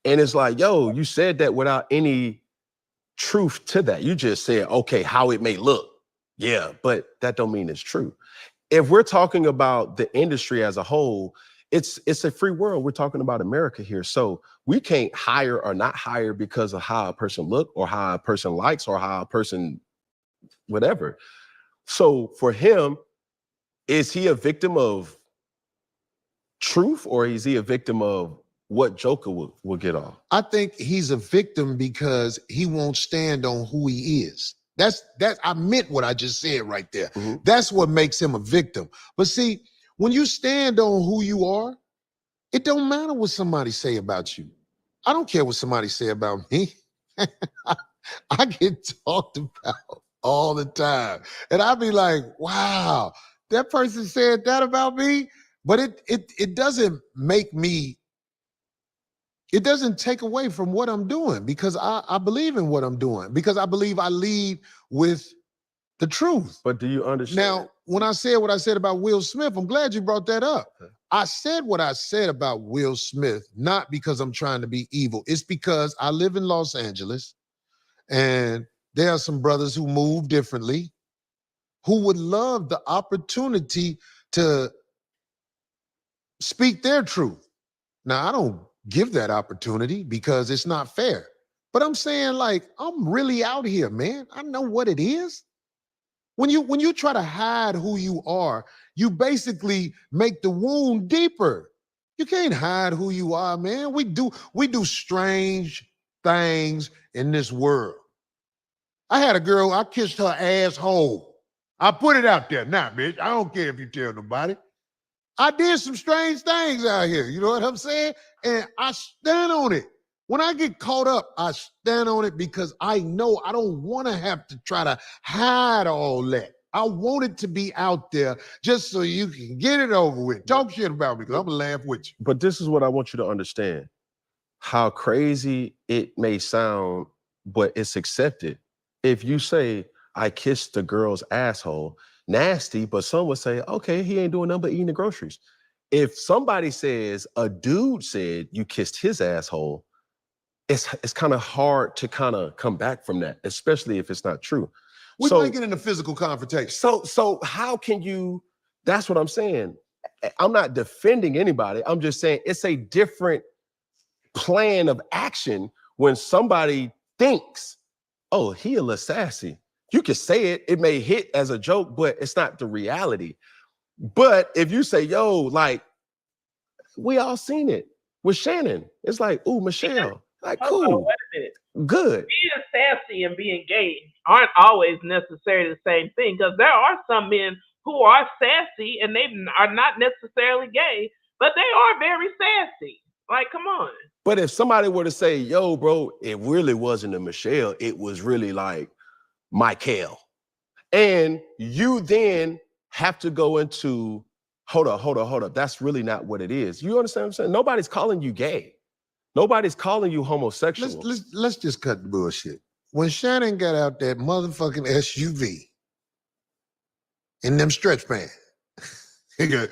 And it's like, yo, you said that without any truth to that. You just said, okay, how it may look. Yeah, but that don't mean it's true. If we're talking about the industry as a whole, it's a free world. We're talking about America here. So we can't hire or not hire because of how a person look or how a person likes or how a person whatever. So for him, is he a victim of truth or is he a victim of what Joker will get off? I think he's a victim because he won't stand on who he is. That's I meant what I just said right there. Mm-hmm. That's what makes him a victim. But see, when you stand on who you are, it don't matter what somebody say about you. I don't care what somebody say about me. I get talked about all the time. And I be like, wow, that person said that about me. But it doesn't make me, it doesn't take away from what I'm doing, because I believe in what I'm doing, because I believe I lead with the truth. But do you understand? Now, when I said what I said about Will Smith, I'm glad you brought that up. Okay. I said what I said about Will Smith, not because I'm trying to be evil. It's because I live in Los Angeles, and there are some brothers who move differently, who would love the opportunity to speak their truth. Now, I don't give that opportunity because it's not fair. But I'm saying, like, I'm really out here, man. I know what it is. When you try to hide who you are, you basically make the wound deeper. You can't hide who you are, man. We do strange things in this world. I had a girl, I kissed her asshole. I put it out there. Nah, bitch, I don't care if you tell nobody. I did some strange things out here. You know what I'm saying? And I stand on it. When I get caught up, I stand on it because I know I don't want to have to try to hide all that. I want it to be out there just so you can get it over with. Talk shit about me because I'm going to laugh with you. But this is what I want you to understand. how crazy it may sound, but it's accepted. If you say, I kissed the girl's asshole, nasty, but some would say, okay, he ain't doing nothing but eating the groceries. If somebody says a dude said you kissed his asshole, it's kind of hard to kind of come back from that, especially if it's not true. We So, might get into physical confrontation. so how can you, that's what I'm saying. I'm not defending anybody. I'm just saying it's a different plan of action when somebody thinks, oh, he a little sassy. You can say it, it may hit as a joke, but it's not the reality. But if you say, yo, like, we all seen it with Shannon. It's like, ooh, Michelle. Like, Hold on, cool, wait a minute. good. Being sassy and being gay aren't always necessarily the same thing, because there are some men who are sassy and they are not necessarily gay, but they are very sassy. Like, come on. But if somebody were to say, yo, bro, it really wasn't a Michelle, it was really like Michael. And you then have to go into, hold up. That's really not what it is. You understand what I'm saying? Nobody's calling you gay. Nobody's calling you homosexual. Let's just cut the bullshit. When Shannon got out that motherfucking SUV in them stretch pants, he go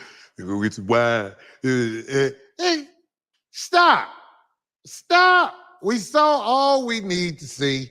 get some wine. Hey, stop. We saw all we need to see.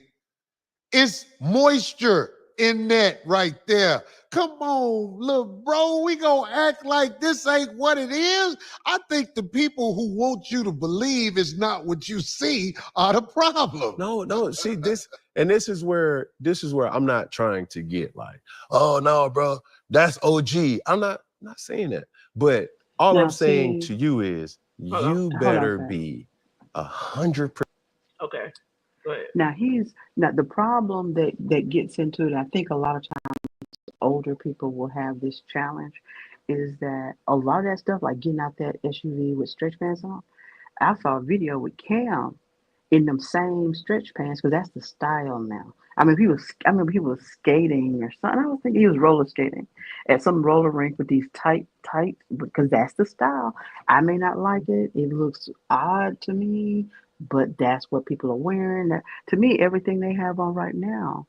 It's moisture in that right there. Come on, little bro, we gonna act like this ain't what it is. I think the people who want you to believe it's not what you see are the problem. No, see this, and this is where I'm not trying to get like, oh no, bro, that's OG. I'm not saying that. But all Now, I'm saying see, to you is Hold on. you hold on a better second. be 100%. Okay, go ahead. Now the problem that gets into it. I think a lot of times older people will have this challenge, is that a lot of that stuff, like getting out that SUV with stretch pants on. I saw a video with Cam in them same stretch pants because that's the style now. I remember he was skating or something. I was thinking he was roller skating at some roller rink with these tight, because that's the style. I may not like it. It looks odd to me, but that's what people are wearing. To me, everything they have on right now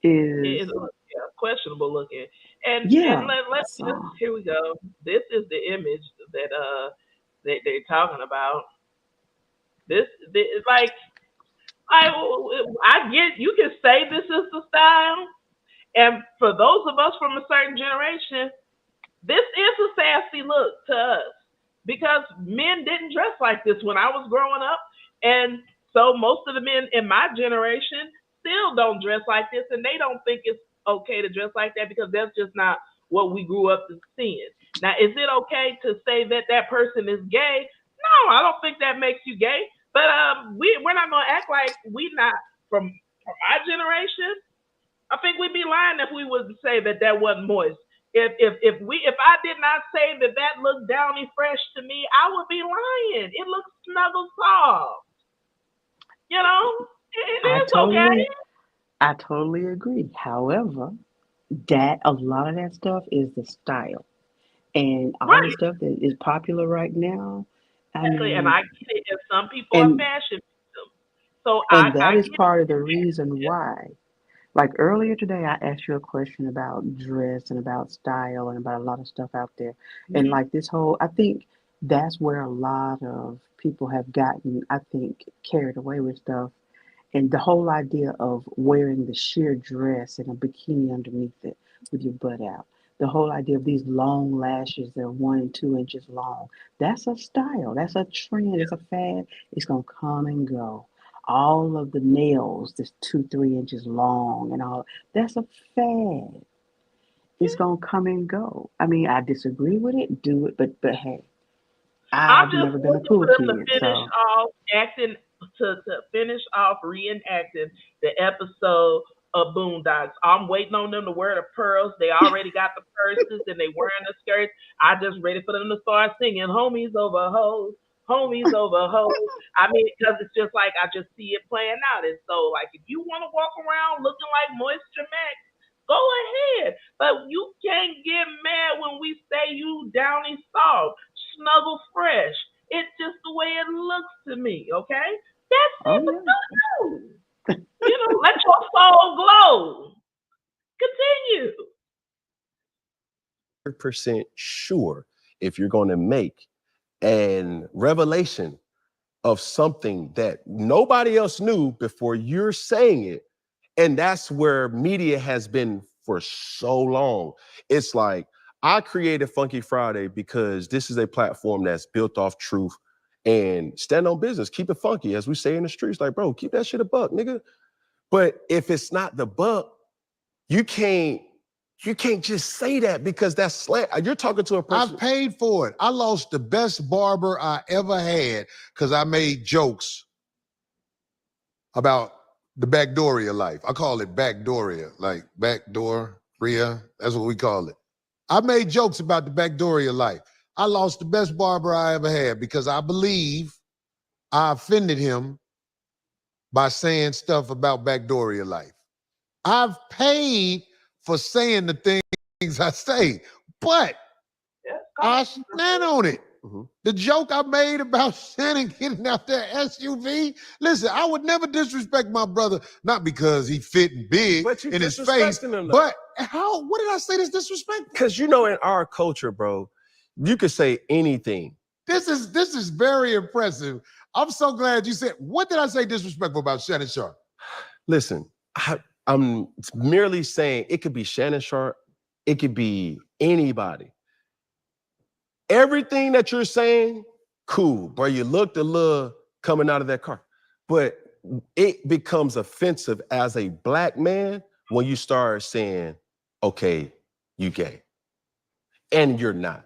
is, It looks, yeah, questionable looking. And yeah. let's just, So here we go. This is the image that they're talking about. This is like I get, you can say this is the style, and for those of us from a certain generation, this is a sassy look to us, because men didn't dress like this when I was growing up, and so most of the men in my generation still don't dress like this, and they don't think it's okay to dress like that because that's just not what we grew up seeing. Now, is it okay to say that that person is gay? No, I don't think that makes you gay. But we're not gonna act like we not from our generation. I think we'd be lying if we would say that that wasn't moist. If I did not say that that looked downy fresh to me, I would be lying. It looks snuggle soft. You know, it I is okay. totally I totally agree. However, that a lot of that stuff is the style. And all the Right, stuff that is popular right now, I exactly. And mean, I get it. And some people are and fashion victims, so and I that is get part of the reason why. Like earlier today, I asked you a question about dress and about style and about a lot of stuff out there. And it. like this whole, I think that's where a lot of people have gotten, I think, carried away with stuff. And the whole idea of wearing the sheer dress and a bikini underneath it with your butt out. The whole idea of these long lashes that are 1 and 2 inches long. That's a style. That's a trend. It's a fad. It's gonna come and go. All of the nails, that's 2, 3 inches long and all. That's a fad. Yeah. It's gonna come and go. I mean, I disagree with it. Do it, but hey, I'm I've just never been a looking cool for them to kid, finish so off acting, to finish off reenacting the episode of Boondocks. I'm waiting on them to wear the pearls. They already got the purses and they wearing the skirts. I just ready for them to start singing "Homies over hoes, homies over hoes." I mean, because it's just like I just see it playing out. And so, like, if you want to walk around looking like Moisture Max, go ahead. But you can't get mad when we say you downy soft, snuggle fresh. It's just the way it looks to me, okay? That's Oh it, but yeah. no. Let your soul glow. Continue. 100% sure if you're going to make an revelation of something that nobody else knew before you're saying it. And that's where media has been for so long. It's like, I created Funky Friday because this is a platform that's built off truth and stand on business. Keep it funky, as we say in the streets. Like, bro, keep that shit a buck, nigga. But if it's not the buck, you can't just say that because that's slant. You're talking to a person. I've paid for it. I lost the best barber I ever had because I made jokes about the backdooria life. I call it backdooria, like backdooria. That's what we call it. I made jokes about the backdooria life. I lost the best barber I ever had because I believe I offended him by saying stuff about backdooria life. I've paid for saying the things I say, but Yeah, I stand on it. Mhm. The joke I made about Shannon getting out that SUV, listen, I would never disrespect my brother, not because he fit and big But you in his face, disrespecting him, though. but what did I say that's disrespectful? Because in our culture, bro, you could say anything. This is very impressive. I'm so glad you said, what did I say disrespectful about Shannon Sharp? Listen, I'm merely saying it could be Shannon Sharp, it could be anybody. Everything that you're saying, cool, bro. You looked a little coming out of that car. But it becomes offensive as a black man when you start saying, okay, you gay. And you're not.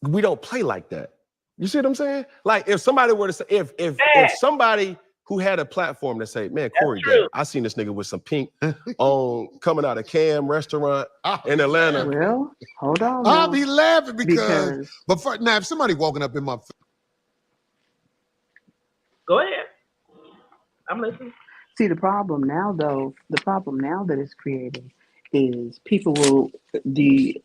We don't play like that. You see what I'm saying? Like if somebody were to say, if somebody who had a platform to say, man, Corey gay, I seen this nigga with some pink on coming out of Cam restaurant in Atlanta. Well, hold on. I'll Now, be laughing because because now if somebody walking up in my Go ahead. I'm listening. see the problem now, though. The problem now that it's creating is people will the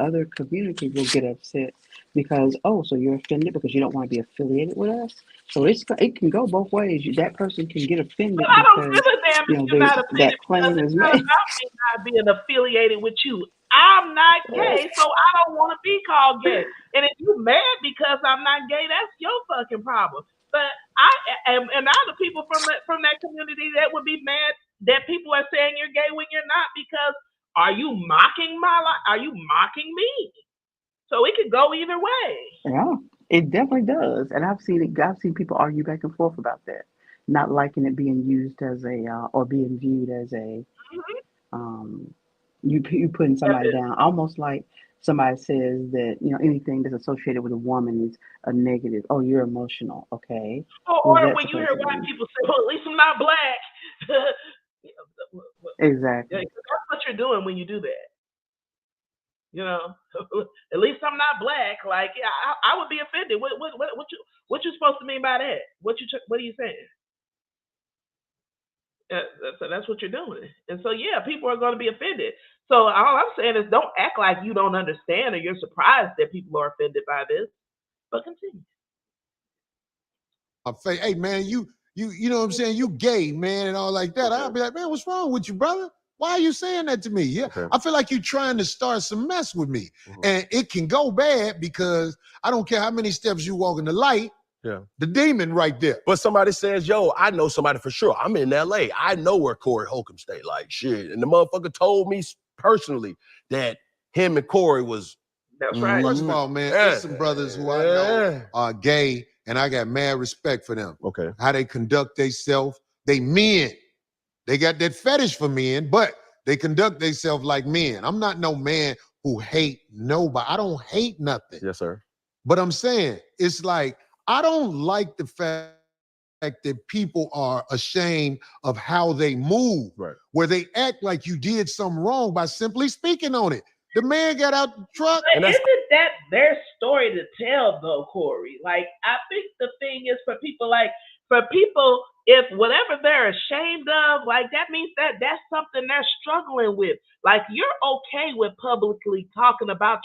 other community will get upset because so you're offended because you don't want to be affiliated with us. So it can go both ways. That person can get offended But I don't because give a damn if you're not that offended because claim is it's not made. about me not being affiliated with you. I'm not gay, so I don't want to be called gay. And if you mad because I'm not gay, that's your fucking problem. But I am, and other people from that community that would be mad that people are saying you're gay when you're not because are you mocking my life? Are you mocking me? So it could go either way. Yeah, it definitely does, and I've seen it. I've seen people argue back and forth about that, not liking it being used as a or being viewed as a Mm-hmm. um, you putting That's somebody it. down, almost like somebody says that anything that's associated with a woman is a negative. Oh, you're emotional. Okay, Or what's that when you supposed hear to white mean? people say, "Well, at least I'm not black." Yeah, Exactly. that's what you're doing when you do that. You know, at least I'm not black. Like, yeah, I would be offended. What you supposed to mean by that? What are you saying? So that's what you're doing. And so yeah, people are going to be offended. So all I'm saying is, don't act like you don't understand or you're surprised that people are offended by this. But continue. face, hey man, you know what I'm saying? You gay, man, and all like that. I'll be like, man, what's wrong with you, brother? Why are you saying that to me? Yeah, Okay. I feel like you're trying to start some mess with me. Mhm. And it can go bad because I don't care how many steps you walk in the light, Yeah. the demon right there. But somebody says, yo, I know somebody for sure. I'm in LA. I know where Corey Holcomb stay. Like, shit. And the motherfucker told me personally that him and Corey was. That's right. First of all, man, there's some brothers who I know are gay, and I got mad respect for them. Okay. How they conduct themselves. They men. They got that fetish for men, but they conduct themselves like men. I'm not no man who hate nobody. I don't hate nothing. Yes, sir. But I'm saying, it's like, I don't like the fact that people are ashamed of how they move, Right. where they act like you did something wrong by simply speaking on it. The man got out the truck. But isn't that their story to tell, though, Corey? Like, I think the thing is for people, if whatever they're ashamed of, like, that means that's something they're struggling with. Like, you're okay with publicly talking about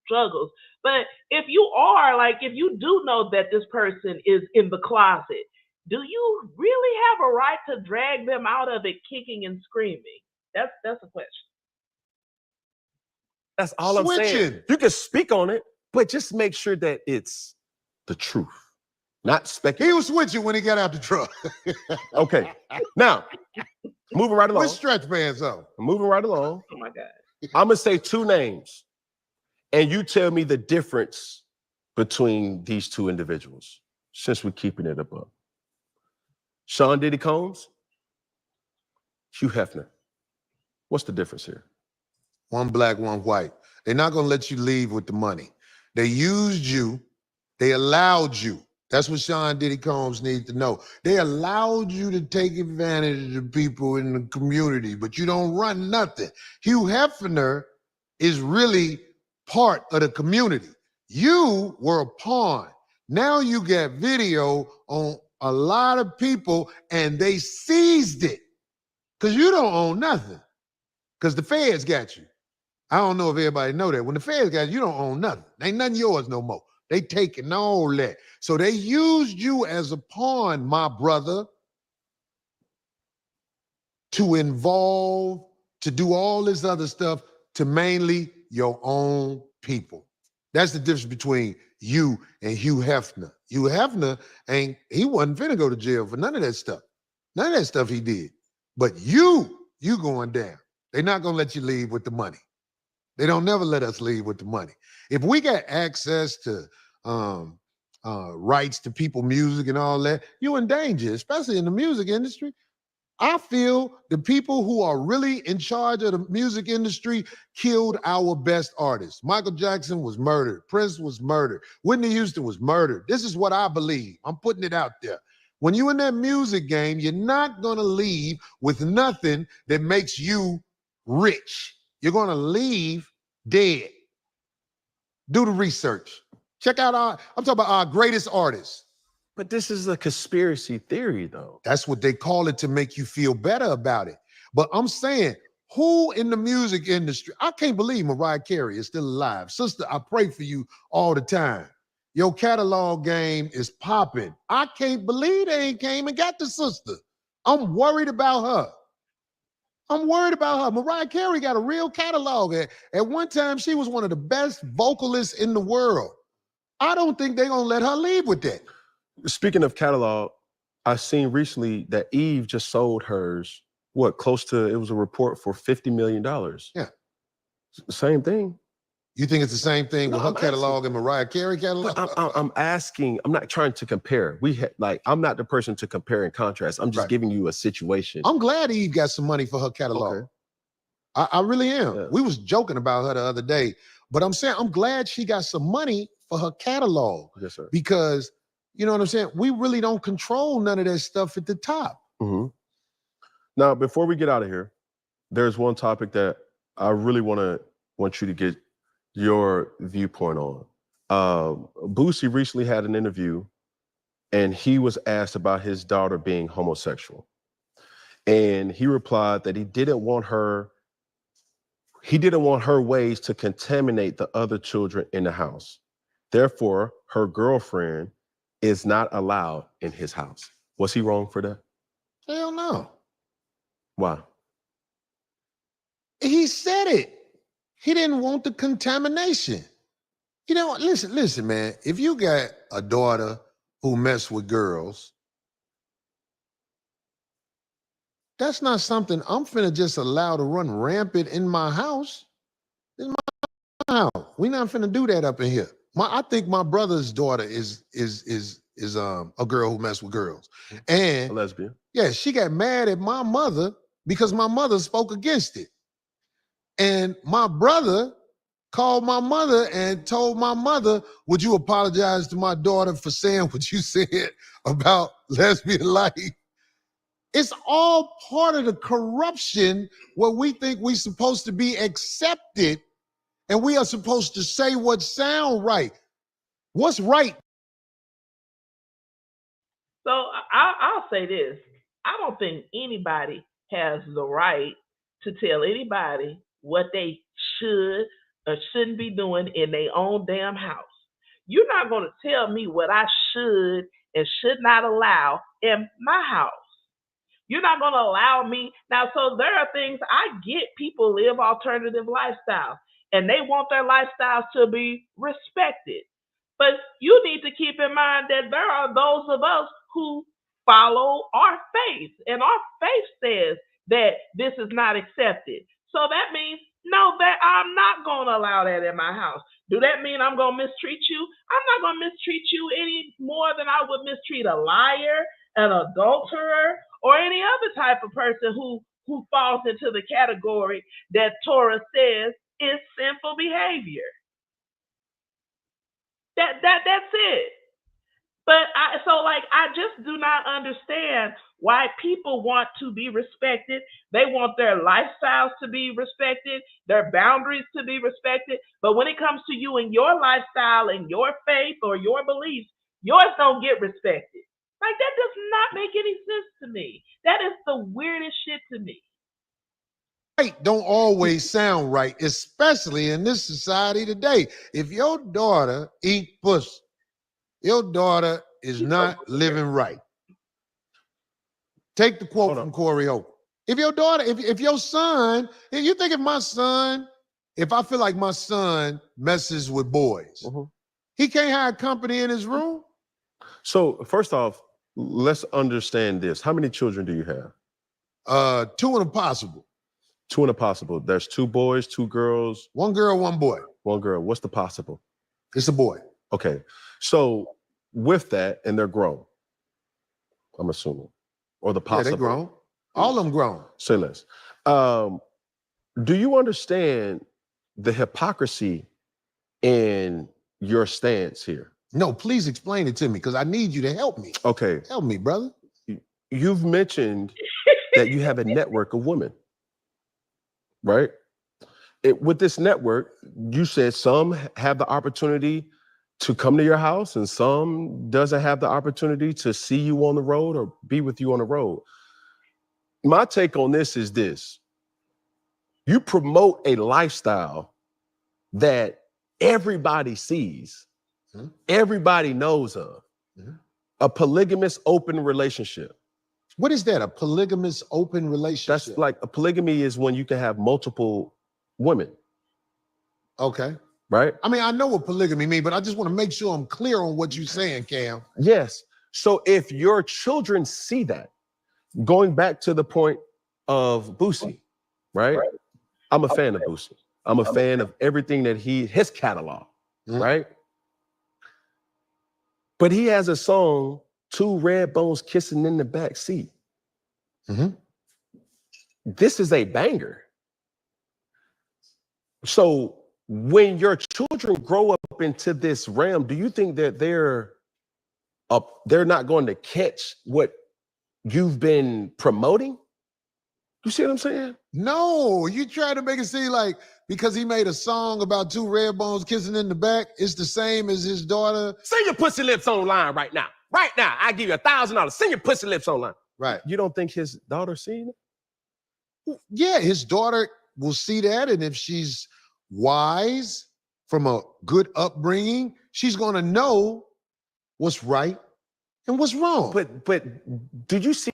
struggles. But if you are like, if you do know that this person is in the closet, do you really have a right to drag them out of it kicking and screaming? That's a question. That's all I'm saying. Switching. You can speak on it, but just make sure that it's the truth, not He speculation. was switching when he got out the truck. Okay. Now, moving right along. With stretch bands on. Moving right along. Oh my God. I'm gonna say two names, and you tell me the difference between these two individuals, since we're keeping it above. Sean Diddy Combs, Hugh Hefner. What's the difference here? One black, one white. They're not going to let you leave with the money. They used you. They allowed you. That's what Sean Diddy Combs needs to know. They allowed you to take advantage of the people in the community, but you don't run nothing. Hugh Hefner is really part of the community. You were a pawn. Now you got video on a lot of people and they seized it because you don't own nothing because the feds got you. I don't know if everybody know that. When the feds got you, don't own nothing. Ain't nothing yours no more. They taking all that. So they used you as a pawn, my brother, to involve, to do all this other stuff to mainly your own people. That's the difference between you and Hugh Hefner. Hugh Hefner he wasn't finna go to jail for none of that stuff. None of that stuff he did. But you going down. They're not gonna let you leave with the money. They don't never let us leave with the money. If we got access to rights to people music and all that, you're in danger, especially in the music industry. I feel the people who are really in charge of the music industry killed our best artists. Michael Jackson was murdered. Prince was murdered. Whitney Houston was murdered. This is what I believe. I'm putting it out there. When you're in that music game, you're not going to leave with nothing that makes you rich. You're going to leave dead. Do the research. Check out I'm talking about our greatest artists. But this is a conspiracy theory, though. That's what they call it to make you feel better about it. But I'm saying, who in the music industry, I can't believe Mariah Carey is still alive. Sister, I pray for you all the time. Your catalog game is popping. I can't believe they ain't came and got the sister. I'm worried about her. I'm worried about her. Mariah Carey got a real catalog. At one time, she was one of the best vocalists in the world. I don't think they're going to let her leave with that. Speaking of catalog, I seen recently that Eve just sold hers, close to, it was a report for $50 million. Yeah. Same thing. You think it's the same thing with her I'm catalog and Mariah Carey catalog? I'm asking, I'm not trying to compare. I'm not the person to compare and contrast. I'm just giving you a situation. I'm glad Eve got some money for her catalog. Okay. I really am. Yeah. We was joking about her the other day, but I'm saying I'm glad she got some money for her catalog. Yes, sir. Because, you know what I'm saying? We really don't control none of that stuff at the top. Mm-hmm. Now, before we get out of here, there's one topic that I really want you to get your viewpoint on. Boosie recently had an interview and he was asked about his daughter being homosexual. And he replied that he didn't want her ways to contaminate the other children in the house. Therefore, her girlfriend is not allowed in his house. Was he wrong for that? Hell no. Why? He said it. He didn't want the contamination. You know, listen, man. If you got a daughter who mess with girls, that's not something I'm finna just allow to run rampant in my house. In my house, we not finna do that up in here. I think my brother's daughter is a girl who mess with girls, and A lesbian. yeah, she got mad at my mother because my mother spoke against it. And my brother called my mother and told my mother, would you apologize to my daughter for saying what you said about lesbian life? It's all part of the corruption where we think we're supposed to be accepted and we are supposed to say what sound right. What's right? So I'll say this. I don't think anybody has the right to tell anybody what they should or shouldn't be doing in their own damn house. You're not going to tell me what I should and should not allow in my house. You're not going to allow me. Now, so there are things I get people live alternative lifestyles and they want their lifestyles to be respected. But you need to keep in mind that there are those of us who follow our faith, and our faith says that this is not accepted. So that means, no, that I'm not going to allow that in my house. Do that mean I'm going to mistreat you? I'm not going to mistreat you any more than I would mistreat a liar, an adulterer, or any other type of person who falls into the category that Torah says is sinful behavior. That's it. But I just do not understand why people want to be respected. They want their lifestyles to be respected, their boundaries to be respected. But when it comes to you and your lifestyle and your faith or your beliefs, yours don't get respected. Like, that does not make any sense to me. That is the weirdest shit to me. Right don't always sound right, especially in this society today. If your daughter eat pussy, your daughter is not living right. Take the quote from Corey Holcomb. If your daughter, if your son, if you think if my son, if I feel like my son messes with boys, he can't have company in his room? So first off, let's understand this. How many children do you have? 2 and a possible. 2 and a possible. There's 2 boys, 2 girls. 1 girl, 1 boy. 1 girl. What's the possible? It's a boy. Okay. So with that, and they're grown, I'm assuming. Or the possible. Yeah, they're grown. All of them grown. Say less. Do you understand the hypocrisy in your stance here? No, please explain it to me, because I need you to help me. Okay. Help me, brother. You've mentioned that you have a network of women, right? With this network, you said some have the opportunity to come to your house and some doesn't have the opportunity to see you on the road or be with you on the road. My take on this is this. You promote a lifestyle that everybody sees, everybody knows of, a polygamous open relationship. What is that, a polygamous open relationship? That's like, a polygamy is when you can have multiple women. Okay. Right? I mean, I know what polygamy means, but I just want to make sure I'm clear on what you're saying, Cam. Yes. So if your children see that, going back to the point of Boosie, right? I'm a fan of Boosie. I'm a fan of everything that his catalog, right? But he has a song, 2 red bones kissing in the back seat. This is a banger. So when your children grow up into this realm, do you think that they're not going to catch what you've been promoting? You see what I'm saying? No, you try to make it seem like because he made a song about 2 red bones kissing in the back, it's the same as his daughter. Send your pussy lips online right now. Right now, I give you $1,000. Send your pussy lips online. Right. You don't think his daughter's seeing it? Yeah, his daughter will see that, and if she's wise from a good upbringing, she's going to know what's right and what's wrong. But did you see?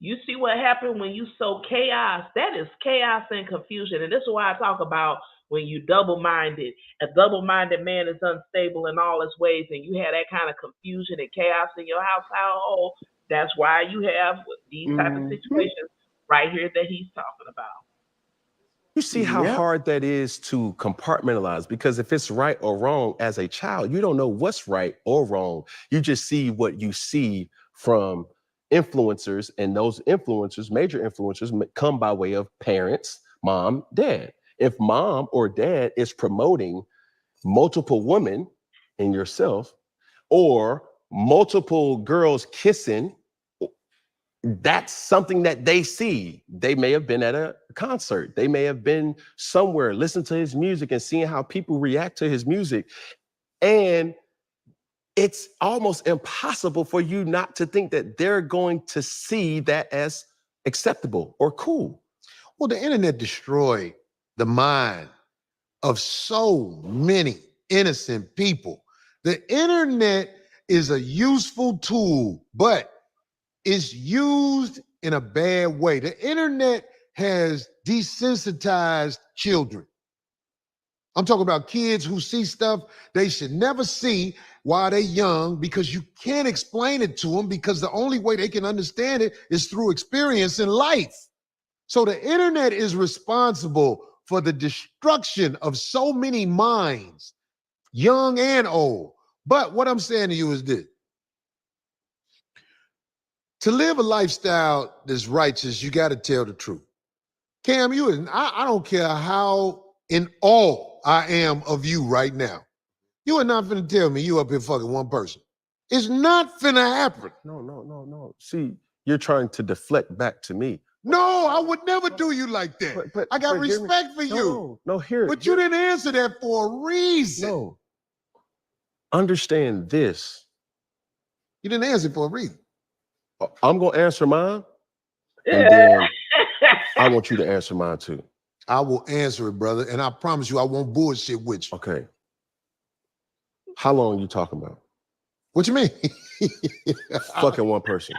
You see what happened when you sow chaos? That is chaos and confusion. And this is why I talk about when you double-minded. A double-minded man is unstable in all his ways, and you have that kind of confusion and chaos in your household. That's why you have these type of situations right here that he's talking about. You see how hard that is to compartmentalize, because if it's right or wrong as a child, you don't know what's right or wrong. You just see what you see from influencers, and those influencers, major influencers, come by way of parents, mom, dad. If mom or dad is promoting multiple women in yourself or multiple girls kissing, that's something that they see. They may have been at a concert. They may have been somewhere, listening to his music and seeing how people react to his music. And it's almost impossible for you not to think that they're going to see that as acceptable or cool. Well, the internet destroyed the mind of so many innocent people. The internet is a useful tool, but it's used in a bad way. The internet has desensitized children. I'm talking about kids who see stuff they should never see while they're young because you can't explain it to them because the only way they can understand it is through experience in life. So the internet is responsible for the destruction of so many minds, young and old. But what I'm saying to you is this. To live a lifestyle that's righteous, you got to tell the truth. Cam, I don't care how in awe I am of you right now. You are not finna tell me you up here fucking one person. It's not finna happen. No. See, you're trying to deflect back to me. No, I would never do you like that. But I got respect for you. No, here. But you didn't answer that for a reason. No. Understand this. You didn't answer for a reason. I'm going to answer mine, and then I want you to answer mine too. I will answer it, brother, and I promise you I won't bullshit with you. Okay. How long are you talking about? What you mean? Fucking one person.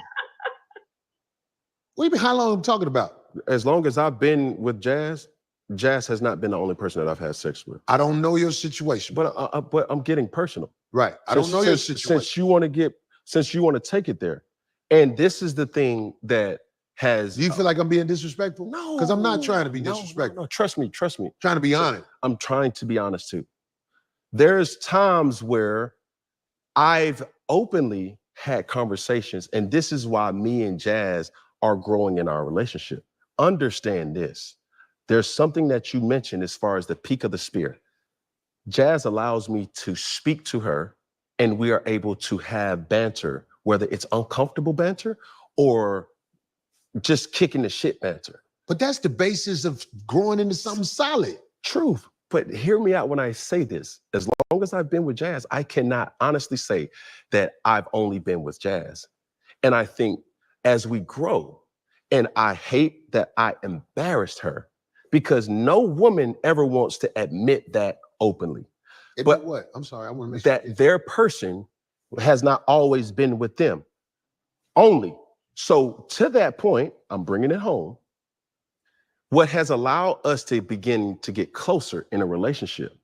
What do you mean, how long I'm talking about? As long as I've been with Jazz, Jazz has not been the only person that I've had sex with. I don't know your situation. But I'm getting personal. Right. I don't know your situation. Since you want to take it there. And this is the thing that has... Do you feel like I'm being disrespectful? No. Because I'm not trying to be disrespectful. No, trust me. Trying to be honest. I'm trying to be honest too. There's times where I've openly had conversations, and this is why me and Jazz are growing in our relationship. Understand this. There's something that you mentioned as far as the peak of the spear. Jazz allows me to speak to her, and we are able to have banter, whether it's uncomfortable banter or just kicking the shit banter. But that's the basis of growing into something solid. Truth. But hear me out when I say this. As long as I've been with Jazz, I cannot honestly say that I've only been with Jazz. And I think as we grow, and I hate that I embarrassed her, because no woman ever wants to admit that openly. But what? I'm sorry, I want to make sure that their person has not always been with them only. So to that point, I'm bringing it home. What has allowed us to begin to get closer in a relationship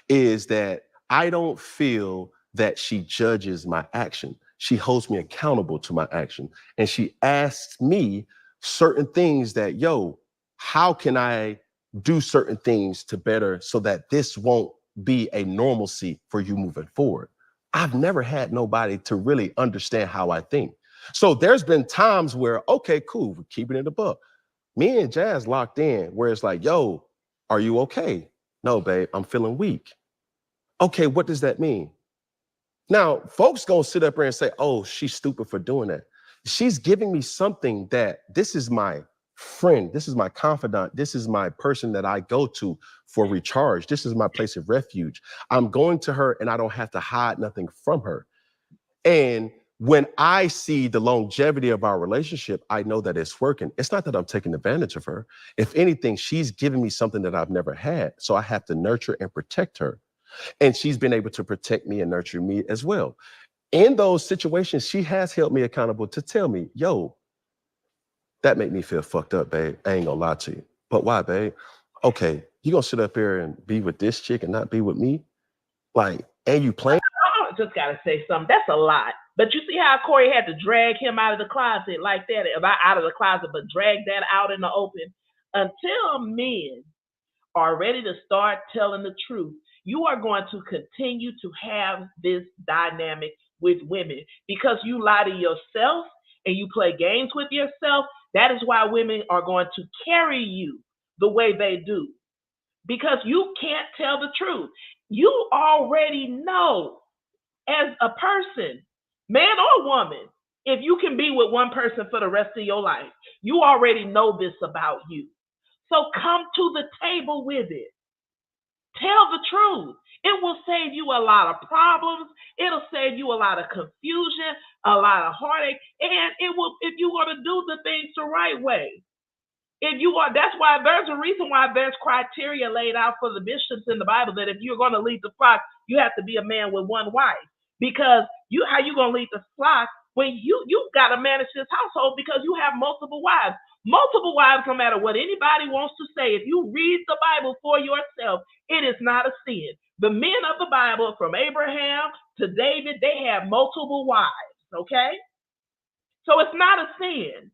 is that I don't feel that she judges my action. She holds me accountable to my action. And she asks me certain things that, yo, how can I do certain things to better so that this won't be a normalcy for you moving forward? I've never had nobody to really understand how I think. So there's been times where, okay, cool, we're keeping it a buck. Me and Jazz locked in where it's like, yo, are you okay? No, babe, I'm feeling weak. Okay, what does that mean? Now, folks gonna sit up there and say, oh, she's stupid for doing that. She's giving me something that this is my friend, this is my confidant, this is my person that I go to for recharge. This is my place of refuge. I'm going to her and I don't have to hide nothing from her. And when I see the longevity of our relationship, I know that it's working. It's not that I'm taking advantage of her. If anything, she's giving me something that I've never had. So I have to nurture and protect her. And she's been able to protect me and nurture me as well. In those situations, she has held me accountable to tell me, yo, that made me feel fucked up, babe. I ain't gonna lie to you. But why, babe? Okay, you gonna sit up here and be with this chick and not be with me? Like, and you playing? I just gotta say something. That's a lot. But you see how Corey had to drag him out of the closet like that, not out of the closet, but drag that out in the open. Until men are ready to start telling the truth, you are going to continue to have this dynamic with women because you lie to yourself and you play games with yourself. That is why women are going to carry you the way they do, because you can't tell the truth. You already know as a person, man or woman, if you can be with one person for the rest of your life, you already know this about you. So come to the table with it. Tell the truth. It will save you a lot of problems. It'll save you a lot of confusion, a lot of heartache, and it will, if you want to do the things the right way. If you are, that's why there's a reason why there's criteria laid out for the bishops in the Bible that if you're going to lead the flock, you have to be a man with one wife. Because how you going to lead the flock when you got to manage this household because you have multiple wives. Multiple wives, no matter what anybody wants to say, if you read the Bible for yourself, it is not a sin. The men of the Bible, from Abraham to David, they have multiple wives, okay? So it's not a sin.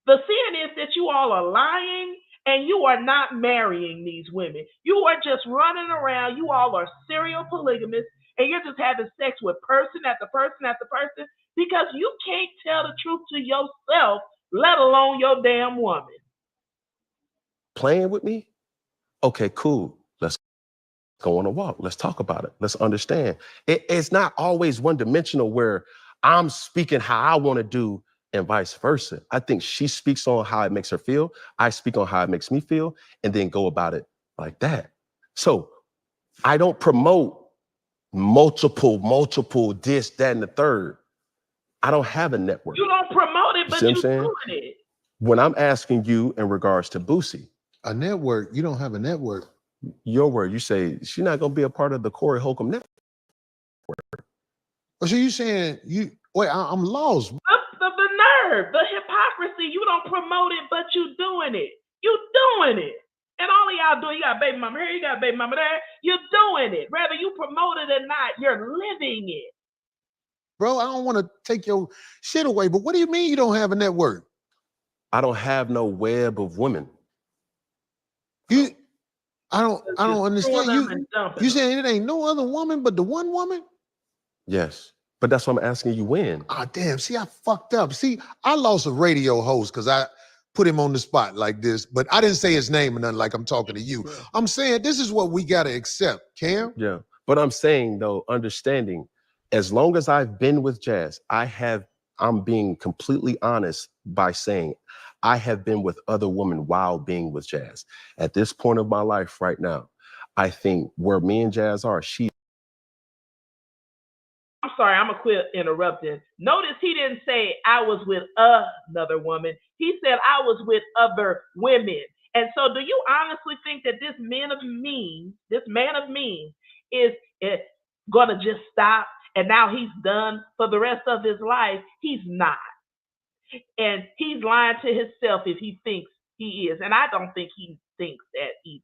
The sin is that you all are lying and you are not marrying these women. You are just running around. You all are serial polygamists and you're just having sex with person after person after person because you can't tell the truth to yourself, let alone your damn woman. Playing with me? Okay, cool. Let's go on a walk. Let's talk about it. Let's understand. It's not always one-dimensional where I'm speaking how I want to do and vice versa. I think she speaks on how it makes her feel. I speak on how it makes me feel and then go about it like that. So I don't promote multiple, this, that, and the third. I don't have a network. You don't promote it, but you're doing it. When I'm asking you in regards to Boosie. A network, you don't have a network. Your word, you say she's not going to be a part of the Corey Holcomb network. Oh, so you saying I'm lost. The nerve, the hypocrisy. You don't promote it, but you doing it. You doing it. And all of y'all doing, you got baby mama here, you got baby mama there. You're doing it. Whether you promote it or not, you're living it. Bro, I don't want to take your shit away, but what do you mean you don't have a network? I don't have no web of women. I don't understand. You saying it ain't no other woman but the one woman? Yes. But that's what I'm asking you when. Ah, damn. See, I fucked up. See, I lost a radio host because I put him on the spot like this, but I didn't say his name or nothing like I'm talking to you. I'm saying this is what we got to accept, Cam. Yeah. But I'm saying, though, understanding, as long as I've been with Jazz, I'm being completely honest by saying I have been with other women while being with Jazz. At this point of my life right now, I think where me and Jazz are, I'm sorry, I'm going to quit interrupting. Notice he didn't say I was with another woman. He said I was with other women. And so do you honestly think that this man of means is going to just stop and now he's done for the rest of his life? He's not. And he's lying to himself if he thinks he is. And I don't think he thinks that either.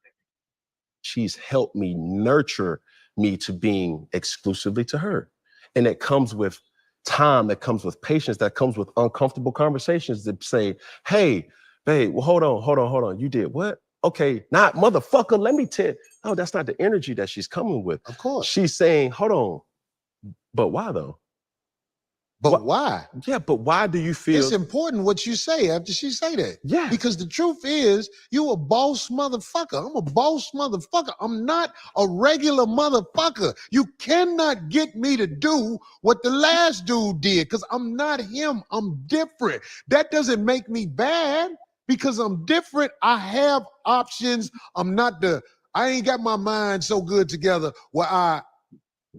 She's helped me nurture me to being exclusively to her. And it comes with time, that comes with patience, that comes with uncomfortable conversations that say, hey, babe, well, hold on. You did what? Okay, not motherfucker, let me tell you. No, that's not the energy that she's coming with. Of course. She's saying, hold on, but why though? But why? Yeah, but why do you feel? It's important what you say after she say that. Yeah. Because the truth is, you a boss motherfucker. I'm a boss motherfucker. I'm not a regular motherfucker. You cannot get me to do what the last dude did because I'm not him. I'm different. That doesn't make me bad because I'm different. I have options. I ain't got my mind so good together where I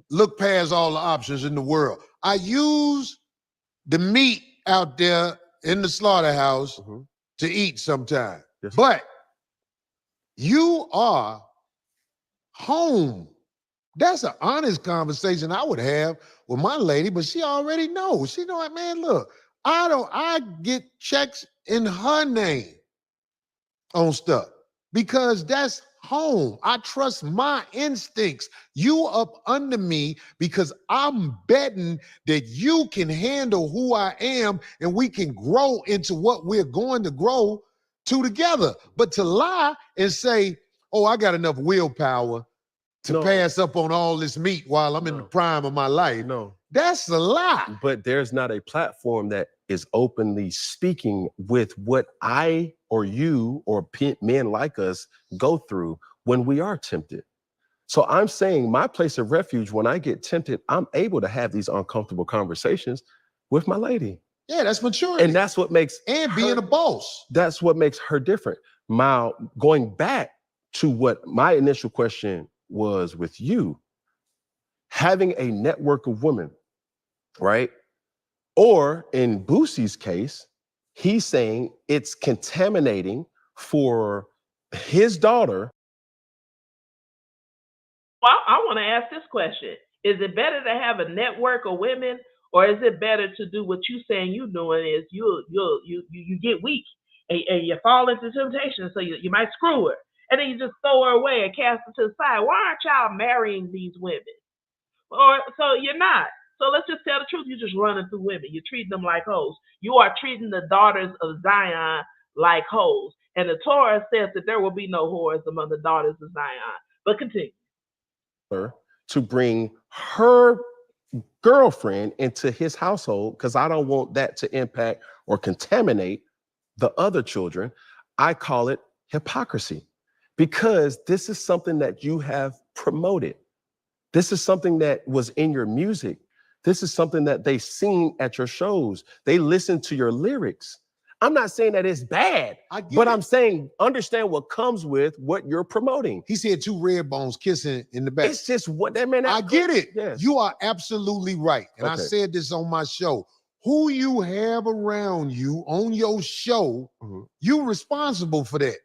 look past all the options in the world. I use the meat out there in the slaughterhouse to eat sometime. Yes. But you are home. That's an honest conversation I would have with my lady, but she already knows. She know, man, look, I get checks in her name on stuff because that's home. I trust my instincts. You up under me because I'm betting that you can handle who I am and we can grow into what we're going to grow to together. But to lie and say, oh, I got enough willpower to pass up on all this meat while I'm in the prime of my life. No. That's a lie. But there's not a platform that is openly speaking with what I or you or men like us go through when we are tempted. So I'm saying my place of refuge, when I get tempted, I'm able to have these uncomfortable conversations with my lady. Yeah, that's maturity. And that's what makes being a boss. That's what makes her different. Now, going back to what my initial question was with you, having a network of women, right? Or in Boosie's case, he's saying it's contaminating for his daughter. Well, I want to ask this question. Is it better to have a network of women, or is it better to do what you saying you doing is you get weak and you fall into temptation, so you might screw her. And then you just throw her away and cast her to the side. Why aren't y'all marrying these women? Or so you're not. So let's just tell the truth. You're just running through women. You're treating them like hoes. You are treating the daughters of Zion like hoes. And the Torah says that there will be no whores among the daughters of Zion. But continue. To bring her girlfriend into his household, because I don't want that to impact or contaminate the other children. I call it hypocrisy, because this is something that you have promoted. This is something that was in your music. This is something that they sing at your shows. They listen to your lyrics. I'm not saying that it's bad, but I'm saying understand what comes with what you're promoting. He said two red bones kissing in the back. It's just what that man. I get it. Yes. You are absolutely right. And Okay. I said this on my show. Who you have around you on your show, you're responsible for that.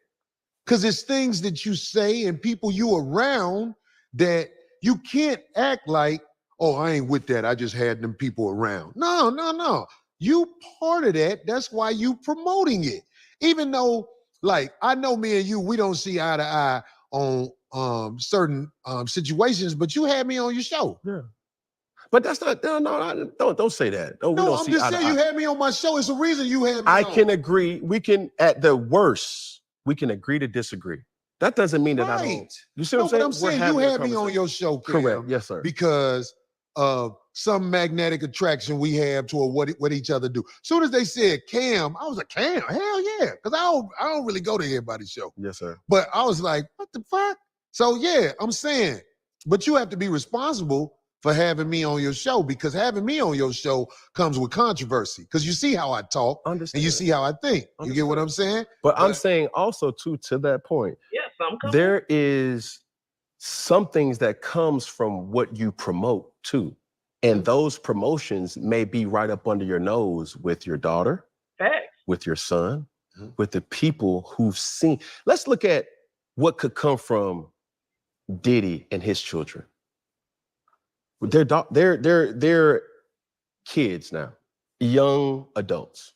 Because it's things that you say and people you around that you can't act like, oh, I ain't with that. I just had them people around. No. You part of that. That's why you promoting it. Even though, like, I know me and you, we don't see eye to eye on certain situations, but you had me on your show. Yeah. But that's not, don't say that. No, I'm just saying you had me on my show. It's the reason you had me I on. can agree. We can, at the worst, we can agree to disagree. That doesn't mean that I don't. You see what I'm saying? But I'm saying you had me on your show, Cam, correct? Yes, sir. Because of some magnetic attraction we have toward what each other do. Soon as they said Cam, I was like, Cam, hell yeah, because I don't really go to everybody's show. Yes, sir. But I was like, what the fuck? So yeah, I'm saying, but you have to be responsible for having me on your show, because having me on your show comes with controversy. Because you see how I talk, and you see how I think. You get what I'm saying? But I'm saying also too, to that point, Yes, I'm coming. there is some things that comes from what you promote too. And those promotions may be right up under your nose with your daughter, with your son, with the people who've seen. Let's look at what could come from Diddy and his children. They're kids now, young adults.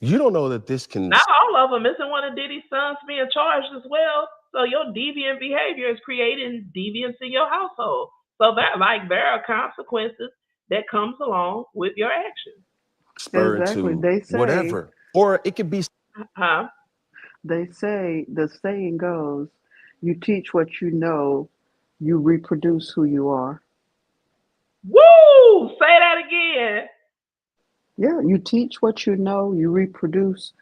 You don't know that this can. Not all of them. Isn't one of Diddy's sons being charged as well? So your deviant behavior is creating deviance in your household. So that, there are consequences that comes along with your actions. Spur into They say, whatever, or it could be. They say, the saying goes, you teach what you know, you reproduce who you are. Woo! Say that again. Yeah, you teach what you know, you reproduce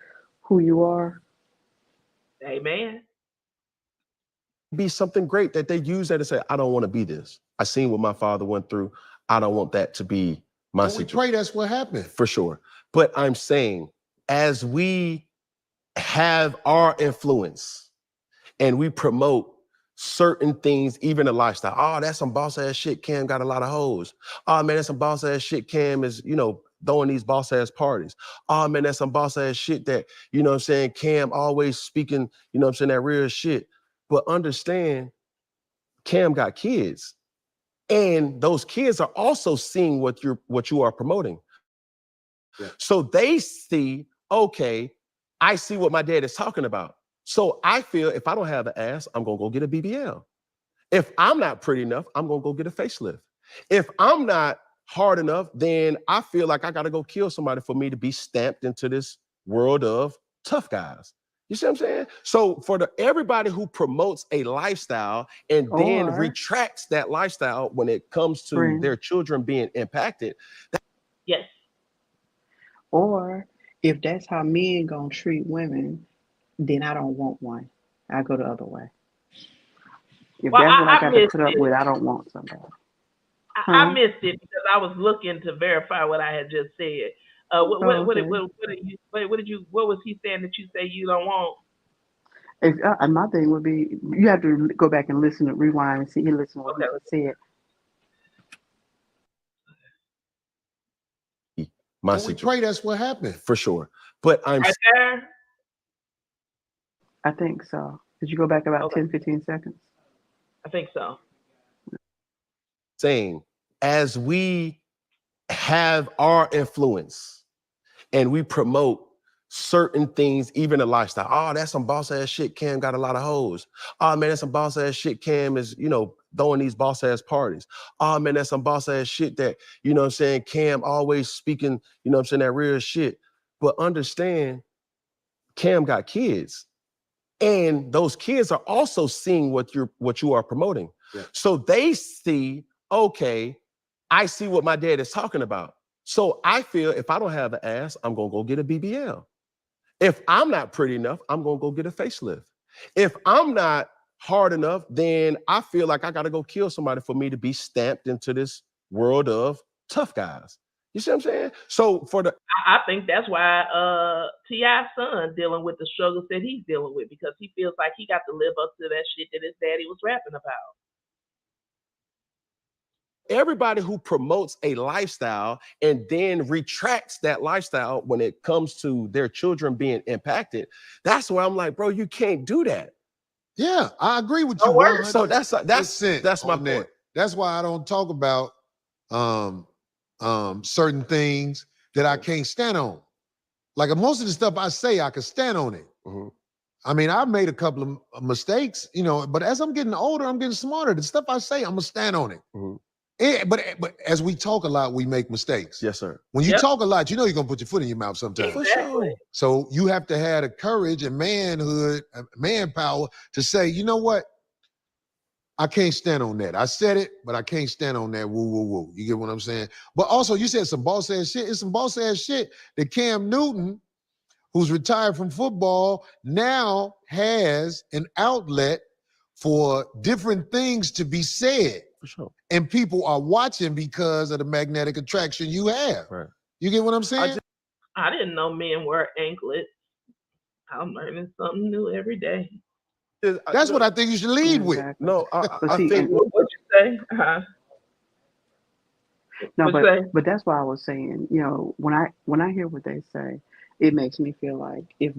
who you are. Amen. Be something great that they use that to say, I don't want to be this. I seen what my father went through. I don't want that to be my situation. We pray that's what happened. For sure. But I'm saying, as we have our influence and we promote certain things, even a lifestyle. Oh, that's some boss ass shit. Cam got a lot of hoes. Oh man, that's some boss ass shit. Cam is, throwing these boss ass parties. Oh man, that's some boss ass shit that, what I'm saying, Cam always speaking, what I'm saying, that real shit. But understand, Cam got kids. And those kids are also seeing what you are promoting. Yeah. So they see, okay, I see what my dad is talking about. So I feel if I don't have an ass, I'm gonna go get a BBL. If I'm not pretty enough, I'm gonna go get a facelift. If I'm not hard enough, then I feel like I gotta go kill somebody for me to be stamped into this world of tough guys. You see what I'm saying? So for everybody who promotes a lifestyle and then retracts that lifestyle when it comes to their children being impacted. Yes. Or if that's how men gonna treat women, then I don't want one. I go the other way. If that's what I got to put up with, I don't want somebody. I missed it because I was looking to verify what I had just said. What was he saying that you say you don't want? My thing would be, you have to go back and listen to rewind and see. You listen to what he said. We pray that's what happened. For sure. But I'm right there. I think so. Did you go back about Okay, 10, 15 seconds? I think so. Saying, as we have our influence and we promote certain things, even a lifestyle. Oh, that's some boss ass shit. Cam got a lot of hoes. Oh man, that's some boss ass shit. Cam is, throwing these boss ass parties. Oh man, that's some boss ass shit that, you know what I'm saying? Cam always speaking, that real shit. But understand, Cam got kids. And those kids are also seeing what you are promoting. Yeah. So they see, okay, I see what my dad is talking about. So I feel if I don't have an ass, I'm gonna go get a BBL. If I'm not pretty enough, I'm gonna go get a facelift. If I'm not hard enough, then I feel like I gotta go kill somebody for me to be stamped into this world of tough guys. You see what I'm saying? So for the I think that's why T.I.'s son dealing with the struggles that he's dealing with because he feels like he got to live up to that shit that his daddy was rapping about. everybody who promotes a lifestyle and then retracts that lifestyle when it comes to their children being impacted, that's where I'm like, bro, you can't do that. Yeah, I agree with Don't you worry. 100%. So that's my on that. point. That's why I don't talk about certain things that I can't stand on. Like most of the stuff I say, I can stand on it. Mhm. I mean, I've made a couple of mistakes, but as I'm getting older, I'm getting smarter. The stuff I say, I'm gonna stand on it. Mhm. But as we talk a lot, we make mistakes. Yes, sir. When you Yep. talk a lot, you're gonna put your foot in your mouth sometimes. For Exactly. sure. So you have to have the courage and manhood, manpower to say, you know what? I can't stand on that. I said it, but I can't stand on that. Woo, woo, woo. You get what I'm saying? But also, you said some boss ass shit. It's some boss ass shit that Cam Newton, who's retired from football, now has an outlet for different things to be said. For sure. And people are watching because of the magnetic attraction you have. Right. You get what I'm saying? I didn't know men wear anklets. I'm learning something new every day. That's what I think you should lead with. Exactly. No, But I see, think and What you say? no, What you say? but that's why I was saying, when I hear what they say, it makes me feel like if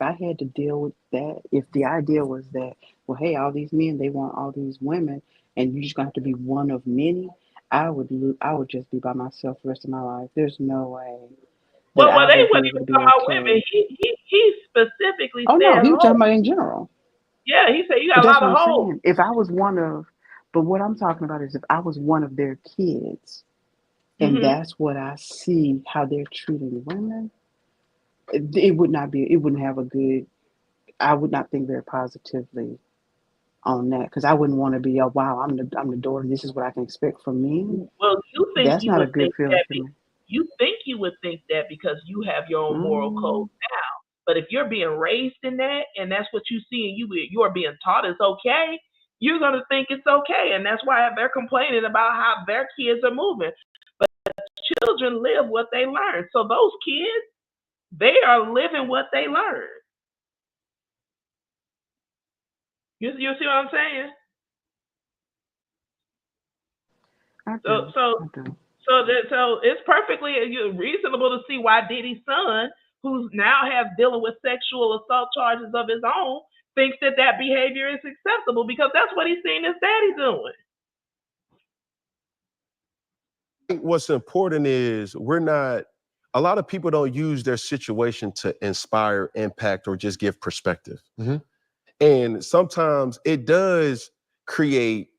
I had to deal with that, if the idea was that, well, hey, all these men, they want all these women, and you're just gonna have to be one of many, I would just be by myself the rest of my life. There's no way that Well, I they would weren't be able even to be talking about women. okay. He specifically Oh no, said he was talking hoes. about in general. Yeah, he said you But got a that's lot what of I'm hoes. saying. If I was one of, but what I'm talking about is if I was one of their kids, and Hmm. that's what I see how they're treating women, it would not be. It wouldn't have a good. I would not think very positively on that because I wouldn't want to be. Oh wow, I'm the daughter. This is what I can expect from me. Well, you think That's you not a would good think feeling that. for me. You think you would think that because you have your own moral code Mm, now. But if you're being raised in that, and that's what you see, and you are being taught it's okay, you're gonna think it's okay, and that's why they're complaining about how their kids are moving. Children live what they learn, so those kids, they are living what they learn. You see what I'm saying? I So do. so I do. so it's perfectly reasonable to see why Diddy's son, who's now have dealing with sexual assault charges of his own, thinks that that behavior is acceptable because that's what he's seen his daddy doing. think what's important is a lot of people don't use their situation to inspire, impact, or just give perspective. Mhm. And sometimes it does create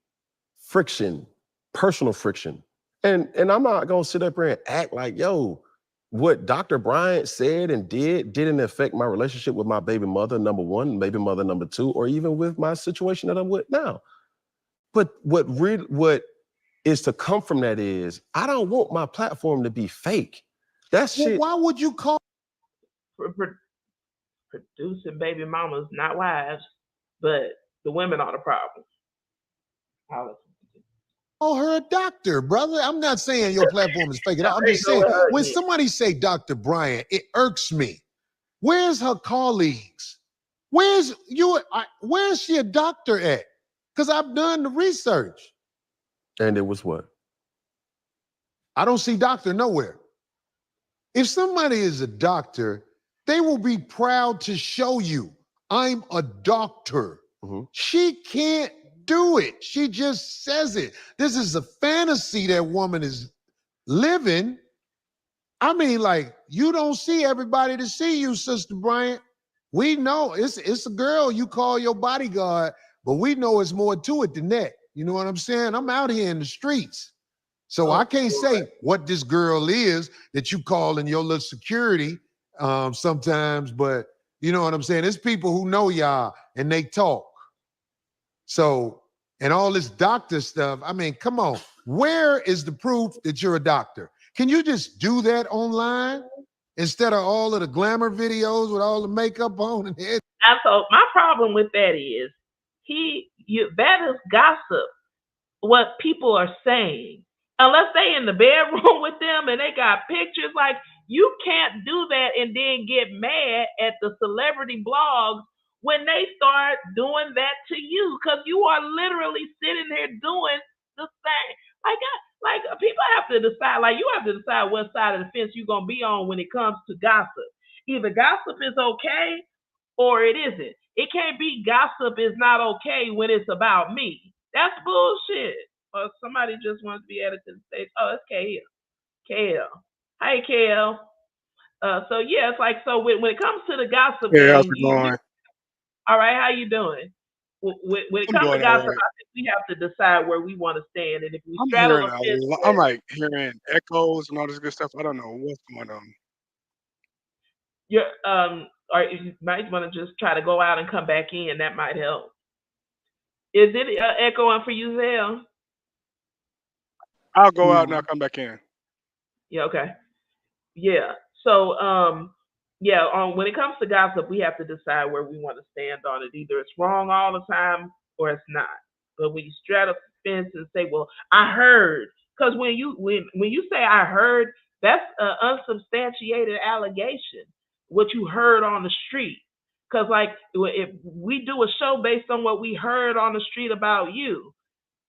friction, personal friction. And I'm not gonna sit up here and act like, yo, what Dr. Bryant said and didn't affect my relationship with my baby mother, number one, baby mother, number two, or even with my situation that I'm with now. But what is to come from that is I don't want my platform to be fake. That Well, shit. why would you call Producing baby mamas, not wives, but the women are the problem. her a doctor, brother? I'm not saying your platform is fake at all. I'm There you just go saying with her when again. somebody say Dr. Bryant, it irks me. Where's her colleagues? Where's she a doctor at? Because I've done the research. And it was what? I don't see doctor nowhere. If somebody is a doctor, they will be proud to show you I'm a doctor. She can't do it. She just says it. This is a fantasy that woman is living. I mean, like, you don't see everybody to see you, Sister Bryant. We know it's a girl you call your bodyguard, but we know it's more to it than that. You know what I'm saying? I'm out here in the streets. So I can't say what this girl is that you call in your little security sometimes, but you know what I'm saying? There's people who know y'all and they talk. So, and all this doctor stuff, I mean, come on. Where is the proof that you're a doctor? Can you just do that online instead of all of the glamour videos with all the makeup on and head? So my problem with that is that is gossip. What people are saying, unless they in the bedroom with them and they got pictures, like, you can't do that and then get mad at the celebrity blogs when they start doing that to you, because you are literally sitting there doing the same. Like people have to decide. Like, you have to decide what side of the fence you're gonna be on when it comes to gossip. Either gossip is okay or it isn't. It can't be gossip is not okay when it's about me. That's bullshit. Or somebody just wants to be added to the stage. Oh, it's KL. KL. Hey, KL. So yeah, it's like, so when it comes to the gossip Hey, how's game, it going? all right, how you doing? When it I'm comes to doing all gossip, right. I think we have to decide where we want to stand, and if we I'm straddle hearing the fence, I'm like hearing echoes and all this good stuff. I don't know what's going on. or you might want to just try to go out and come back in. That might help. Is it echoing for you, Zell? I'll go out and I'll come back in. Yeah. Okay. Yeah. So, yeah, when it comes to gossip, we have to decide where we want to stand on it. Either it's wrong all the time or it's not. But when you straddle the fence and say, "Well, I heard," because when you say "I heard," that's an unsubstantiated allegation. What you heard on the street. Because, like, if we do a show based on what we heard on the street about you,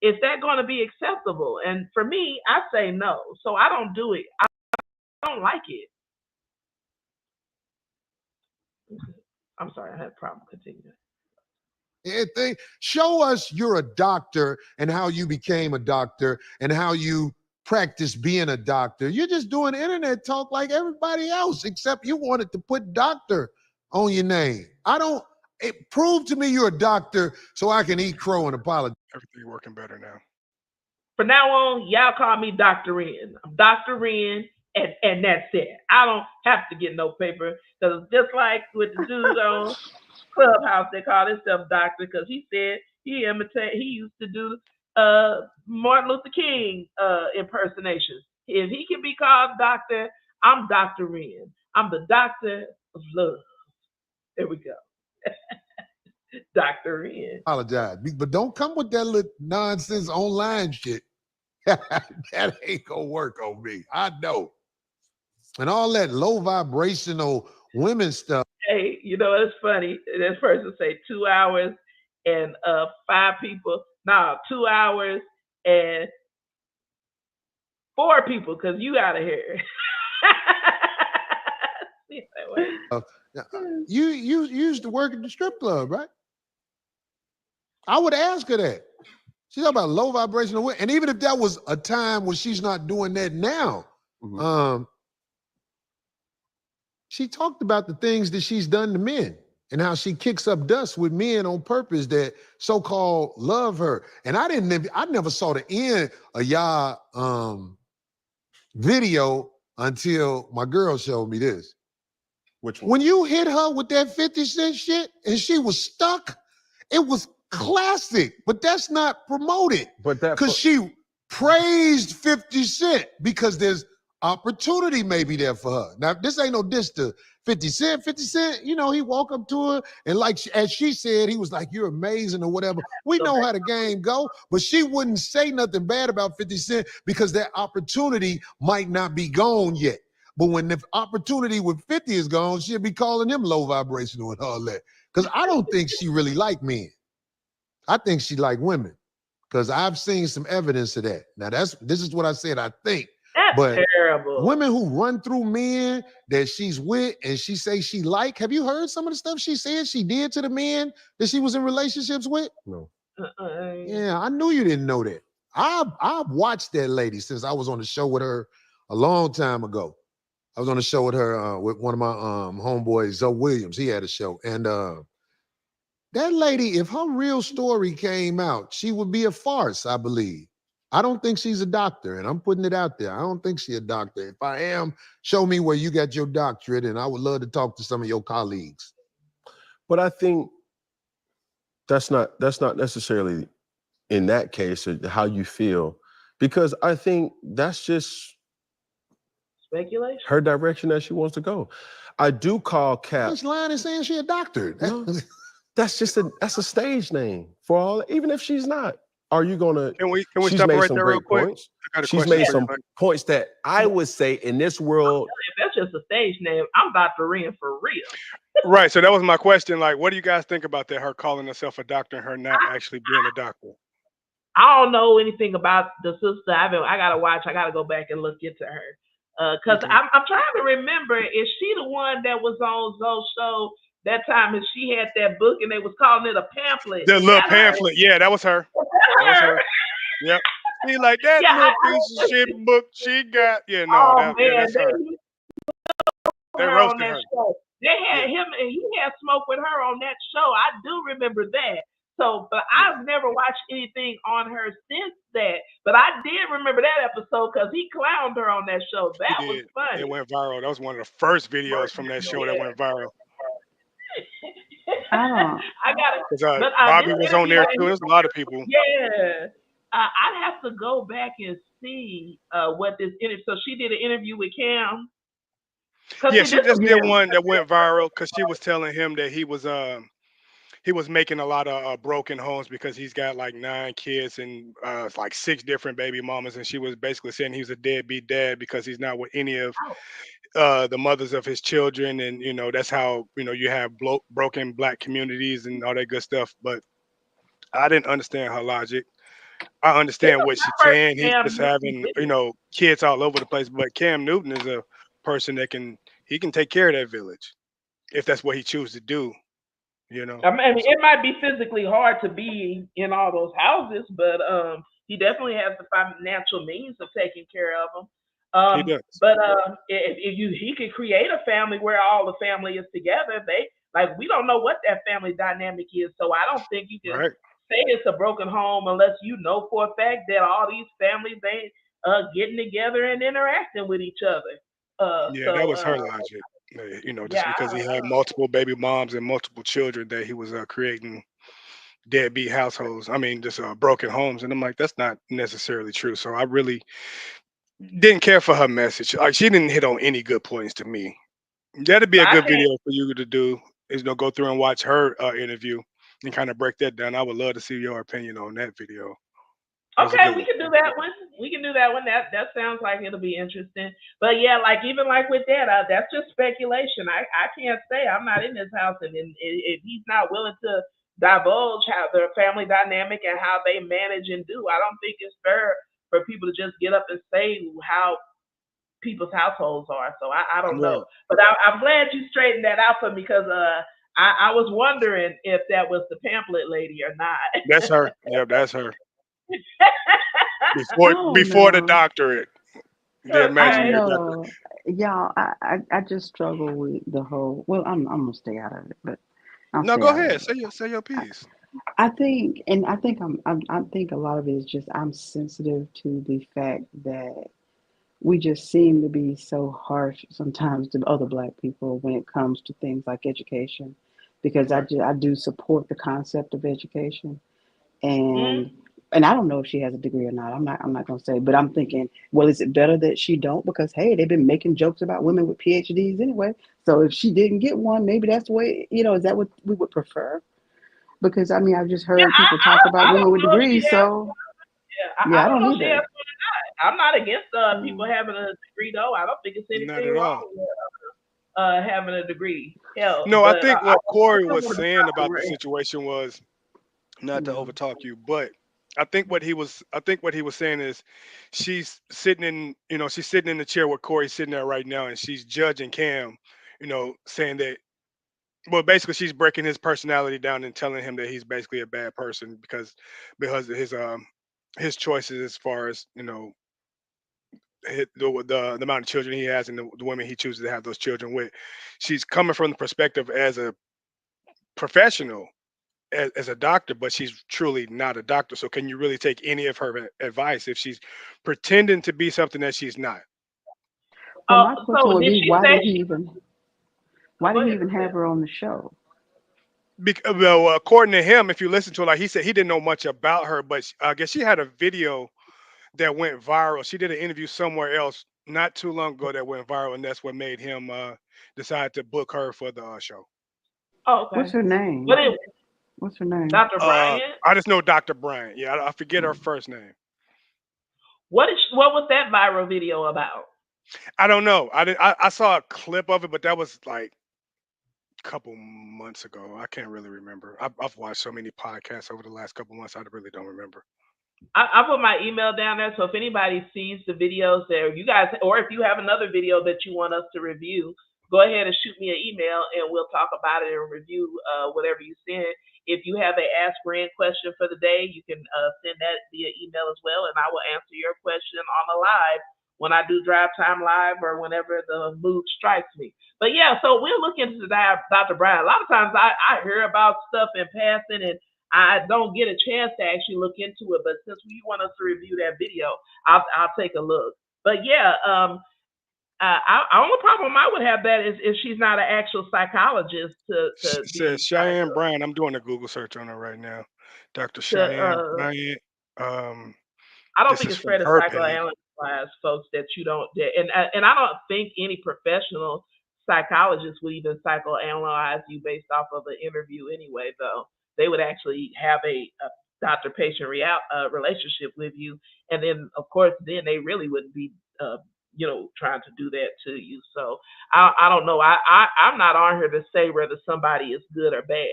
is that going to be acceptable? And for me, I say no. So I don't do it. I don't like it. I'm sorry, I had a problem. Continue. Show us you're a doctor and how you became a doctor and how you practice being a doctor. You're just doing internet talk like everybody else, except you wanted to put doctor on your name. Prove to me you're a doctor so I can eat crow and apologize. Everything working better now. From now on, y'all call me Dr. Ren. I'm Dr. Ren, and that's it. I don't have to get no paper, because just like with the dude on Clubhouse, they call himself Doctor, because he said he used to do Martin Luther King impersonations. If he can be called Doctor, I'm Dr. Ren. I'm the Doctor of Love. There we go. Dr. Ren. Apologize, but don't come with that little nonsense online shit. That ain't gonna work on me. I know. And all that low vibrational women stuff. Hey, it's funny. This person say 2 hours and 5 people. No, 2 hours and 4 people, because you out of here. You used to work at the strip club, right? I would ask her that. She's talking about low vibrational women. And even if that was a time when she's not doing that now, she talked about the things that she's done to men and how she kicks up dust with men on purpose that so-called love her. And I never saw the end of y'all video until my girl showed me this. Which one? When you hit her with that 50 Cent shit and she was stuck, it was classic, but that's not promoted. But that because she praised 50 Cent because there's opportunity maybe there for her. Now, this ain't no diss to 50 Cent. 50 Cent, he walked up to her and as she said, he was like, "You're amazing," or whatever. We know how the game go, but she wouldn't say nothing bad about 50 Cent because that opportunity might not be gone yet. But when the opportunity with 50 is gone, she'll be calling him low vibrational and all that. Because I don't think she really like men. I think she like women, because I've seen some evidence of that. Now, this is what I said, I think. That's But terrible. women who run through men that she's with and she say she like, have you heard some of the stuff she said she did to the men that she was in relationships with? No. Yeah, I knew you didn't know that. I've watched that lady since I was on the show with her a long time ago. I was on the show with her with one of my homeboys, Zoe Williams. He had a show. And that lady, if her real story came out, she would be a farce, I believe. I don't think she's a doctor, and I'm putting it out there. I don't think she's a doctor. If I am, show me where you got your doctorate, and I would love to talk to some of your colleagues. But I think that's not necessarily in that case how you feel, because I think that's just Speculation. her direction that she wants to go. I do call Cap. This line is saying she's a doctor. No, that's a stage name for all. Even if she's not, are you gonna? Can we She's stop made right some there real great quick? points. I got a She's question made for some you. points that I would say in this world. If that's just a stage name, I'm Dr. Ren for real. Right. So that was my question. Like, what do you guys think about that? Her calling herself a doctor and her not actually being a doctor. I don't know anything about the sister. I gotta watch. I gotta go back and look into her. Cause Okay. I'm trying to remember. Is she the one that was on Zoe's show that time? And she had that book and they was calling it a pamphlet. The Is little that her? pamphlet. Yeah, that was her. Is That was that her. her? Yep. See, like that Yeah, little piece of shit book she got. Yeah, no, oh yeah, man, that's her. he They her on roasted that her. show. They had Yeah, him and he had smoke with her on that show. I do remember that. So, but yeah. I've never watched anything on her since that. But I did remember that episode because he clowned her on that show. He That was did. It funny. went viral. That was one of the first videos from that show that Yeah. went viral. I don't. I got it. Because But Bobby this was on interview there that too. he, There's a lot of people. yeah. I'd have to go back and see what this interview. So she did an interview with Cam. Cause Yeah, see, she this was just did Yeah. one that went viral because she was telling him that he was making a lot of broken homes because he's got like 9 kids and like 6 different baby mamas, and she was basically saying he was a deadbeat dad because he's not with any of oh, the mothers of his children, and that's how you have broken black communities and all that good stuff. But I didn't understand her logic. I this understand was what my she's first saying. He's Cam just Newton having video. kids all over the place, but Cam Newton is a person that he can take care of that village if that's what he chooses to do. You know, I mean, so it might be physically hard to be in all those houses, but he definitely has the financial means of taking care of them. he does. But if he could create a family where all the family is together, they like we don't know what that family dynamic is, so I don't think you can Right. say it's a broken home unless you know for a fact that all these families they getting together and interacting with each other. Yeah, that So was her logic. Just yeah, because he had multiple baby moms and multiple children, that he was creating deadbeat households. I mean, just broken homes. And I'm like, that's not necessarily true. So I really didn't care for her message. Like, she didn't hit on any good points to me. That'd be a I good can't. video for you to do. Is go through and watch her interview and kind of break that down. I would love to see your opinion on that video. That was a Okay, good we one. can do that one. We can do that one. That sounds like it'll be interesting. But yeah, like even like with that, that's just speculation. I can't say I'm not in this house, and if he's not willing to divulge how their family dynamic and how they manage and do, I don't think it's fair for people to just get up and say how people's households are. So I don't know. Well, But I'm glad you straightened that out for me because I was wondering if that was the pamphlet lady or not. that's her. Yep, that's her. I Before don't before the know. doctorate, the I don't Okay. imaginary doctorate. know. Y'all, I just struggle with the whole. Well, I'm gonna stay out of it, but I'll No, stay go out of ahead. it. Say your I, piece. I think, and I think I think a lot of it is just I'm sensitive to the fact that we just seem to be so harsh sometimes to other black people when it comes to things like education, because Right. I do support the concept of education, and Mm, and I don't know if she has a degree or not. I'm not gonna say, but I'm thinking, well, is it better that she don't? Because hey, they've been making jokes about women with PhDs anyway. So if she didn't get one, maybe that's the way. Is that what we would prefer? Because I mean, I've just yeah, heard people talk about I women don't with know if she degrees. has. So Yeah, yeah, I I don't don't know if she has. either. I'm not against people So having a degree though. I don't think it's Not anything at all. wrong with having a degree. Hell, No, I but think I what want Corey was someone to saying about the cooperate. situation was, not to yeah, overtalk you, but I think what he was saying is she's sitting in, she's sitting in the chair where Corey's sitting there right now, and she's judging Cam, saying that, well, basically she's breaking his personality down and telling him that he's basically a bad person because of his choices as far as, the amount of children he has and the women he chooses to have those children with. She's coming from the perspective as a professional, as a doctor, but she's truly not a doctor. So can you really take any of her advice if she's pretending to be something that she's not? Well, my question So would did be, she say she? why Go did he ahead, even sis. have her on the show? Well, according to him, if you listen to it, like he said, he didn't know much about her, but I guess she had a video that went viral. She did an interview somewhere else not too long ago that went viral, and that's what made him decide to book her for the show. Oh, What's okay. her What name? is What's her name? Dr. Bryant? I just know Dr. Bryant. Yeah, I forget her Oh. first name. What was that viral video about? I don't know. I saw a clip of it, but that was like a couple months ago. I can't really remember. I've watched so many podcasts over the last couple months. I really don't remember. I put my email down there, so if anybody sees the videos there, you guys, or if you have another video that you want us to review, go ahead and shoot me an email, and we'll talk about it and review whatever you send. If you have a Ask Ren question for the day, you can send that via email as well, and I will answer your question on the live when I do Drive Time Live or whenever the mood strikes me. But yeah, so we'll look into that, Dr. Brian. A lot of times I hear about stuff in passing, and I don't get a chance to actually look into it, but since you want us to review that video, I'll take a look. But yeah, only problem I would have that is if she's not an actual psychologist to It says be kind Cheyenne Bryant. I'm doing a Google search on her right now. Dr. to. Cheyenne Bryant. Um, I don't this think is it's from fair to her page. psychoanalyze folks that you don't, and I don't think any professional psychologist would even psychoanalyze you based off of an interview anyway. Though they would actually have a doctor-patient relationship with you, and then of course then they really wouldn't be, trying to do that to you. So I don't know. I'm not on here to say whether somebody is good or bad.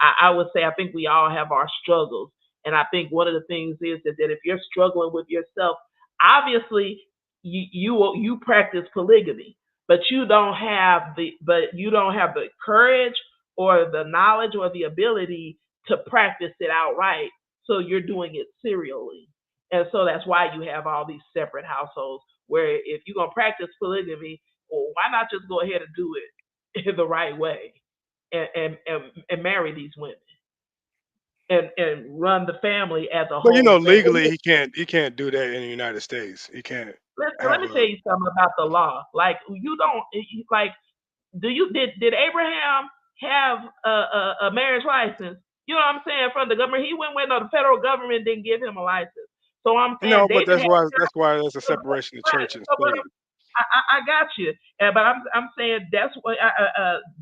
I would say I think we all have our struggles, and I think one of the things is that if you're struggling with yourself, obviously you practice polygamy, but you don't have the courage or the knowledge or the ability to practice it outright. So you're doing it serially, and so that's why you have all these separate households. Where if you're gonna practice polygamy, well, why not just go ahead and do it the right way and marry these women and run the family as a But whole family. legally he can't do that in the United States. He can't Listen, let have me tell a you something about the law. Like you don't like. Do you did Abraham have a marriage license? You know what I'm saying from the government? He went with no, the federal government didn't give him a license. So I'm saying no, but David had that's why there's a separation of right. church and So, but state. I got you. But I'm saying that's what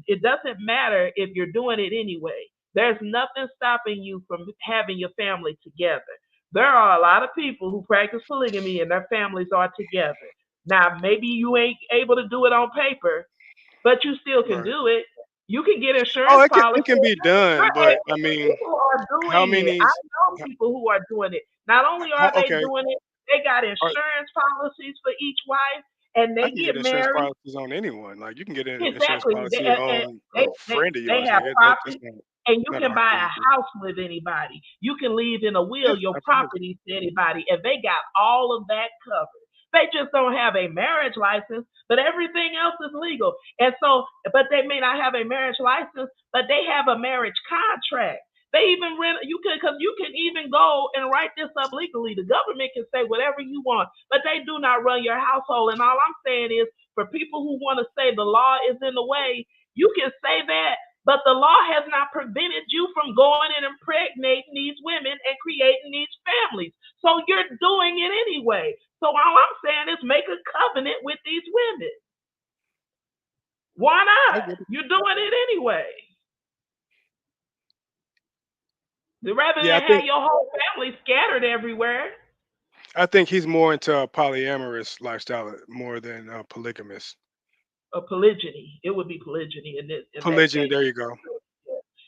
it doesn't matter if you're doing it anyway. There's nothing stopping you from having your family together. There are a lot of people who practice polygamy and their families are together. Now, maybe you ain't able to do it on paper, but you still can Right. do it. You can get Oh, insurance it can policies. be done, but I mean, People are how doing it. many? I know people who are doing it. Not only are they Okay, doing it, they got are, insurance policies for each wife, and I they can get get insurance married. policies on anyone. Like you can get an insurance Exactly. policy on They, a they, friend of they yours. have Like that's property, and you not a can hard buy thing a to do. house with anybody. You can leave in a will Yeah, your absolutely. property to anybody, and they got all of that covered. They just don't have a marriage license, but everything else is legal. And so, but they may not have a marriage license, but they have a marriage contract. They even rent. You can, because you can even go and write this up legally. The government can say whatever you want, but they do not run your household. And all I'm saying is, for people who want to say the law is in the way, you can say that, but the law has not prevented you from going and impregnating these women and creating these families. So you're doing it anyway. So all I'm saying is make a covenant with these women. Why I not? get it. You're doing it anyway. Rather Yeah, than have your whole family scattered everywhere. I think he's more into a polyamorous lifestyle more than polygamous. A polygyny. It would be polygyny in that Polygyny. case. There you go.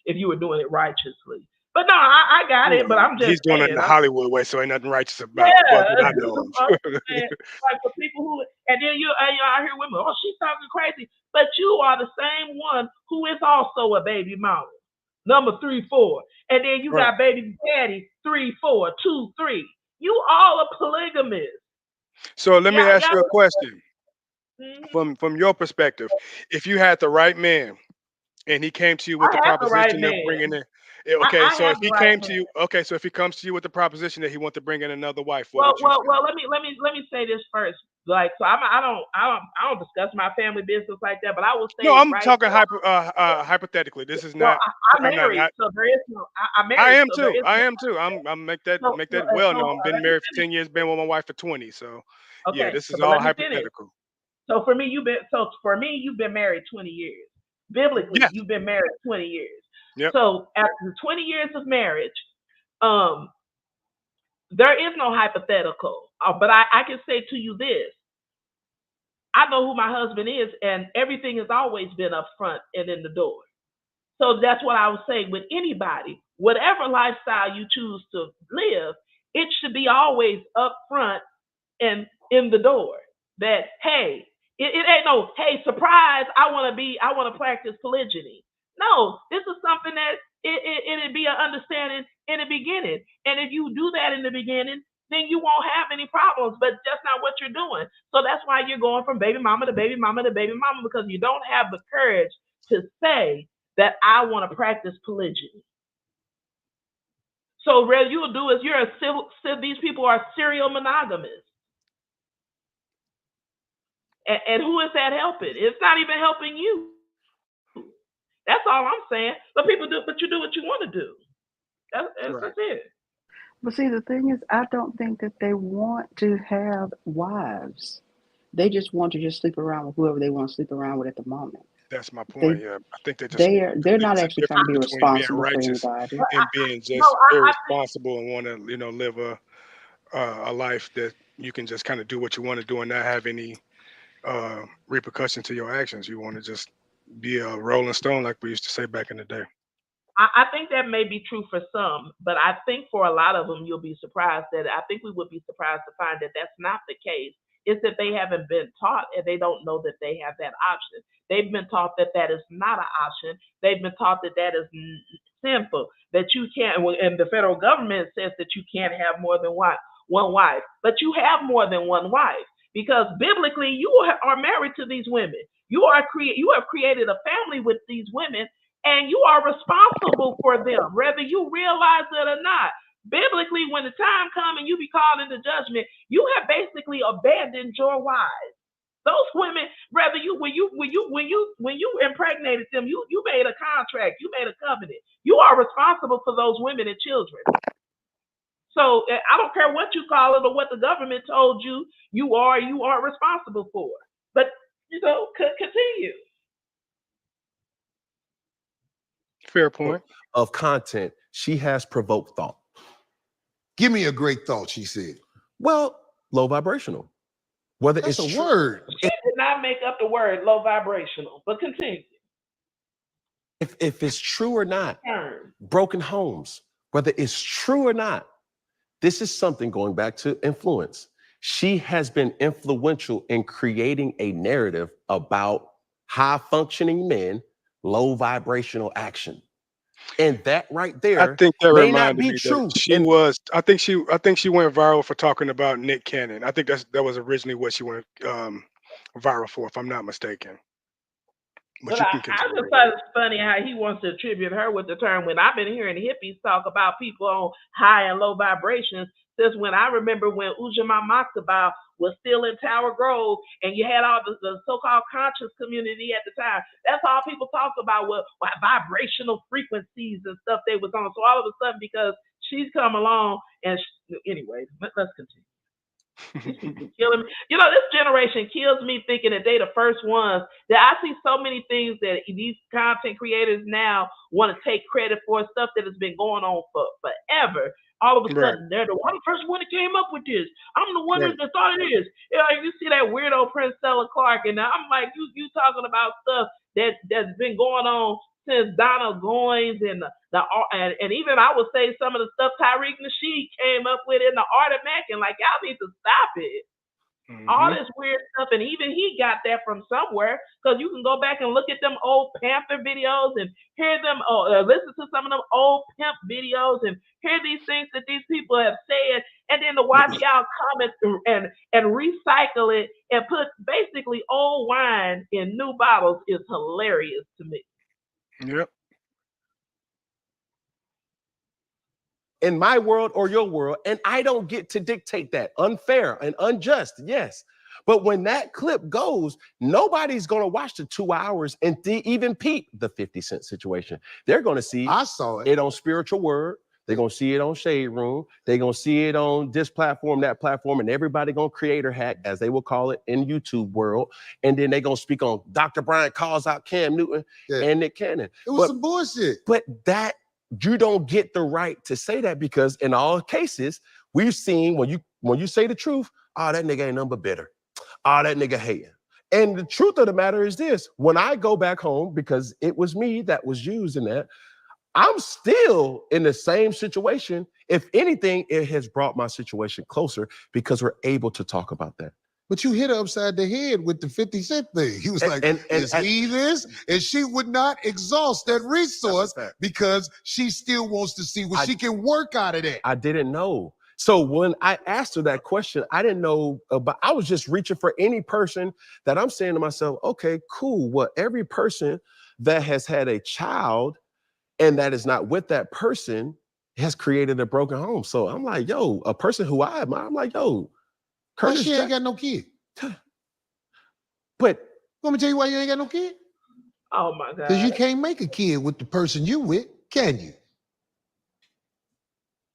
If you were doing it righteously. But no, I got it. But I'm just He's doing it in saying. the Hollywood way, so ain't nothing righteous about it. But Yeah, I I'm know. saying, like for people who, and then you I hear women, oh, she's talking crazy, but you are the same one who is also a baby mama, number 3, 4, and then you Right. got baby daddy 3, 4, 2, 3. You all are polygamous. So let me Yeah, ask yeah. you a question Mm-hmm. from your perspective. If you had the right man and he came to you with I the have the right proposition of man. bringing in, okay, I so if have the he right came to man. you, okay, so if he comes to you with the proposition that he wants to bring in another wife, what Well, would you well, say? well. Let me say this first. Like, so I don't discuss my family business like that. But I will No, say I'm right talking now. hypothetically. This is Well, not. I'm I'm not. married, so there is no. I'm I married, am so there too. is I no. am too. I'm make that So, make that well known. Been let me married for finish. 10 years. Been with my wife for 20. So, yeah, Okay, this so is but all let me finish. hypothetical. For me you've been married 20 years. Biblically, Yes. you've been married 20 years. Yep. So after the 20 years of marriage, um, there is no hypothetical. But I can say to you this: I know who my husband is, and everything has always been up front and in the door. So that's what I would say with anybody. Whatever lifestyle you choose to live, it should be always up front and in the door. That hey, it ain't no hey surprise. I want to practice polygyny. No, this is something that it'd be an understanding in the beginning. And if you do that in the beginning, then you won't have any problems. But that's not what you're doing. So that's why you're going from baby mama to baby mama to baby mama, because you don't have the courage to say that I want to practice polygyny. So what you'll do is these people are serial monogamous. And who is that helping? It's not even helping you. That's all I'm saying. But you do what you want to do. That's Right. it. But see, the thing is, I don't think that they want to have wives. They just want to just sleep around with whoever they want to sleep around with at the moment. That's my point. They Yeah, I think they just they're not it's a actually trying to difference be between being responsible for righteous anybody. But and being no, just I think irresponsible and want to live a life that you can just kind of do what you want to do and not have any repercussion to your actions. You want to just be a rolling stone, like we used to say back in the day. I think that may be true for some, but I think for a lot of them, you'll be surprised that I think we would be surprised to find that that's not the case. It's that they haven't been taught and they don't know that they have that option. They've been taught that that is not an option. They've been taught that that is sinful, that you can't, and the federal government says that you can't have more than one wife, but you have more than one wife because biblically you are married to these women. You have created a family with these women and you are responsible for them, whether you realize it or not. Biblically, when the time comes and you be called into judgment, you have basically abandoned your wives. Those women, whether you when you impregnated them, you made a contract, you made a covenant. You are responsible for those women and children. So I don't care what you call it or what the government told you, you are responsible for. But continue. Fair point. Of content, she has provoked thought. Give me a great thought, she said. Well, low vibrational. Whether That's it's a true, word. She did not make up the word low vibrational, but continue. if it's true or not, Turn. broken homes, whether it's true or not, this is something going back to influence. She has been influential in creating a narrative about high functioning men, low vibrational action. And that right I there think that may not reminded be me that true. she And was. I think she went viral for talking about Nick Cannon. I think that was originally what she went viral for, if I'm not mistaken. But But you I, can I continue. just thought it's funny how he wants to attribute her with the term when I've been hearing hippies talk about people on high and low vibrations since when I remember when Ujamaa Moxabal was still in Tower Grove and you had all the so-called conscious community at the time. That's all people talked about was vibrational frequencies and stuff they was on. So all of a sudden, because she's come along and anyway, let's continue. These people killing me. This generation kills me thinking that they the first ones. That I see so many things that these content creators now want to take credit for stuff that has been going on for forever. All of a Right, sudden, they're the first one that came up with this. I'm the one right. that thought it is. You see that weirdo Prince Stella Clark, and I'm like, you talking about stuff that's been going on since Donald Goines and and even I would say some of the stuff Tyreek Nasheed came up with in the Art of Mackin. Like y'all need to stop it. All this weird stuff, and even he got that from somewhere, because you can go back and look at them old Panther videos and hear them, listen to some of them old pimp videos and hear these things that these people have said, and then to watch y'all come and recycle it and put basically old wine in new bottles is hilarious to me. Yep. In my world or your world, and I don't get to dictate that. Unfair and unjust, yes. But when that clip goes, nobody's going to watch the 2 hours and even peep the 50 Cent situation. They're going to see I saw it on Spiritual Word. They're going to see it on Shade Room. They're going to see it on this platform, that platform, and everybody going to creator hack, as they will call it in YouTube world. And then they're going to speak on Dr. Brian calls out Cam Newton and Nick Cannon. It was some bullshit. But that, you don't get the right to say that, because in all cases, we've seen when you say the truth, that nigga ain't nothing but bitter. That nigga hating. And the truth of the matter is this: when I go back home, because it was me that was used in that, I'm still in the same situation. If anything, it has brought my situation closer because we're able to talk about that. But you hit her upside the head with the 50 Cent thing. He was like, is he this? And she would not exhaust that resource because she still wants to see what she can work out of that. I didn't know. So when I asked her that question, I didn't know about, I was just reaching for any person that I'm saying to myself, okay, cool. Well, every person that has had a child and that is not with that person has created a broken home. So I'm like, yo, a person who I admire, I'm like, yo, Curtis, she ain't got no kid. But let me tell you why you ain't got no kid. Oh my God. Because you can't make a kid with the person you with, can you?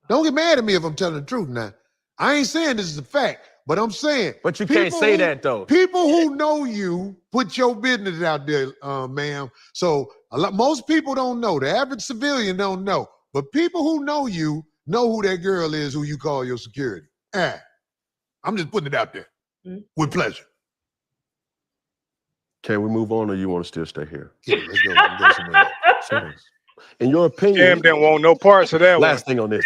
Don't get mad at me if I'm telling the truth now. I ain't saying this is a fact, but I'm saying. But you can't say that though. People who know you put your business out there, ma'am. So most people don't know. The average civilian don't know. But people who know you know who that girl is who you call your security. I'm just putting it out there with pleasure. Can we move on, or you want to still stay here? Yeah, let's go. Let's go somewhere. In your opinion, Cam didn't want no parts of that. Last thing on this.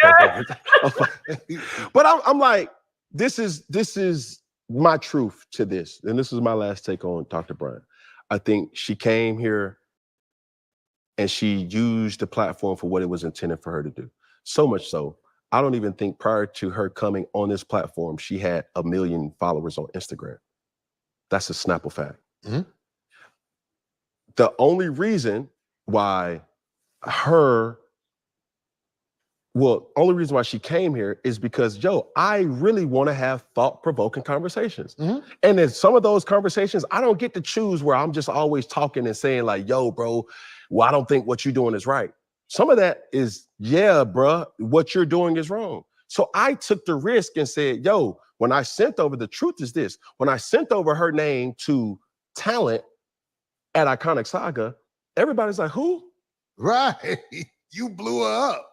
But I'm like, this is my truth to this, and this is my last take on Dr. Brian. I think she came here and she used the platform for what it was intended for her to do. So much so, I don't even think prior to her coming on this platform, she had 1 million followers on Instagram. That's a Snapple fact. Mm-hmm. The only reason why only reason why she came here is because, I really want to have thought-provoking conversations. Mm-hmm. And in some of those conversations, I don't get to choose where I'm just always talking and saying like, yo, bro, well, I don't think what you're doing is right. Some of that is, yeah, bro, what you're doing is wrong. So I took the risk and said, when I sent over, the truth is this, when I sent over her name to talent at Iconic Saga, everybody's like, who? Right. You blew her up.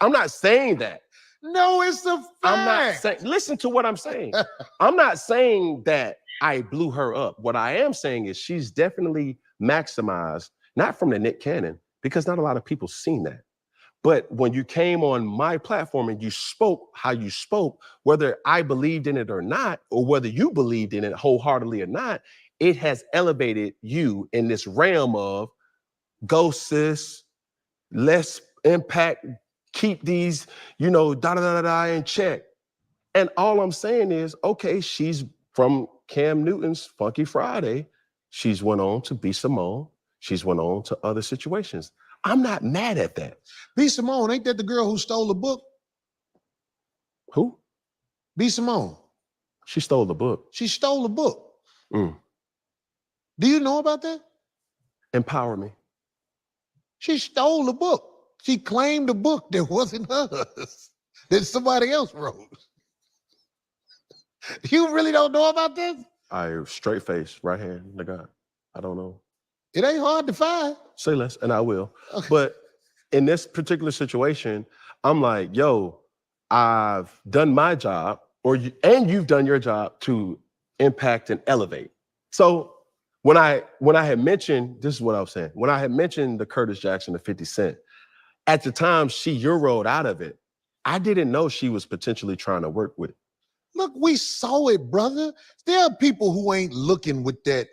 I'm not saying that. No, it's a fact. I'm not saying, listen to what I'm saying. I'm not saying that I blew her up. What I am saying is she's definitely maximized, not from the Nick Cannon, because not a lot of people seen that. But when you came on my platform and you spoke how you spoke, whether I believed in it or not, or whether you believed in it wholeheartedly or not, it has elevated you in this realm of go, sis, less impact, keep these, in check. And all I'm saying is, okay, she's from Cam Newton's Funky Friday. She's went on to B. Simone. She's went on to other situations. I'm not mad at that. B. Simone, ain't that the girl who stole the book? Who? B. Simone. She stole the book. She stole the book. Do you know about that? Empower me. She stole the book. She claimed the book that wasn't hers, that somebody else wrote. You really don't know about this? I straight face, right hand to God. I don't know. It ain't hard to find. Say less, and I will. Okay. But in this particular situation, I'm like, I've done my job, and you've done your job to impact and elevate. So when I had mentioned, this is what I was saying. When I had mentioned the Curtis Jackson, the 50 Cent, at the time she Euroed out of it. I didn't know she was potentially trying to work with. Look, we saw it, brother. There are people who ain't looking with that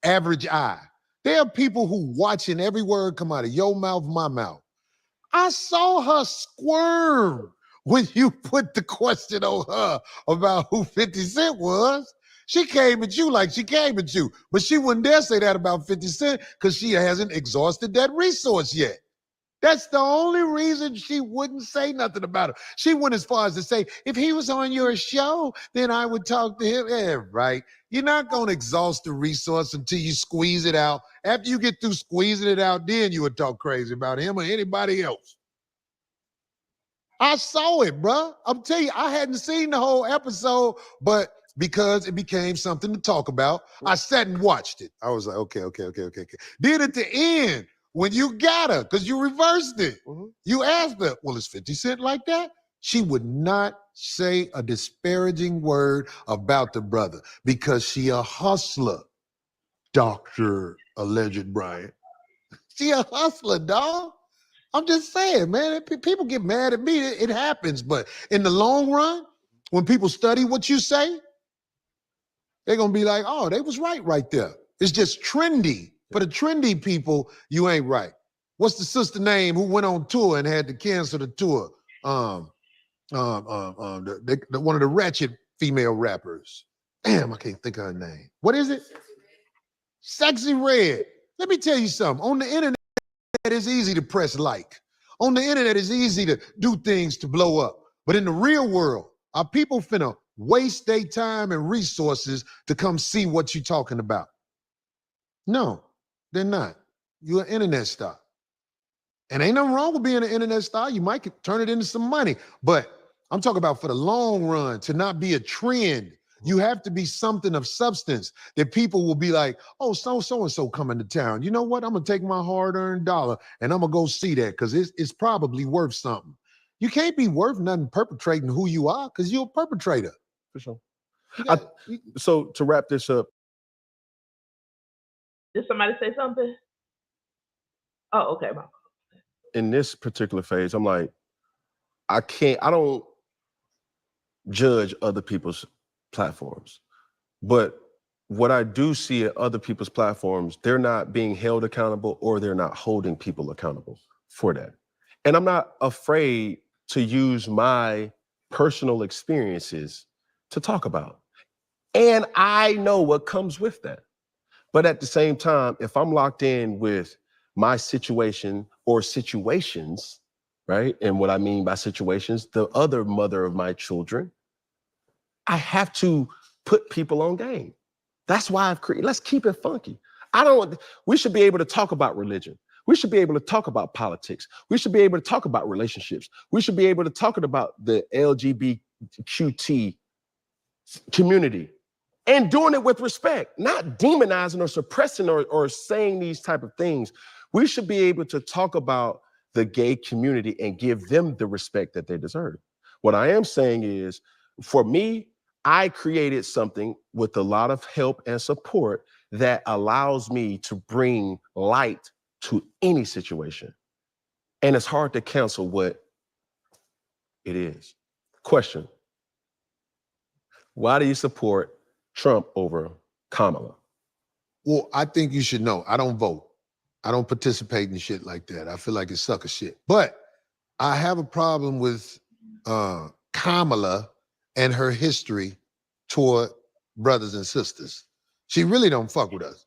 average eye. There are people who watching every word come out of your mouth, my mouth. I saw her squirm when you put the question on her about who 50 Cent was. She came at you like she came at you, but she wouldn't dare say that about 50 Cent because she hasn't exhausted that resource yet. That's the only reason she wouldn't say nothing about it. She went as far as to say, if he was on your show, then I would talk to him. Yeah, right. You're not going to exhaust the resource until you squeeze it out. After you get through squeezing it out, then you would talk crazy about him or anybody else. I saw it, bro. I'm telling you, I hadn't seen the whole episode, but because it became something to talk about, I sat and watched it. I was like, okay. Then at the end, when you got her, because you reversed it, you asked her, well, is 50 Cent like that? She would not say a disparaging word about the brother because she a hustler, Dr. Alleged Bryant. She a hustler, dog. I'm just saying, man, people get mad at me. It happens. But in the long run, when people study what you say, they're going to be like, oh, they was right there. It's just trendy. For the trendy people, you ain't right. What's the sister name who went on tour and had to cancel the tour? One of the ratchet female rappers. Damn, I can't think of her name. What is it? Sexy Red. Let me tell you something. On the internet, it's easy to press like. On the internet, it's easy to do things to blow up. But in the real world, are people finna waste their time and resources to come see what you're talking about? No, they're not. You're an internet star. And ain't nothing wrong with being an internet star. You might turn it into some money. But I'm talking about for the long run, to not be a trend. You have to be something of substance that people will be like, oh, so-and-so coming to town. You know what? I'm going to take my hard-earned dollar and I'm going to go see that because it's probably worth something. You can't be worth nothing perpetrating who you are because you're a perpetrator. For sure. Got, so to wrap this up. Did somebody say something? Oh, okay. In this particular phase, I'm like, I don't judge other people's platforms. But what I do see at other people's platforms, they're not being held accountable or they're not holding people accountable for that. And I'm not afraid to use my personal experiences to talk about. And I know what comes with that. But at the same time, if I'm locked in with my situation or situations, right? And what I mean by situations, the other mother of my children, I have to put people on game. That's why I've created, let's keep it funky. We should be able to talk about religion. We should be able to talk about politics. We should be able to talk about relationships. We should be able to talk about the LGBTQT community and doing it with respect, not demonizing or suppressing or saying these type of things. We should be able to talk about the gay community and give them the respect that they deserve. What I am saying is, for me, I created something with a lot of help and support that allows me to bring light to any situation. And it's hard to cancel what it is. Question: why do you support Trump over Kamala? Well, I think you should know, I don't vote. I don't participate in shit like that. I feel like it's sucker shit. But I have a problem with Kamala and her history toward brothers and sisters. She really don't fuck with us.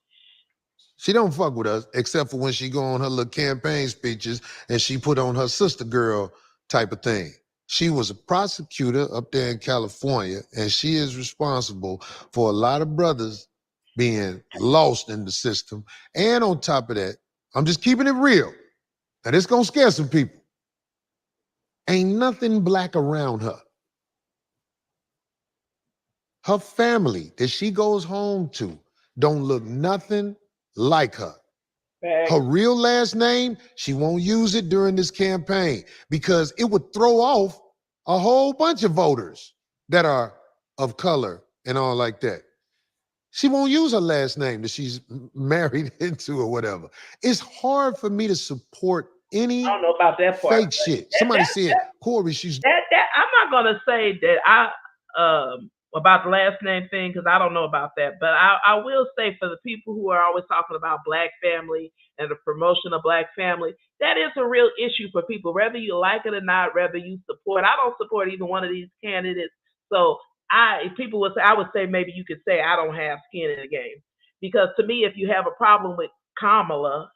She don't fuck with us, except for when she go on her little campaign speeches and she put on her sister girl type of thing. She was a prosecutor up there in California, and she is responsible for a lot of brothers being lost in the system. And on top of that, I'm just keeping it real, and it's gonna scare some people. Ain't nothing black around her. Her family that she goes home to don't look nothing like her. Her real last name, she won't use it during this campaign because it would throw off a whole bunch of voters that are of color and all like that. She won't use her last name that she's married into or whatever. It's hard for me to support I any don't know about that part. fake shit. Somebody said, Corey, she's That I'm not gonna say that I about the last name thing because I don't know about that, but I will say for the people who are always talking about black family and the promotion of black family, that is a real issue for people, whether you like it or not, whether you support. I don't support either one of these candidates, so if people would say, I would say maybe you could say I don't have skin in the game because to me, if you have a problem with Kamala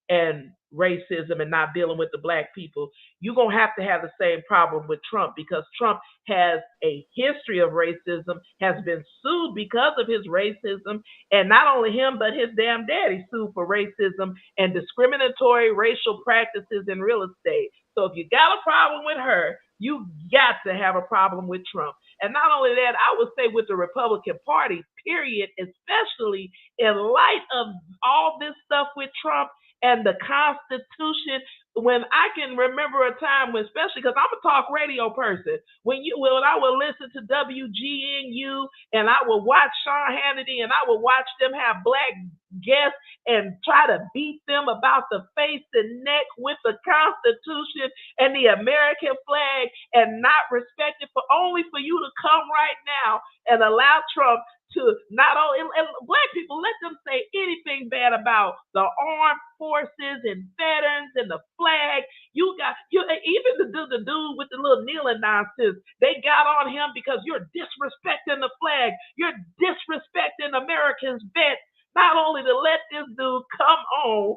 and racism and not dealing with the black people, you're going to have the same problem with Trump because Trump has a history of racism, has been sued because of his racism, and not only him, but his damn daddy sued for racism and discriminatory racial practices in real estate. So if you got a problem with her, you got to have a problem with Trump. And not only that, I would say with the Republican Party, period, especially in light of all this stuff with Trump and the Constitution. When I can remember a time when, especially because I'm a talk radio person, when I would listen to WGNU and I would watch Sean Hannity and I would watch them have black guests and try to beat them about the face and neck with the Constitution and the American flag and not respect it for only for you to come right now and allow Trump to not only and black people let them say anything bad about the armed forces and veterans and the flag. Even the dude with the little kneeling nonsense. They got on him because you're disrespecting the flag. You're disrespecting Americans' vets. Not only to let this dude come on,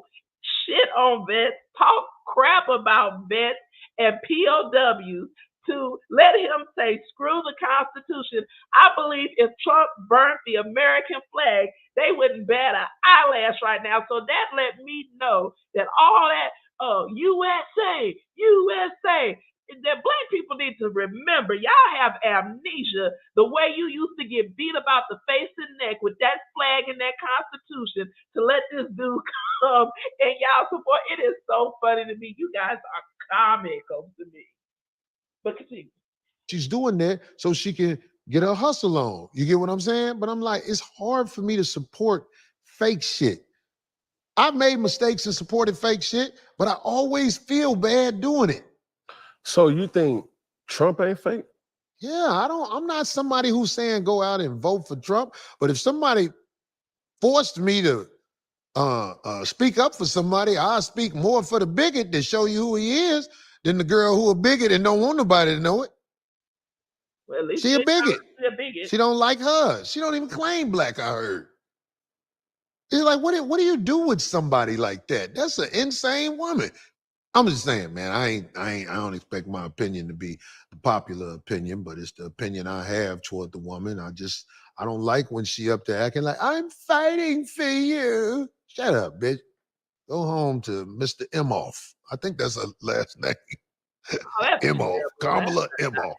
shit on vets, talk crap about vets and POWs, to let him say, screw the Constitution. I believe if Trump burnt the American flag, they wouldn't bat an eyelash right now. So that let me know that all that USA, USA, that black people need to remember, y'all have amnesia the way you used to get beat about the face and neck with that flag and that Constitution to let this dude come and y'all support. It is so funny to me. You guys are comical to me. But continue. she's doing that so she can get her hustle on. You get what I'm saying? But I'm like, it's hard for me to support fake shit. I've made mistakes and supported fake shit, but I always feel bad doing it. So you think Trump ain't fake? Yeah, I'm not somebody who's saying go out and vote for Trump, but if somebody forced me to speak up for somebody, I'll speak more for the bigot to show you who he is than the girl who a bigot and don't want nobody to know it. Well, at least She a bigot. She a bigot. She don't like her. She don't even claim black, I heard. It's like, what do you do with somebody like that? That's an insane woman. I'm just saying, man, I don't expect my opinion to be the popular opinion, but it's the opinion I have toward the woman. I don't like when she up there acting like, I'm fighting for you. Shut up, bitch. Go home to Mr. Imhoff. I think that's her last name. Oh, that's Imhoff. terrible. Kamala Imhoff.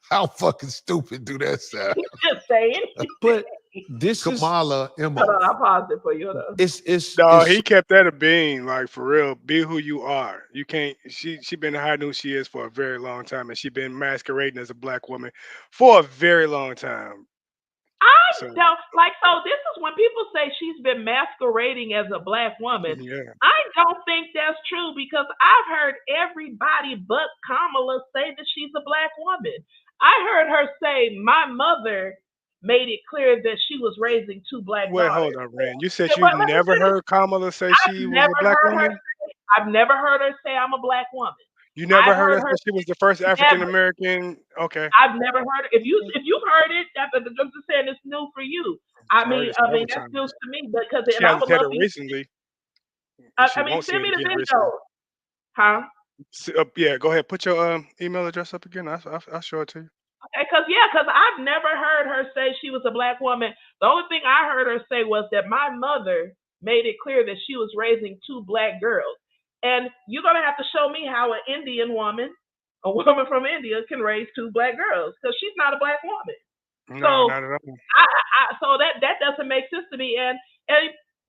How fucking stupid do that sound? Just saying. But this is Kamala Hold on, Imhoff. I'll pause it for you. Hold on. No, it's he kept that a being, like for real. Be who you are. You can't. She been hiding who she is for a very long time, and she been masquerading as a black woman for a very long time. I So don't like so this is when people say she's been masquerading as a black woman. yeah, I don't think that's true because I've heard everybody but Kamala say that she's a black woman. I heard her say my mother made it clear that she was raising two black wait, hold daughters. on, Ren. You said Yeah, you but let me never finish. heard Kamala say I've she was a never black heard her woman. say I've never heard her say I'm a black woman. You I never heard heard her her say she was the first African never. American. Okay, I've never heard if you've heard it, I'm just saying it's new for you. I heard it several That's news times. to me because She and I hasn't would said love it for you. recently, and she won't say Send it me the again recently. video, huh? Yeah, go ahead. Put your email address up again. I'll show it to you. Okay, because I've never heard her say she was a black woman. The only thing I heard her say was that my mother made it clear that she was raising two black girls, and you're gonna have to show me how an Indian woman, a woman from India, can raise two black girls because she's not a black woman. No, So not at all. so that doesn't make sense to me. And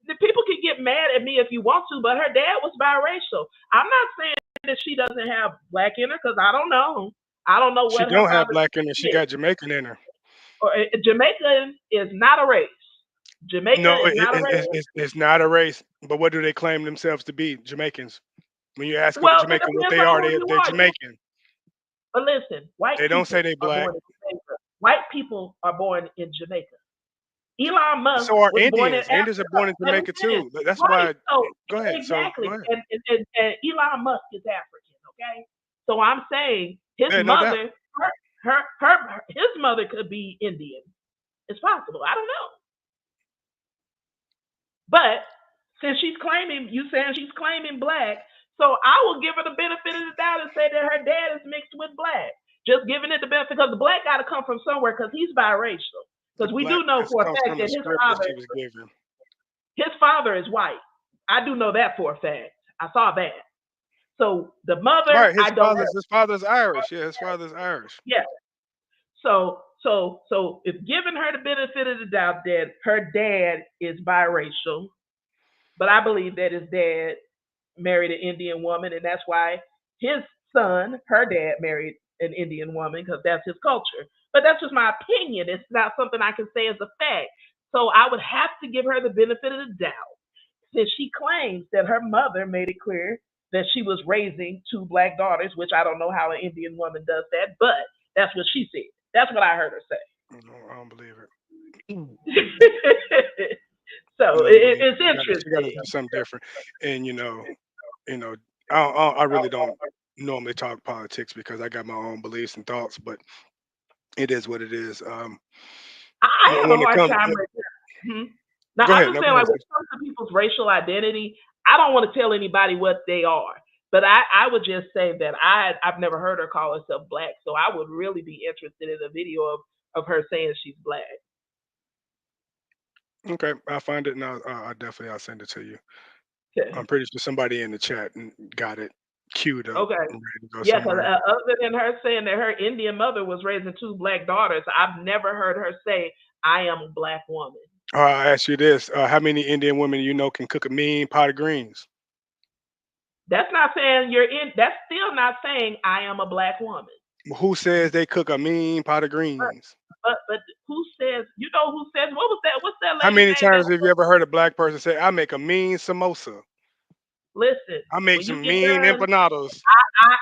the people can get mad at me if you want to, but her dad was biracial. I'm not saying that she doesn't have black in her because I don't know. I don't know She what her don't have father black in her. She is. got Jamaican in her. Or Jamaican is not a race. Jamaica No, is not a race. it's not a race. But what do they claim themselves to be? Jamaicans. When you ask a Well, it Jamaican what depends they on are, who you they're are. Jamaican. But listen, white They don't say people they are black. born in Jamaica. White people are born in Jamaica. Elon Musk So are was born in Indians. Indians are Africa. born in Let me Jamaica finish. too. That's Right. why. So Go ahead. So go exactly. ahead. And Elon Musk is African, okay? So I'm saying his Yeah, no doubt. mother, his mother could be Indian. It's possible. I don't know. But since she's claiming, you saying she's claiming black, so I will give her the benefit of the doubt and say that her dad is mixed with black. Just giving it the benefit because the black got to come from somewhere because he's biracial. The Because we black do know for a comes fact from the that script that she was given. his father is white. I do know that for a fact. I saw that. So the mother, Right. I don't know. His father's Irish. Yeah, his father's Irish. Yeah. So if giving her the benefit of the doubt that her dad is biracial, but I believe that his dad married an Indian woman, and that's why his son, her dad, married an Indian woman because that's his culture. But that's just my opinion. It's not something I can say as a fact. So I would have to give her the benefit of the doubt since she claims that her mother made it clear that she was raising two black daughters, which I don't know how an Indian woman does that, but that's what she said. That's what I heard her No, I don't believe it. say. I So don't believe it. it's She got to interesting. do something different. And you know, I really don't normally talk politics because I got my own beliefs and thoughts, but it is what it is. I have a When it hard comes, time with that. Mhm. Now, go I'm ahead. just No, go saying, ahead, like, when sis. it comes to people's racial identity, I don't want to tell anybody what they are. But I would just say that I've never heard her call herself black, so I would really be interested in a video of her saying she's black. Okay, I'll find it and I'll send it to you. I'm Okay. pretty sure somebody in the chat got it queued up Okay. and ready to go Yeah, because somewhere. other than her saying that her Indian mother was raising two black daughters, I've never heard her say, I am a black woman. I ask you this: how many Indian women you know can cook a mean pot of greens? That's not saying you're in, that's still not saying I am a black woman. Who says they cook a mean pot of greens? But who says, you know who says, what was that? What's that How lady many name that times have you ever heard a black person say, "I make a mean samosa. listen, I make when you some get mean done, empanadas.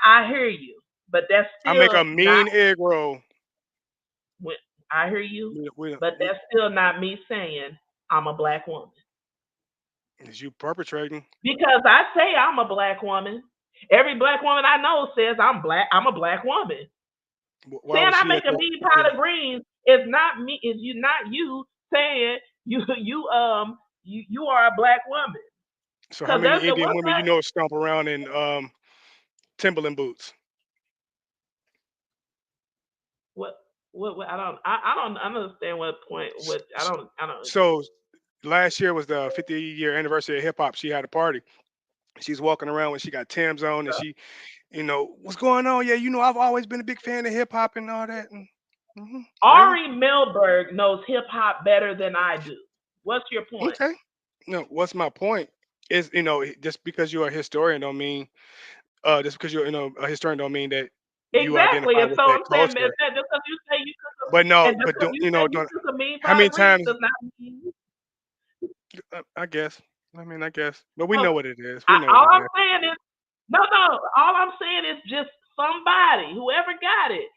I hear you. But that's I make a still not mean egg roll." when I hear you, We, but we, that's still not me saying I'm a black woman. is you perpetrating? Because I say I'm a black woman. Every black woman I know says I'm a black woman. Why Saying was I she make at a the? mean Yeah. pot of greens is not me, is you not you saying you are a black woman. So how Because many that's Indian what's women you that? know stomp around in Timberland boots? What I don't understand what point S- what s- I don't So last year was the 50-year anniversary of hip hop. She had a party. She's walking around when she got Tim's on, and she, what's going on? Yeah, I've always been a big fan of hip hop and all that. And, really? Ari Melberg knows hip hop better than I do. What's your point? Okay. No, what's my point? Is just because you're a historian don't mean just because you're a historian don't mean that you Exactly. identify And with so that I'm saying culture. that just because you say you cook a But no, and just but because don't you say you don't cook a mean how pot many of greens times does not mean I guess. I guess. But we know what it is. We I, know what all it I'm is. saying is no. All I'm saying is just somebody, whoever got it.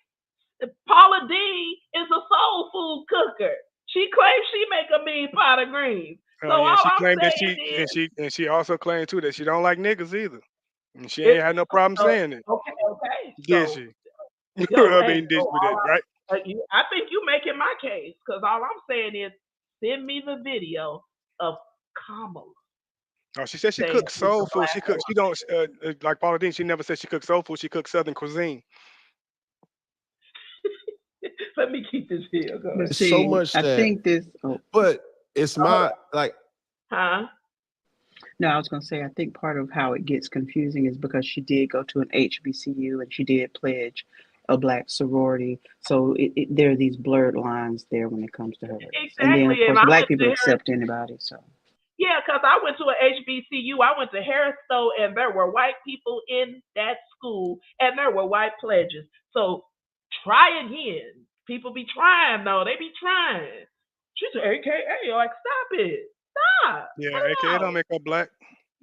Paula Deen is a soul food cooker. She claims she make a mean pot of greens. So Yeah, all she I'm claimed that saying is, she also claimed too that she don't like niggas either. And she it, ain't had no problem saying it. okay. Did she? So I hey, mean, did so we did, right? I think you making my case because all I'm saying is send me the video of Kamala Oh, she said she saying cooks she's a soul food. black She don't like Paula Deen. She never said she cooks soul food. She cooks Southern cuisine. woman. Let me keep this video But going. It's so see, much I that, think this. Oh, but it's my like Huh? no, I was going to say, I think part of how it gets confusing is because she did go to an HBCU and she did pledge a black sorority. So there are these blurred lines there when it comes to her race. And then, of Exactly. And course, I black went to people Harris. accept anybody. So, Yeah, because I went to a HBCU. I went to Harris Stowe, and there were white people in that school, and there were white pledges. So try again. People be trying though. They be trying. She said, AKA, like, stop it. Stop. Yeah, Cut it AKA don't out. make her black.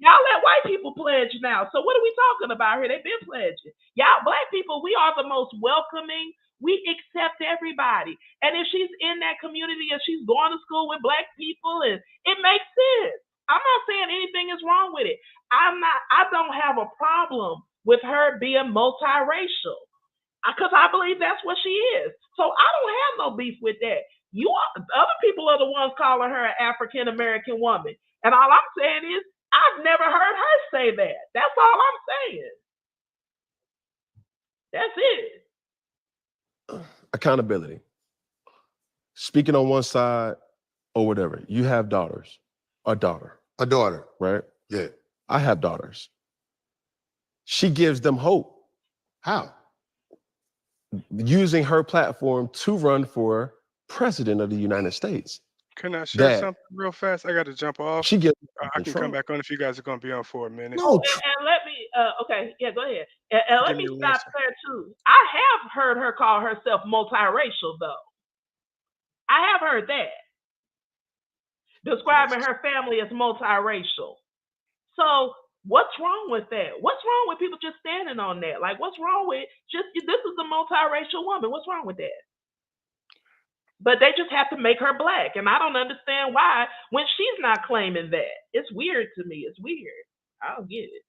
Y'all let white people pledge now. So what are we talking about here? They've been pledging. Y'all black people, we are the most welcoming. We accept everybody. And if she's in that community and she's going to school with black people, and it makes sense. I'm not saying anything is wrong with it. I don't have a problem with her being multiracial because I believe that's what she is. So I don't have no beef with that. Other people are the ones calling her an African American woman, and all I'm saying is I've never heard her say that. That's all I'm saying. That's it. Accountability. Speaking on one side or whatever. You have daughters, a daughter, right? Yeah. I have daughters. She gives them hope. How? Using her platform to run for president of the United States. Can I share That something real fast? I got to jump off. she gives I can come back on if you guys are going to be on for a minute. No, And let me, okay, yeah, go ahead. And let Give me me a stop lesson. there too. I have heard her call herself multiracial, though. I have heard that. Describing her family as multiracial. So what's wrong with that? What's wrong with people just standing on that? Like, what's wrong with just this is a multiracial woman? What's wrong with that? But they just have to make her black, and I don't understand why when she's not claiming that. It's weird to me. It's weird. I don't get it.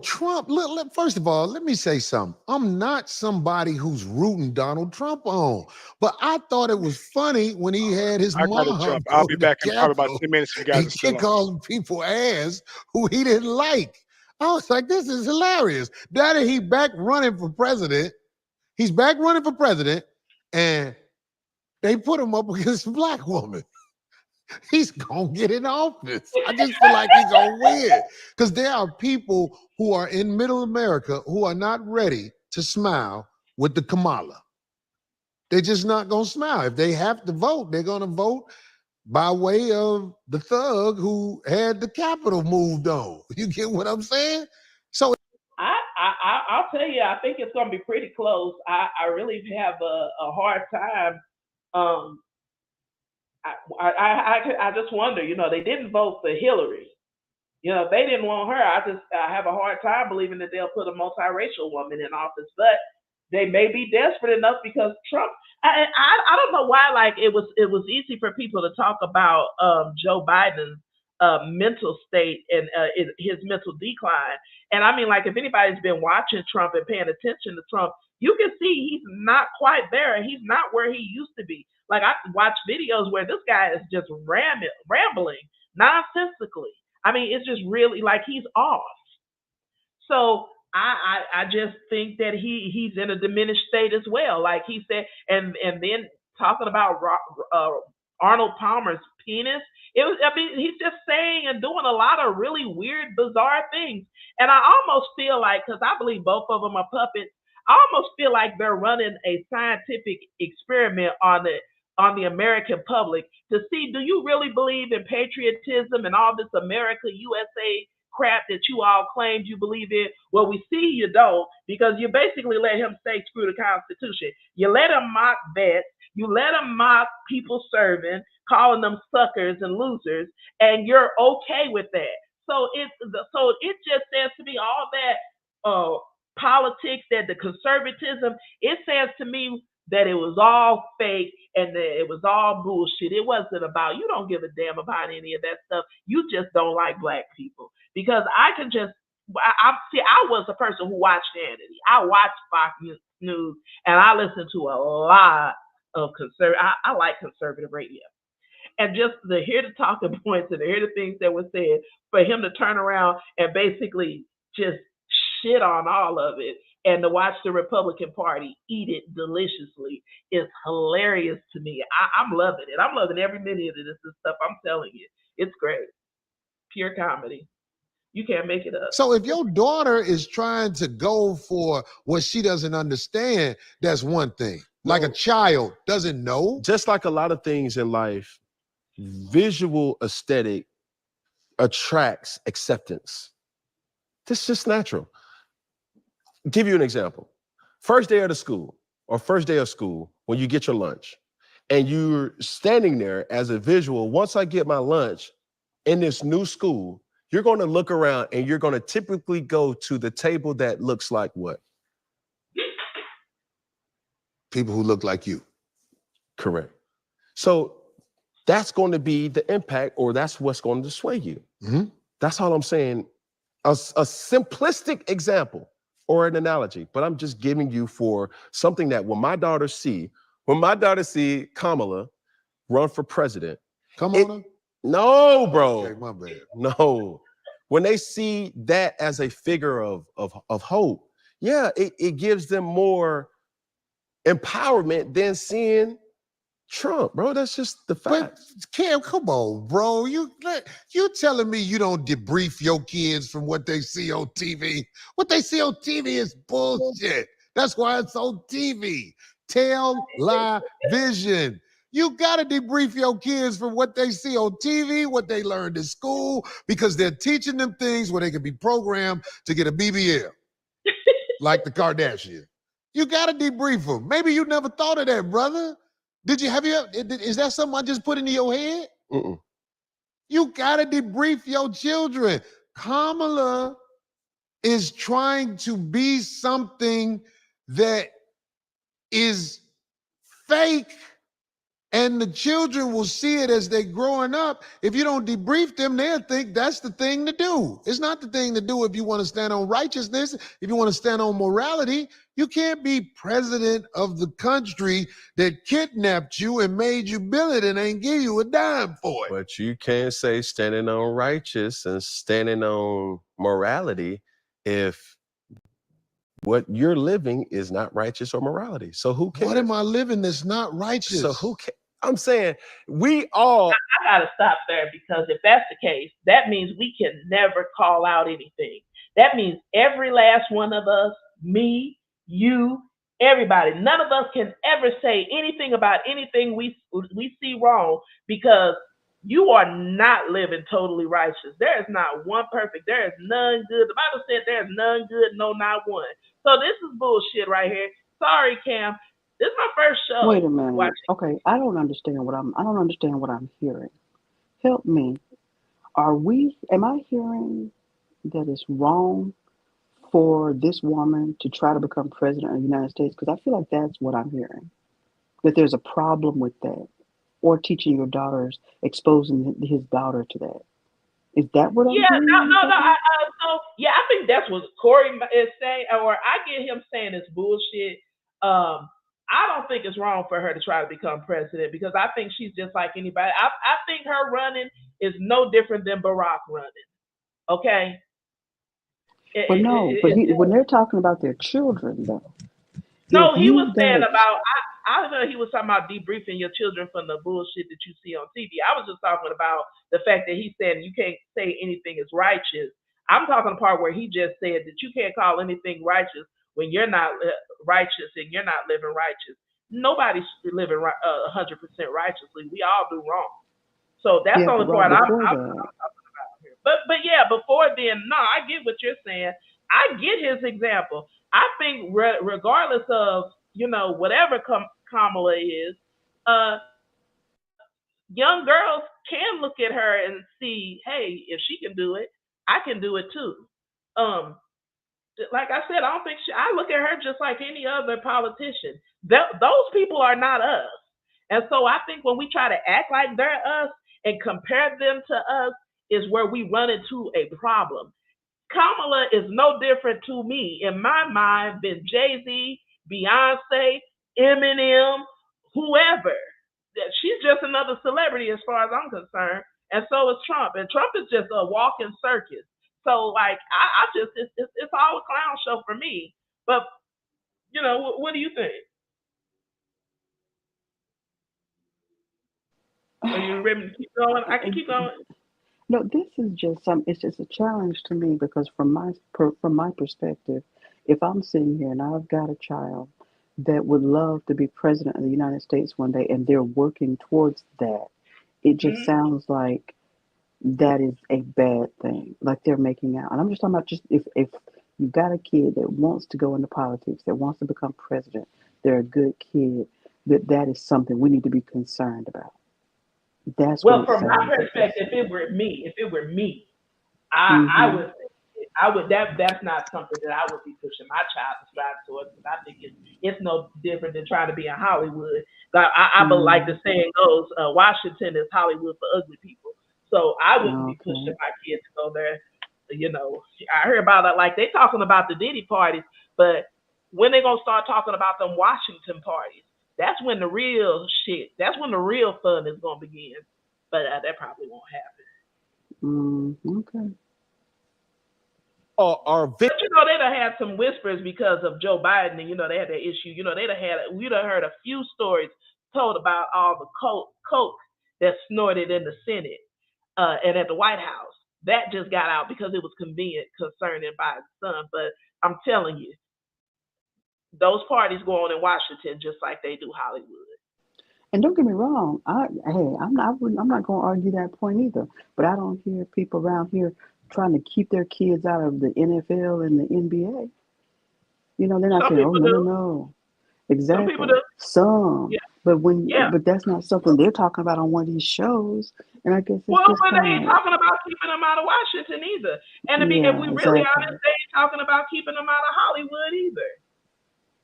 Trump, look, first of all, let me say something. I'm not somebody who's rooting Donald Trump on, but I thought it was funny when he had his I got to mom jump. go I'll be to the back in probably about Capitol 10 minutes if you guys and are still kick on. all people ass who he didn't like. I was like, this is hilarious. Daddy, he back running for president. He's back running for president, and they put him up against a black woman. He's gonna get in office. I just feel like he's gonna win. Because there are people who are in middle America who are not ready to smile with the Kamala. They're just not gonna smile. If they have to vote, they're gonna vote by way of the thug who had the Capitol moved on. You get what I'm saying? So I'll tell you, I think it's going to be pretty close. I really have a hard time. Um, I just wonder, they didn't vote for Hillary. If they didn't want her, I have a hard time believing that they'll put a multiracial woman in office. But they may be desperate enough because Trump. I don't know why. Like it was easy for people to talk about Joe Biden's mental state and his mental decline. And I mean, like if anybody's been watching Trump and paying attention to Trump, you can see he's not quite there. He's not where he used to be. Like I watch videos where this guy is just rambling nonsensically. I mean, it's just really like he's off. So I just think that he's in a diminished state as well. Like he said, and then talking about Arnold Palmer's penis. I mean, he's just saying and doing a lot of really weird, bizarre things. And I almost feel like, because I believe both of them are puppets, I almost feel like they're running a scientific experiment on the American public to see, do you really believe in patriotism and all this America USA crap that you all claimed you believe in? Well, we see you don't, because you basically let him say screw the Constitution. You let him mock vets. You let him mock people serving, calling them suckers and losers, and you're okay with that. So it just says to me all that politics, that the conservatism, it says to me that it was all fake and that it was all bullshit. It wasn't about, you don't give a damn about any of that stuff. You just don't like black people. Because I can just, I was a person who watched Hannity. I watched Fox News, and I listened to a lot of I like conservative radio. And just to hear the talking points and to hear the things that were said, for him to turn around and basically just shit on all of it and to watch the Republican Party eat it deliciously is hilarious to me. I'm loving it. I'm loving every minute of this stuff. I'm telling you. It's great. Pure comedy. You can't make it up. So if your daughter is trying to go for what she doesn't understand, that's one thing. Like a child doesn't know. Just like a lot of things in life, visual aesthetic attracts acceptance. This is just natural. Give you an example. First day of school, when you get your lunch, and you're standing there as a visual. Once I get my lunch in this new school, you're going to look around and you're going to typically go to the table that looks like what? People who look like you. Correct. So that's going to be the impact, or that's what's going to sway you. Mhm. That's all I'm saying. A simplistic example or an analogy, but I'm just giving you for something that when my daughters see Kamala run for president, Come it, on. no, bro, Okay, my bad. no. When they see that as a figure of hope, yeah, it gives them more empowerment than seeing Trump, bro. That's just the But fact. Cam, come on, bro. You telling me you don't debrief your kids from what they see on TV? What they see on TV is bullshit. That's why it's on TV. Tell, lie, vision. You gotta debrief your kids from what they see on TV, what they learned in school, because they're teaching them things where they can be programmed to get a BBL, like the Kardashians. You gotta debrief them. Maybe you never thought of that, brother. Is that something I just put into your head? Mm-mm. You gotta debrief your children. Kamala is trying to be something that is fake, and the children will see it as they growing up. If you don't debrief them, they'll think that's the thing to do. It's not the thing to do if you want to stand on righteousness, if you want to stand on morality. You can't be president of the country that kidnapped you and made you build it and ain't give you a dime for it. But you can't say standing on righteous and standing on morality if what you're living is not righteous or morality. So who cares? What am I living that's not righteous? So who cares? I'm saying we all. I gotta stop there, because if that's the case, that means we can never call out anything. That means every last one of us, me, you, everybody, none of us can ever say anything about anything we see wrong, because you are not living totally righteous. There is not one perfect. There is none good. The Bible said there is none good, no, not one. So this is bullshit right here. Sorry, Cam. This is my first Wait a show minute. watching. Okay, I don't understand what I'm hearing. Help me. Am I hearing that it's wrong for this woman to try to become president of the United States? Because I feel like that's what I'm hearing. That there's a problem with that. Or teaching your daughters, exposing his daughter to that. Is that what I'm Yeah, hearing no, you no, no. saying? So yeah, I think that's what Corey is saying, or I get him saying it's bullshit. I don't think it's wrong for her to try to become president, because I think she's just like anybody. I think her running is no different than Barack running. Okay. But no, It, but it, when they're talking about their children, though, if No, he was you've got saying a, about I know he was talking about debriefing your children from the bullshit that you see on TV. I was just talking about the fact that he's saying you can't say anything is righteous. I'm talking the part where he just said that you can't call anything righteous when you're not righteous and you're not living righteous. Nobody's living 100% righteously. We all do wrong. So that's yeah, the but only right part I'm before that, talking about here. But yeah, before then, no, I get what you're saying. I get his example. I think regardless of whatever Kamala is, young girls can look at her and see, hey, if she can do it, I can do it too. Um, like I said, I don't think I look at her just like any other politician. Those people are not us, and so I think when we try to act like they're us and compare them to us, is where we run into a problem. Kamala is no different to me in my mind than Jay Z, Beyonce, Eminem, whoever. She's just another celebrity as far as I'm concerned, and so is Trump. And Trump is just a walking circus. So like I just it's all a clown show for me. But what do you think? Are you ready to keep going? I can keep going. no, this is just some. It's just a challenge to me because from my perspective, if I'm sitting here and I've got a child that would love to be president of the United States one day, and they're working towards that, it just Hmm. sounds like that is a bad thing. Like they're making out. And I'm just talking about just if you've got a kid that wants to go into politics, that wants to become president, they're a good kid. that is something we need to be concerned about. That's what Well, it from my sounds like you're perspective, saying. if it were me, I Mm-hmm. would I would that's not something that I would be pushing my child to strive towards because I think it's no different than trying to be in Hollywood. But I but like Mm-hmm. the saying goes, Washington is Hollywood for ugly people. So I wouldn't be Okay. pushing my kids to go there. You know, I heard about it like they talking about the Diddy parties, but when they gonna start talking about them Washington parties? That's when the real shit. That's when the real fun is gonna begin. But that probably won't happen. Okay. Are But you know, they'd have had some whispers because of Joe Biden, and you know they had that issue. You know, they'd have had we'd have heard a few stories told about all the coke that snorted in the Senate and at the White House. That just got out because it was convenient concerning Biden's son. But I'm telling you, those parties go on in Washington just like they do Hollywood. And don't get me wrong. I'm not going to argue that point either. But I don't hear people around here trying to keep their kids out of the NFL and the NBA. They're not Some saying, "Oh, people no, no, do. no." Some people Exactly. do. Some, Yeah, yeah. but that's not something they're talking about on one of these shows. And I guess it's Well, just but they kind ain't of like, talking about keeping them out of Washington either. And if yeah, we really exactly, honest, they ain't talking about keeping them out of Hollywood either.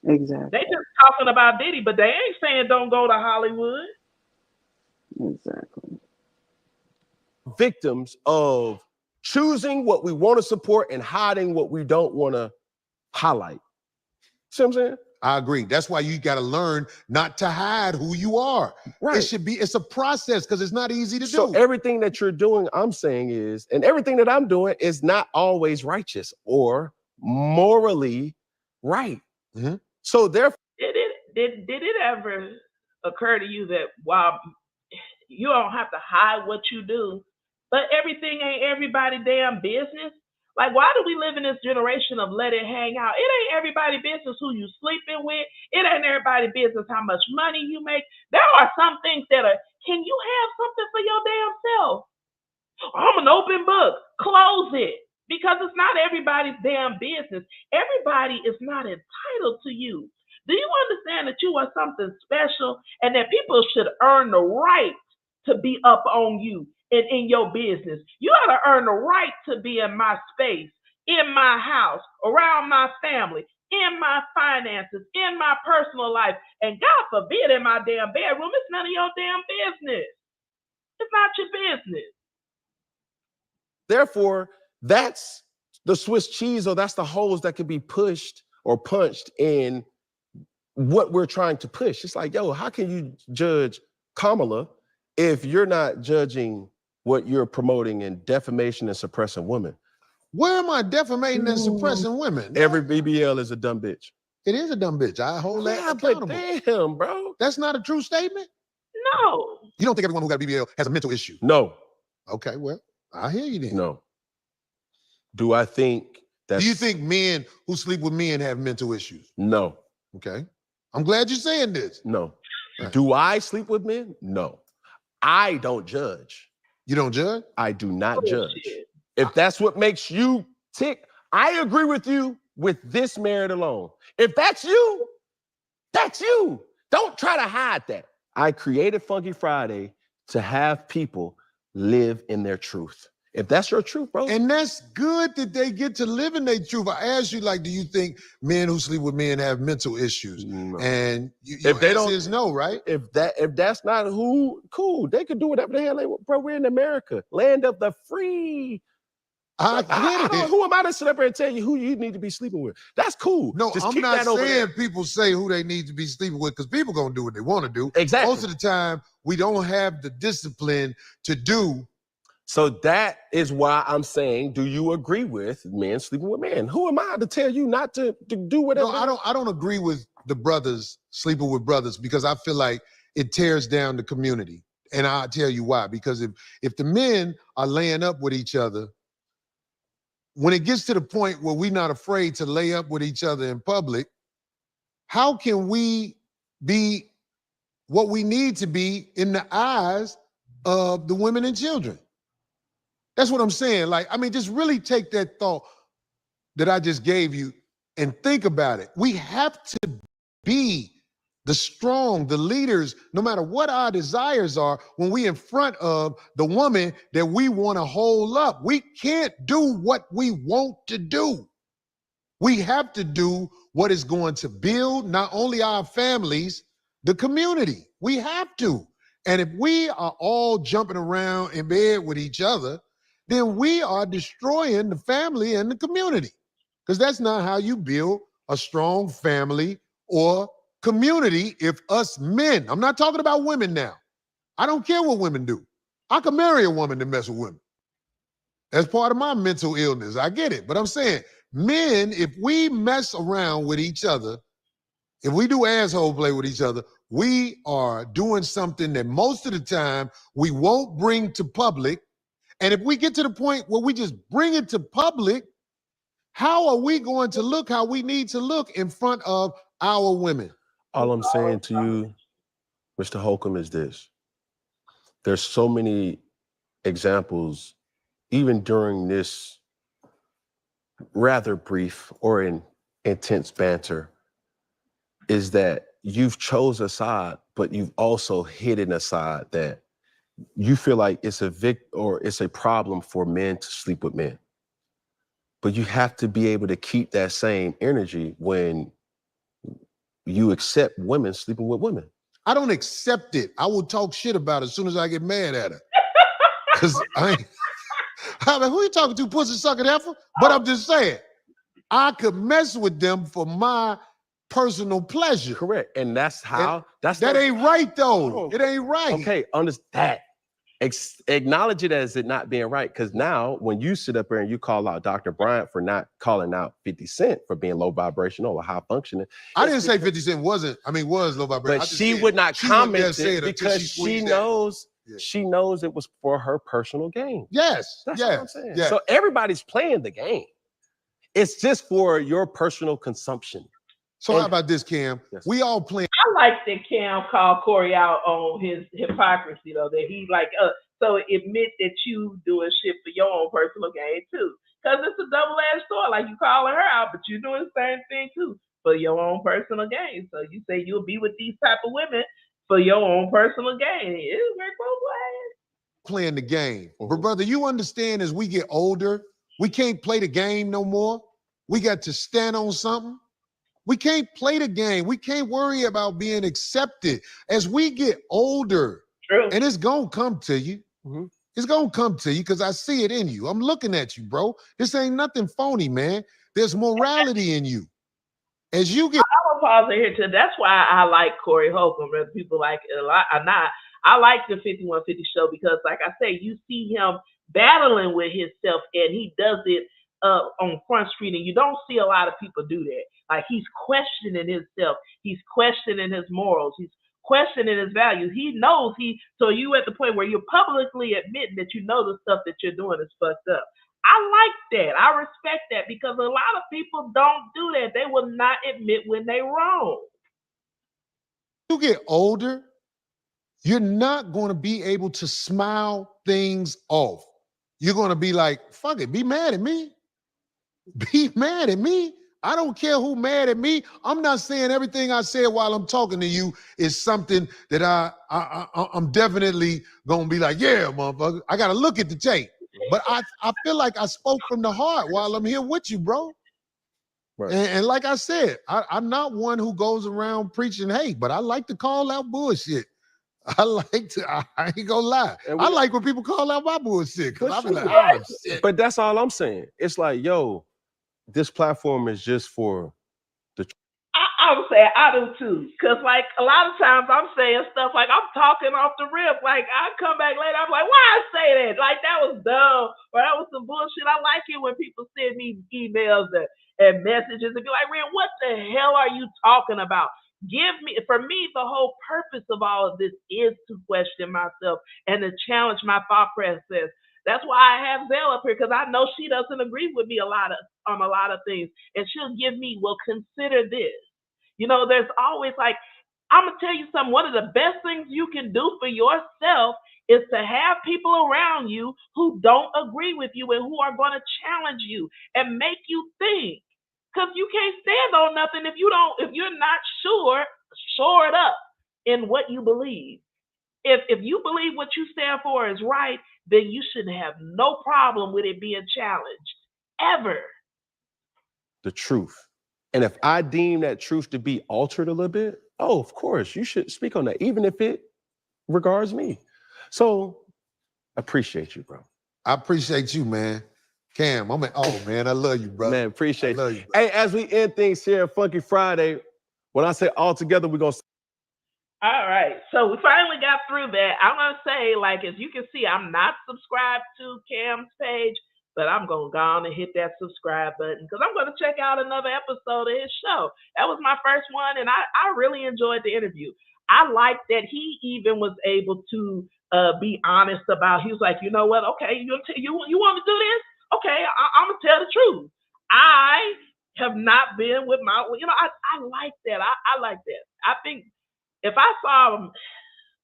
They exactly, just talking about Diddy, but they ain't saying don't go to Hollywood. exactly. victims of choosing what we want to support and hiding what we don't want to highlight. See what I'm saying? I agree. That's why you got to learn not to hide who you are. Right. It's a process because it's not easy to So do. everything that you're doing, I'm saying is, and everything that I'm doing is not always righteous or morally right. Mhm. So therefore, Did it ever occur to you that while you don't have to hide what you do, but everything ain't everybody damn business? Like, why do we live in this generation of let it hang out? It ain't everybody business who you sleeping with. It ain't everybody business how much money you make. There are some things that are, can you have something for your damn self? I'm an open book. Close it. Because it's not everybody's damn business. Everybody is not entitled to you. Do you understand that you are something special and that people should earn the right to be up on you and in your business? You ought to earn the right to be in my space, in my house, around my family, in my finances, in my personal life, and God forbid in my damn bedroom. It's none of your damn business. It's not your business. therefore, that's the Swiss cheese, or that's the holes that can be pushed or punched in what we're trying to push. It's like, yo, how can you judge Kamala if you're not judging what you're promoting in defamation and suppressing women? Where am I defamating and suppressing women? Every BBL is a dumb bitch. It is a dumb bitch. I hold that accountable. But damn, bro. That's not a true statement. No. You don't think everyone who got a BBL has a mental issue? No. Okay, well, I hear you then. No. Do I think that? Do you think men who sleep with men have mental issues? No. Okay. I'm glad you're saying this. No. Right. Do I sleep with men? No. I don't judge. You don't judge? I do not judge. Shit. If that's what makes you tick, I agree with you with this merit alone. If that's you, that's you. Don't try to hide that. I created Funky Friday to have people live in their truth. If that's your truth, bro. And that's good that they get to live in their truth. I asked you, like, do you think men who sleep with men have mental issues? No. And your answer is no, right? If that's not who, cool. They could do whatever the hell they want. Bro, we're in America, land of the free. I get it. Who am I to sit up here and tell you who you need to be sleeping with? That's cool. No, Just I'm keep not that over saying there. people say who they need to be sleeping with because people gonna do what they want to do. Exactly. Most of the time, we don't have the discipline to do. So that is why I'm saying, do you agree with men sleeping with men? Who am I to tell you not to do whatever? No, I don't agree with the brothers sleeping with brothers because I feel like it tears down the community. And I'll tell you why. Because if the men are laying up with each other, when it gets to the point where we're not afraid to lay up with each other in public, how can we be what we need to be in the eyes of the women and children? That's what I'm saying. Like, I mean, just really take that thought that I just gave you and think about it. We have to be the strong, the leaders, no matter what our desires are, when we in front of the woman that we want to hold up, we can't do what we want to do. We have to do what is going to build not only our families, the community. We have to. And if we are all jumping around in bed with each other, then we are destroying the family and the community. Because that's not how you build a strong family or community. If us men, I'm not talking about women now. I don't care what women do. I could marry a woman to mess with women. That's part of my mental illness. I get it. But I'm saying, men, if we mess around with each other, if we do asshole play with each other, we are doing something that most of the time we won't bring to public. And if we get to the point where we just bring it to public, how are we going to look how we need to look in front of our women? All I'm saying to you, Mr. Holcomb, is this. There's so many examples, even during this rather brief or intense banter, is that you've chose a side, but you've also hidden a side that you feel like it's a problem for men to sleep with men. But you have to be able to keep that same energy when you accept women sleeping with women. I don't accept it. I will talk shit about it as soon as I get mad at her. Because I mean, who you talking to, pussy sucking heifer? But I'm just saying, I could mess with them for my personal pleasure. Correct. And that's how, that ain't right though. It ain't right. Okay, understand. Acknowledge it as it not being right. Because now when you sit up there and you call out Dr. Bryant for not calling out 50 Cent for being low vibrational or high functioning. I didn't say 50 Cent was low vibration. But she would not comment it because she knows it was for her personal gain. Yes. That's what I'm saying. Yes. So everybody's playing the game. It's just for your personal consumption. So how about this, Cam? Yes. We all playing. I like that Cam called Corey out on his hypocrisy, though, that he like, so admit that you doing shit for your own personal gain, too. Because it's a double-edged sword. Like, you calling her out, but you doing the same thing, too, for your own personal gain. So you say you'll be with these type of women for your own personal gain. It works both ways. Playing the game. But, brother, you understand as we get older, we can't play the game no more. We got to stand on something. We can't play the game. We can't worry about being accepted. As we get older, True. And it's going to come to you. Mm-hmm. It's going to come to you because I see it in you. I'm looking at you, bro. This ain't nothing phony, man. There's morality in you. As you get... I'm going to pause here, too. That's why I like Corey Holcomb, whether people like it a lot or not. I like the 5150 show because, like I say, you see him battling with himself, and he does it on Front Street, and you don't see a lot of people do that. Like, he's questioning himself. He's questioning his morals. He's questioning his values. He knows so you at the point where you're publicly admitting that you know the stuff that you're doing is fucked up. I like that. I respect that because a lot of people don't do that. They will not admit when they're wrong. You get older, you're not going to be able to smile things off. You're going to be like, fuck it, be mad at me. Be mad at me. I don't care who mad at me. I'm not saying everything I said while I'm talking to you is something that I'm definitely gonna be like, yeah, motherfucker. I gotta look at the tape. But I feel like I spoke from the heart while I'm here with you, bro. Right. And like I said, I'm not one who goes around preaching hate, but I like to call out bullshit. I ain't gonna lie. I like when people call out my bullshit because I be like, oh, shit. But that's all I'm saying. It's like, yo, this platform is just for the... I would say I do too. Because, like, a lot of times I'm saying stuff like I'm talking off the rip. Like, I come back later, I'm like, why I say that? Like, that was dumb. Or that was some bullshit. I like it when people send me emails and messages and be like, Ren, what the hell are you talking about? For me, the whole purpose of all of this is to question myself and to challenge my thought process. That's why I have Zell up here, because I know she doesn't agree with me on a lot of things. And she'll give me, well, consider this. You know, there's always like, I'm going to tell you something. One of the best things you can do for yourself is to have people around you who don't agree with you and who are going to challenge you and make you think. Because you can't stand on nothing if you're not sure shored up in what you believe. If you believe what you stand for is right, then you should have no problem with it being challenged ever. The truth. And if I deem that truth to be altered a little bit, oh, of course, you should speak on that, even if it regards me. So appreciate you, bro. I appreciate you, man. Cam, oh man, I love you, brother. Man, appreciate I love you. you, brother. Hey, as we end things here, Funky Friday, when I say all together, we're gonna. All right, so we finally got through that. I'm gonna say, like, as you can see, I'm not subscribed to Cam's page, but I'm gonna go on and hit that subscribe button because I'm gonna check out another episode of his show. That was my first one, and I really enjoyed the interview. I liked that he even was able to be honest about. He was like, you know what? Okay, you want to do this? Okay, I'm gonna tell the truth. I have not been with my, I like that. I like that. I think if I saw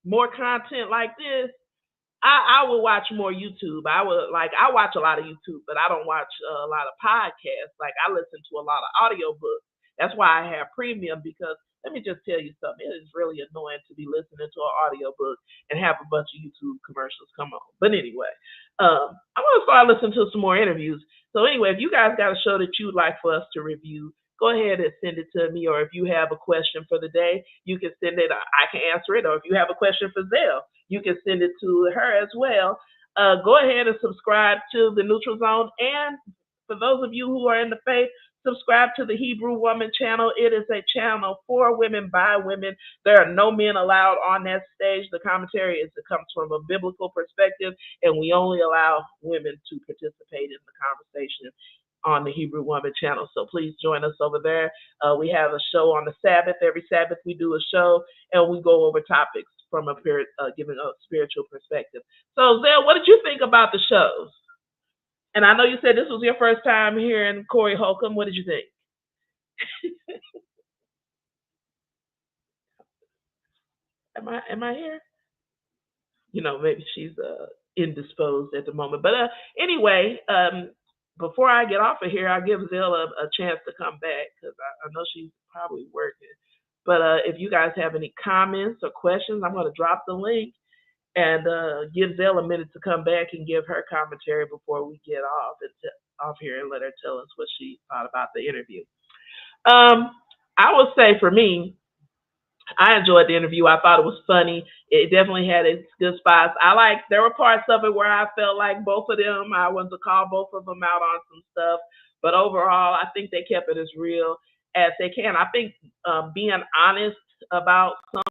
more content like this, I would watch more YouTube. I watch a lot of YouTube, but I don't watch a lot of podcasts. Like I listen to a lot of audiobooks. That's why I have premium because let me just tell you something. It is really annoying to be listening to an audiobook and have a bunch of YouTube commercials come on. But anyway, I'm gonna start listening to some more interviews. So anyway, if you guys got a show that you'd like for us to review, go ahead and send it to me. Or if you have a question for the day, you can send it. I can answer it. Or if you have a question for Zell, you can send it to her as well. Go ahead and subscribe to the Neutral Zone. And for those of you who are in the faith, subscribe to the Hebrew Woman channel. It is a channel for women by women. There are no men allowed on that stage. The commentary comes from a biblical perspective, and we only allow women to participate in the conversation on the Hebrew Woman channel. So please join us over there. We have a show on the Sabbath. Every Sabbath we do a show, and we go over topics from giving a spiritual perspective. So Zell, what did you think about the shows? And I know you said this was your first time hearing Corey Holcomb. What did you think? Am I here? Maybe she's indisposed at the moment. But anyway, before I get off of here, I'll give Zell a chance to come back because I know she's probably working. But if you guys have any comments or questions, I'm going to drop the link and give Zell a minute to come back and give her commentary before we get off here and let her tell us what she thought about the interview. I will say for me, I enjoyed the interview. I thought it was funny. It definitely had its good spots. There were parts of it where I felt like both of them, I wanted to call both of them out on some stuff. But overall, I think they kept it as real as they can. I think being honest about some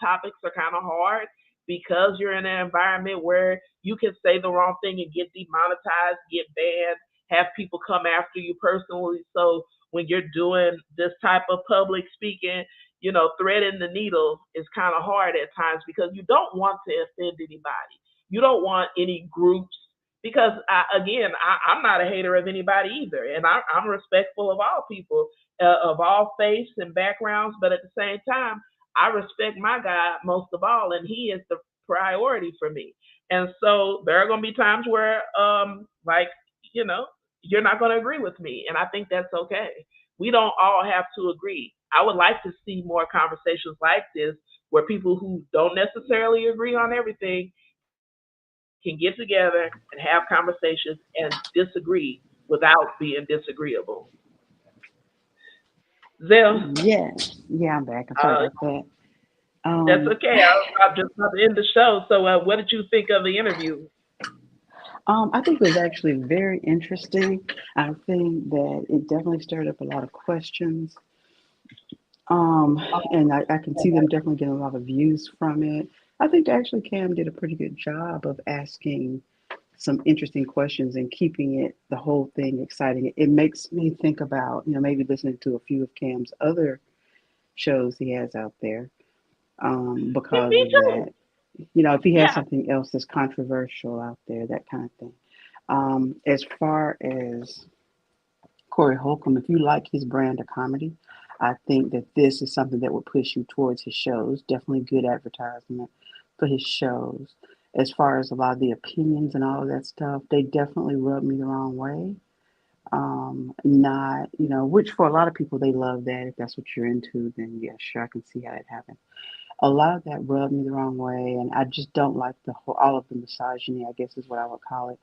topics are kind of hard because you're in an environment where you can say the wrong thing and get demonetized, get banned, have people come after you personally. So when you're doing this type of public speaking, threading the needle is kind of hard at times because you don't want to offend anybody. You don't want any groups because, I'm not a hater of anybody either. And I'm respectful of all people, of all faiths and backgrounds. But at the same time, I respect my God most of all, and he is the priority for me. And so there are going to be times where, you're not going to agree with me. And I think that's okay. We don't all have to agree. I would like to see more conversations like this where people who don't necessarily agree on everything can get together and have conversations and disagree without being disagreeable. Zell? Yeah, I'm back. I'm sorry about that. That's okay. I'm just about to end the show. So what did you think of the interview? I think it was actually very interesting. I think that it definitely stirred up a lot of questions. And I can see them definitely getting a lot of views from it. I think actually Cam did a pretty good job of asking some interesting questions and keeping the whole thing exciting. It makes me think about, maybe listening to a few of Cam's other shows he has out there because Me of too. that. If he has Yeah. something else that's controversial out there, that kind of thing. As far as Corey Holcomb, if you like his brand of comedy, I think that this is something that would push you towards his shows. Definitely good advertisement for his shows. As far as a lot of the opinions and all of that stuff, they definitely rub me the wrong way. Not, which for a lot of people, they love that. If that's what you're into, then yeah, sure, I can see how that happens. A lot of that rubbed me the wrong way, and I just don't like all of the misogyny, I guess is what I would call it.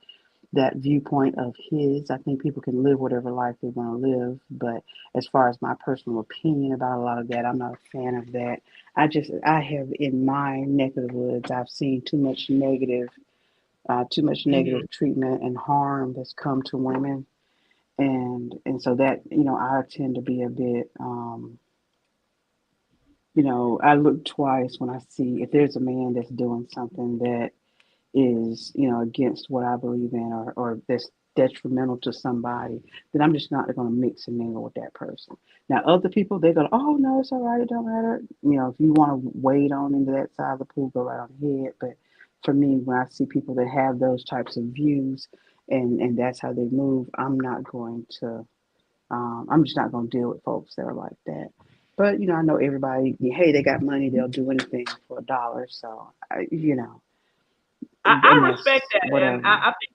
That viewpoint of his. I think people can live whatever life they want to live, but as far as my personal opinion about a lot of that, I'm not a fan of that. I have in my neck of the woods, I've seen too much Hmm. negative treatment and harm that's come to women, and so that I tend to be a bit, I look twice when I see if there's a man that's doing something that is, against what I believe in, or that's detrimental to somebody, then I'm just not going to mix and mingle with that person. Now, other people, they go, oh, no, it's all right, it don't matter. If you want to wade on into that side of the pool, go right on ahead. But for me, when I see people that have those types of views and that's how they move, I'm just not going to deal with folks that are like that. But, I know everybody, hey, they got money, they'll do anything for a dollar. So, and I respect that's that, and whatever. I think,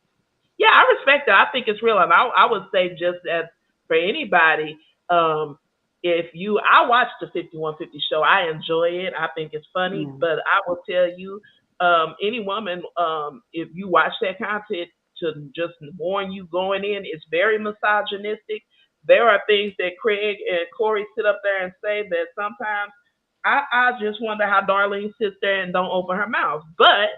yeah, I respect that. I think it's real, and I would say just as for anybody, um, if you, I watched the 5150 show. I enjoy it. I think it's funny, Yeah, but I will tell you, any woman, if you watch that content, to just warn you going in, it's very misogynistic. There are things that Craig and Corey sit up there and say that sometimes I just wonder how Darlene sits there and don't open her mouth. But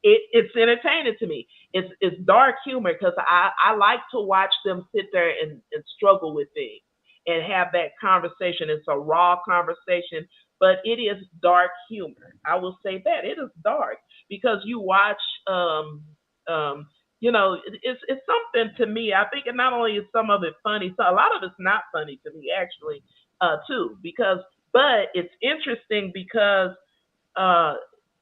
it's entertaining to me. It's dark humor because I like to watch them sit there and struggle with things and have that conversation. It's a raw conversation, but it is dark humor. I will say that it is dark because you watch um it's something to me. I think, and not only is some of it funny, so a lot of it's not funny to me actually, too, because but it's interesting because uh,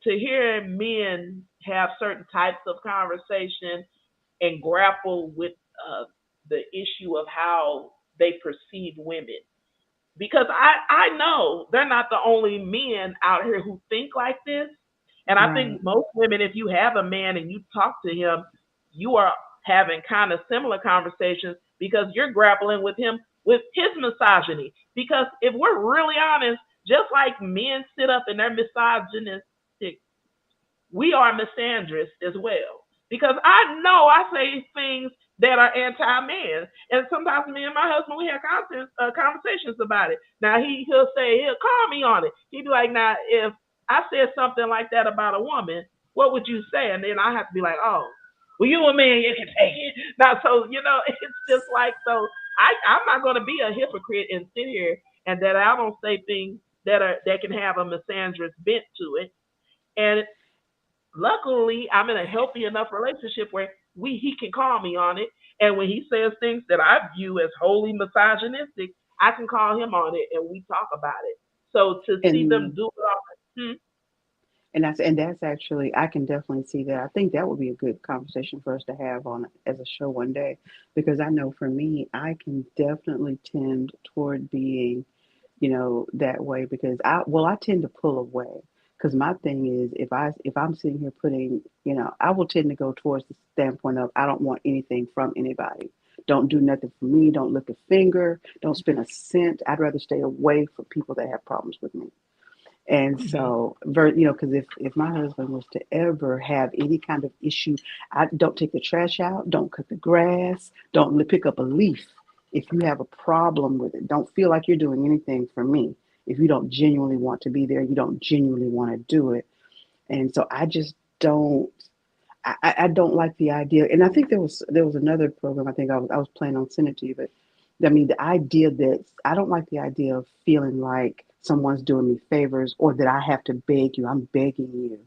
to hear men have certain types of conversation and grapple with uh, the issue of how they perceive women, because I know they're not the only men out here who think like this. And I right. think most women, if you have a man and you talk to him, you are having kind of similar conversations because you're grappling with him with his misogyny. Because if we're really honest, just like men sit up and they're misogynistic, we are misandrous as well. Because I know I say things that are anti-man, and sometimes me and my husband we have conversations about it. Now he'll call me on it. He'd be like, "Now if I said something like that about a woman, what would you say?" And then I have to be like, "Oh, well, you a man, you can take it." Now, so it's just like so. I'm not going to be a hypocrite and sit here and that I don't say things that can have a misandrous bent to it. And luckily I'm in a healthy enough relationship where he can call me on it, and when he says things that I view as wholly misogynistic, I can call him on it and we talk about it. So to see them And do it all, that's actually, I can definitely see that. I think that would be a good conversation for us to have on as a show one day, because I know for me, I can definitely tend toward being, that way, because I tend to pull away. Because my thing is, if I'm sitting here putting, I will tend to go towards the standpoint of I don't want anything from anybody. Don't do nothing for me. Don't lift a finger. Don't spend a cent. I'd rather stay away from people that have problems with me. And mm-hmm. so, because if my husband was to ever have any kind of issue, I don't take the trash out, don't cut the grass, don't pick up a leaf. If you have a problem with it, don't feel like you're doing anything for me. If you don't genuinely want to be there, you don't genuinely want to do it. And so I just don't. I don't like the idea, and I think there was another program I think I was planning on sending it to you, but I mean the idea that I don't like the idea of feeling like someone's doing me favors or that I have to beg you. I'm begging you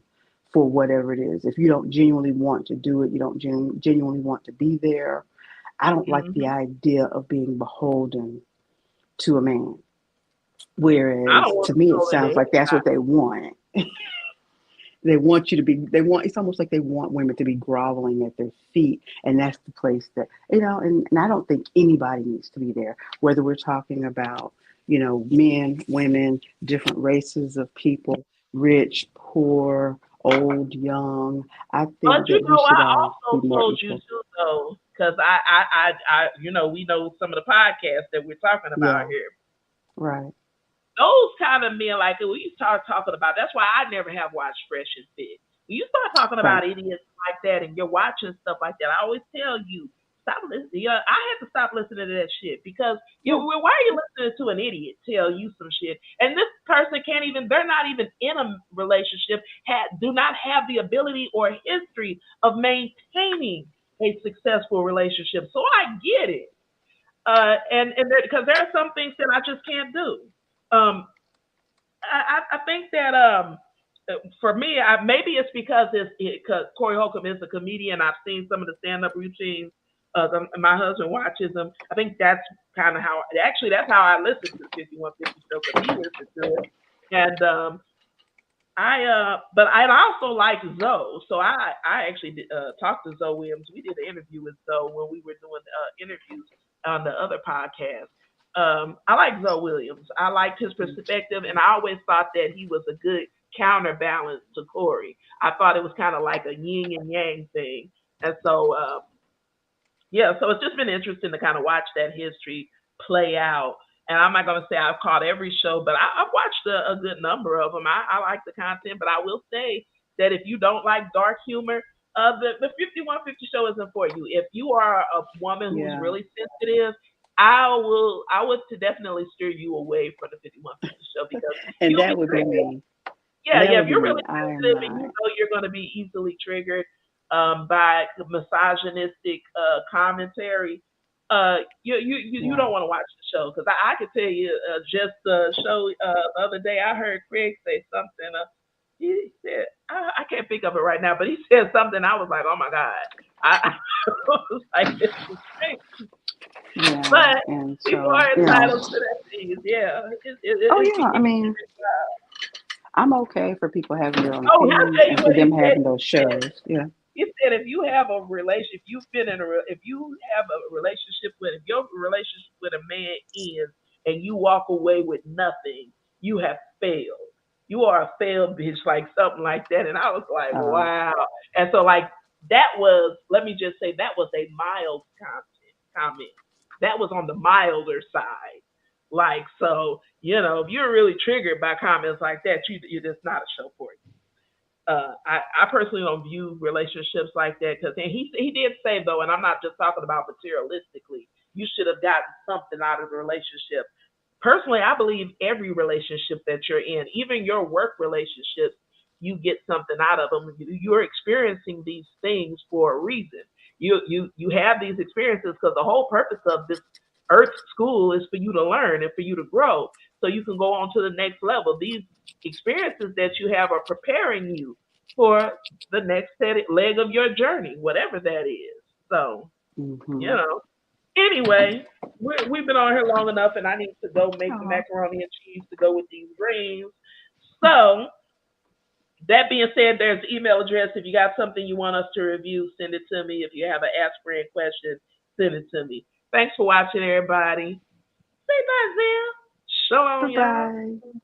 for whatever it is. If you don't genuinely want to do it, you don't genuinely want to be there. I don't like the Mm-hmm. idea of being beholden to a man. I Whereas don't want to to be me, it told in sounds like that's what they want. They want you to be, it's almost like they want women to be groveling at their feet. And that's the place that, and I don't think anybody needs to be there, whether we're talking about, men, women, different races of people, rich, poor, old, young. I but think that we should I all be also more told you equal. too though. because we know some of the podcasts that we're talking about Yeah. here. Right. Those kind of men, like we start talking about. That's why I never have watched Fresh and Fit. When you start talking Right. about idiots like that, and you're watching stuff like that, I always tell you stop listening. Yeah, I had to stop listening to that shit because Yeah. why are you listening to an idiot tell you some shit? And this person can't even. They're not even in a relationship. Do not have the ability or history of maintaining a successful relationship. So I get it. And because there are some things that I just can't do. Um, I think that for me, maybe it's because because Corey Holcomb is a comedian. I've seen some of the stand up routines. My husband watches them. I think that's kind of how. Actually, that's how I listen to the 5150 show because he listens to it. And but I also like Zoe. So I actually talked to Zoe Williams. We did an interview with Zoe when we were doing interviews on the other podcast. I like Zoe Williams. I liked his perspective, and I always thought that he was a good counterbalance to Corey. I thought it was kind of like a yin and yang thing, and so yeah, so it's just been interesting to kind of watch that history play out. And I'm not going to say I've caught every show, but I've watched a good number of them. I like the content, but I will say that if you don't like dark humor, the 5150 show isn't for you. If you are a woman who's Yeah. really sensitive, I would to definitely steer you away from the 5150 show because And you'll that be would be triggered. me. Yeah, That yeah. would If be you're me. really I am sensitive and you not. know you're going to be easily triggered by misogynistic commentary, you Yeah. don't want to watch the show because I could tell you just the show the other day I heard Craig say something. He said I can't think of it right now, but he said something. I was like, oh my god, I was like, this is crazy. Yeah. But And people so, are entitled to their things. Yeah, oh it, yeah. I it, mean, I'm okay for people having their own oh, I'll opinions tell you and for what he them said. having those shows. Yeah. He said if you have a relation, if you've been in if you have a relationship with, if your relationship with a man ends and you walk away with nothing, you have failed. You are a failed bitch, like something like that. And I was like, Uh, wow. And so like that was, let me just say, that was a mild comment. That was on the milder side. Like so, if you're really triggered by comments like that, you're just not a show for you. I personally don't view relationships like that because he did say though, and I'm not just talking about materialistically. You should have gotten something out of the relationship. Personally, I believe every relationship that you're in, even your work relationships, you get something out of them. You're experiencing these things for a reason. You have these experiences because the whole purpose of this Earth school is for you to learn and for you to grow, so you can go on to the next level. These experiences that you have are preparing you for the next leg of your journey, whatever that is. So, you hmm know. Anyway, we've been on here long enough, and I need to go make the Oh, macaroni and cheese to go with these greens. So, that being said, there's the email address. If you got something you want us to review, send it to me. If you have an Ask Friend question, send it to me. Thanks for watching, everybody. Say bye, Zim. bye Shalom, y'all. bye.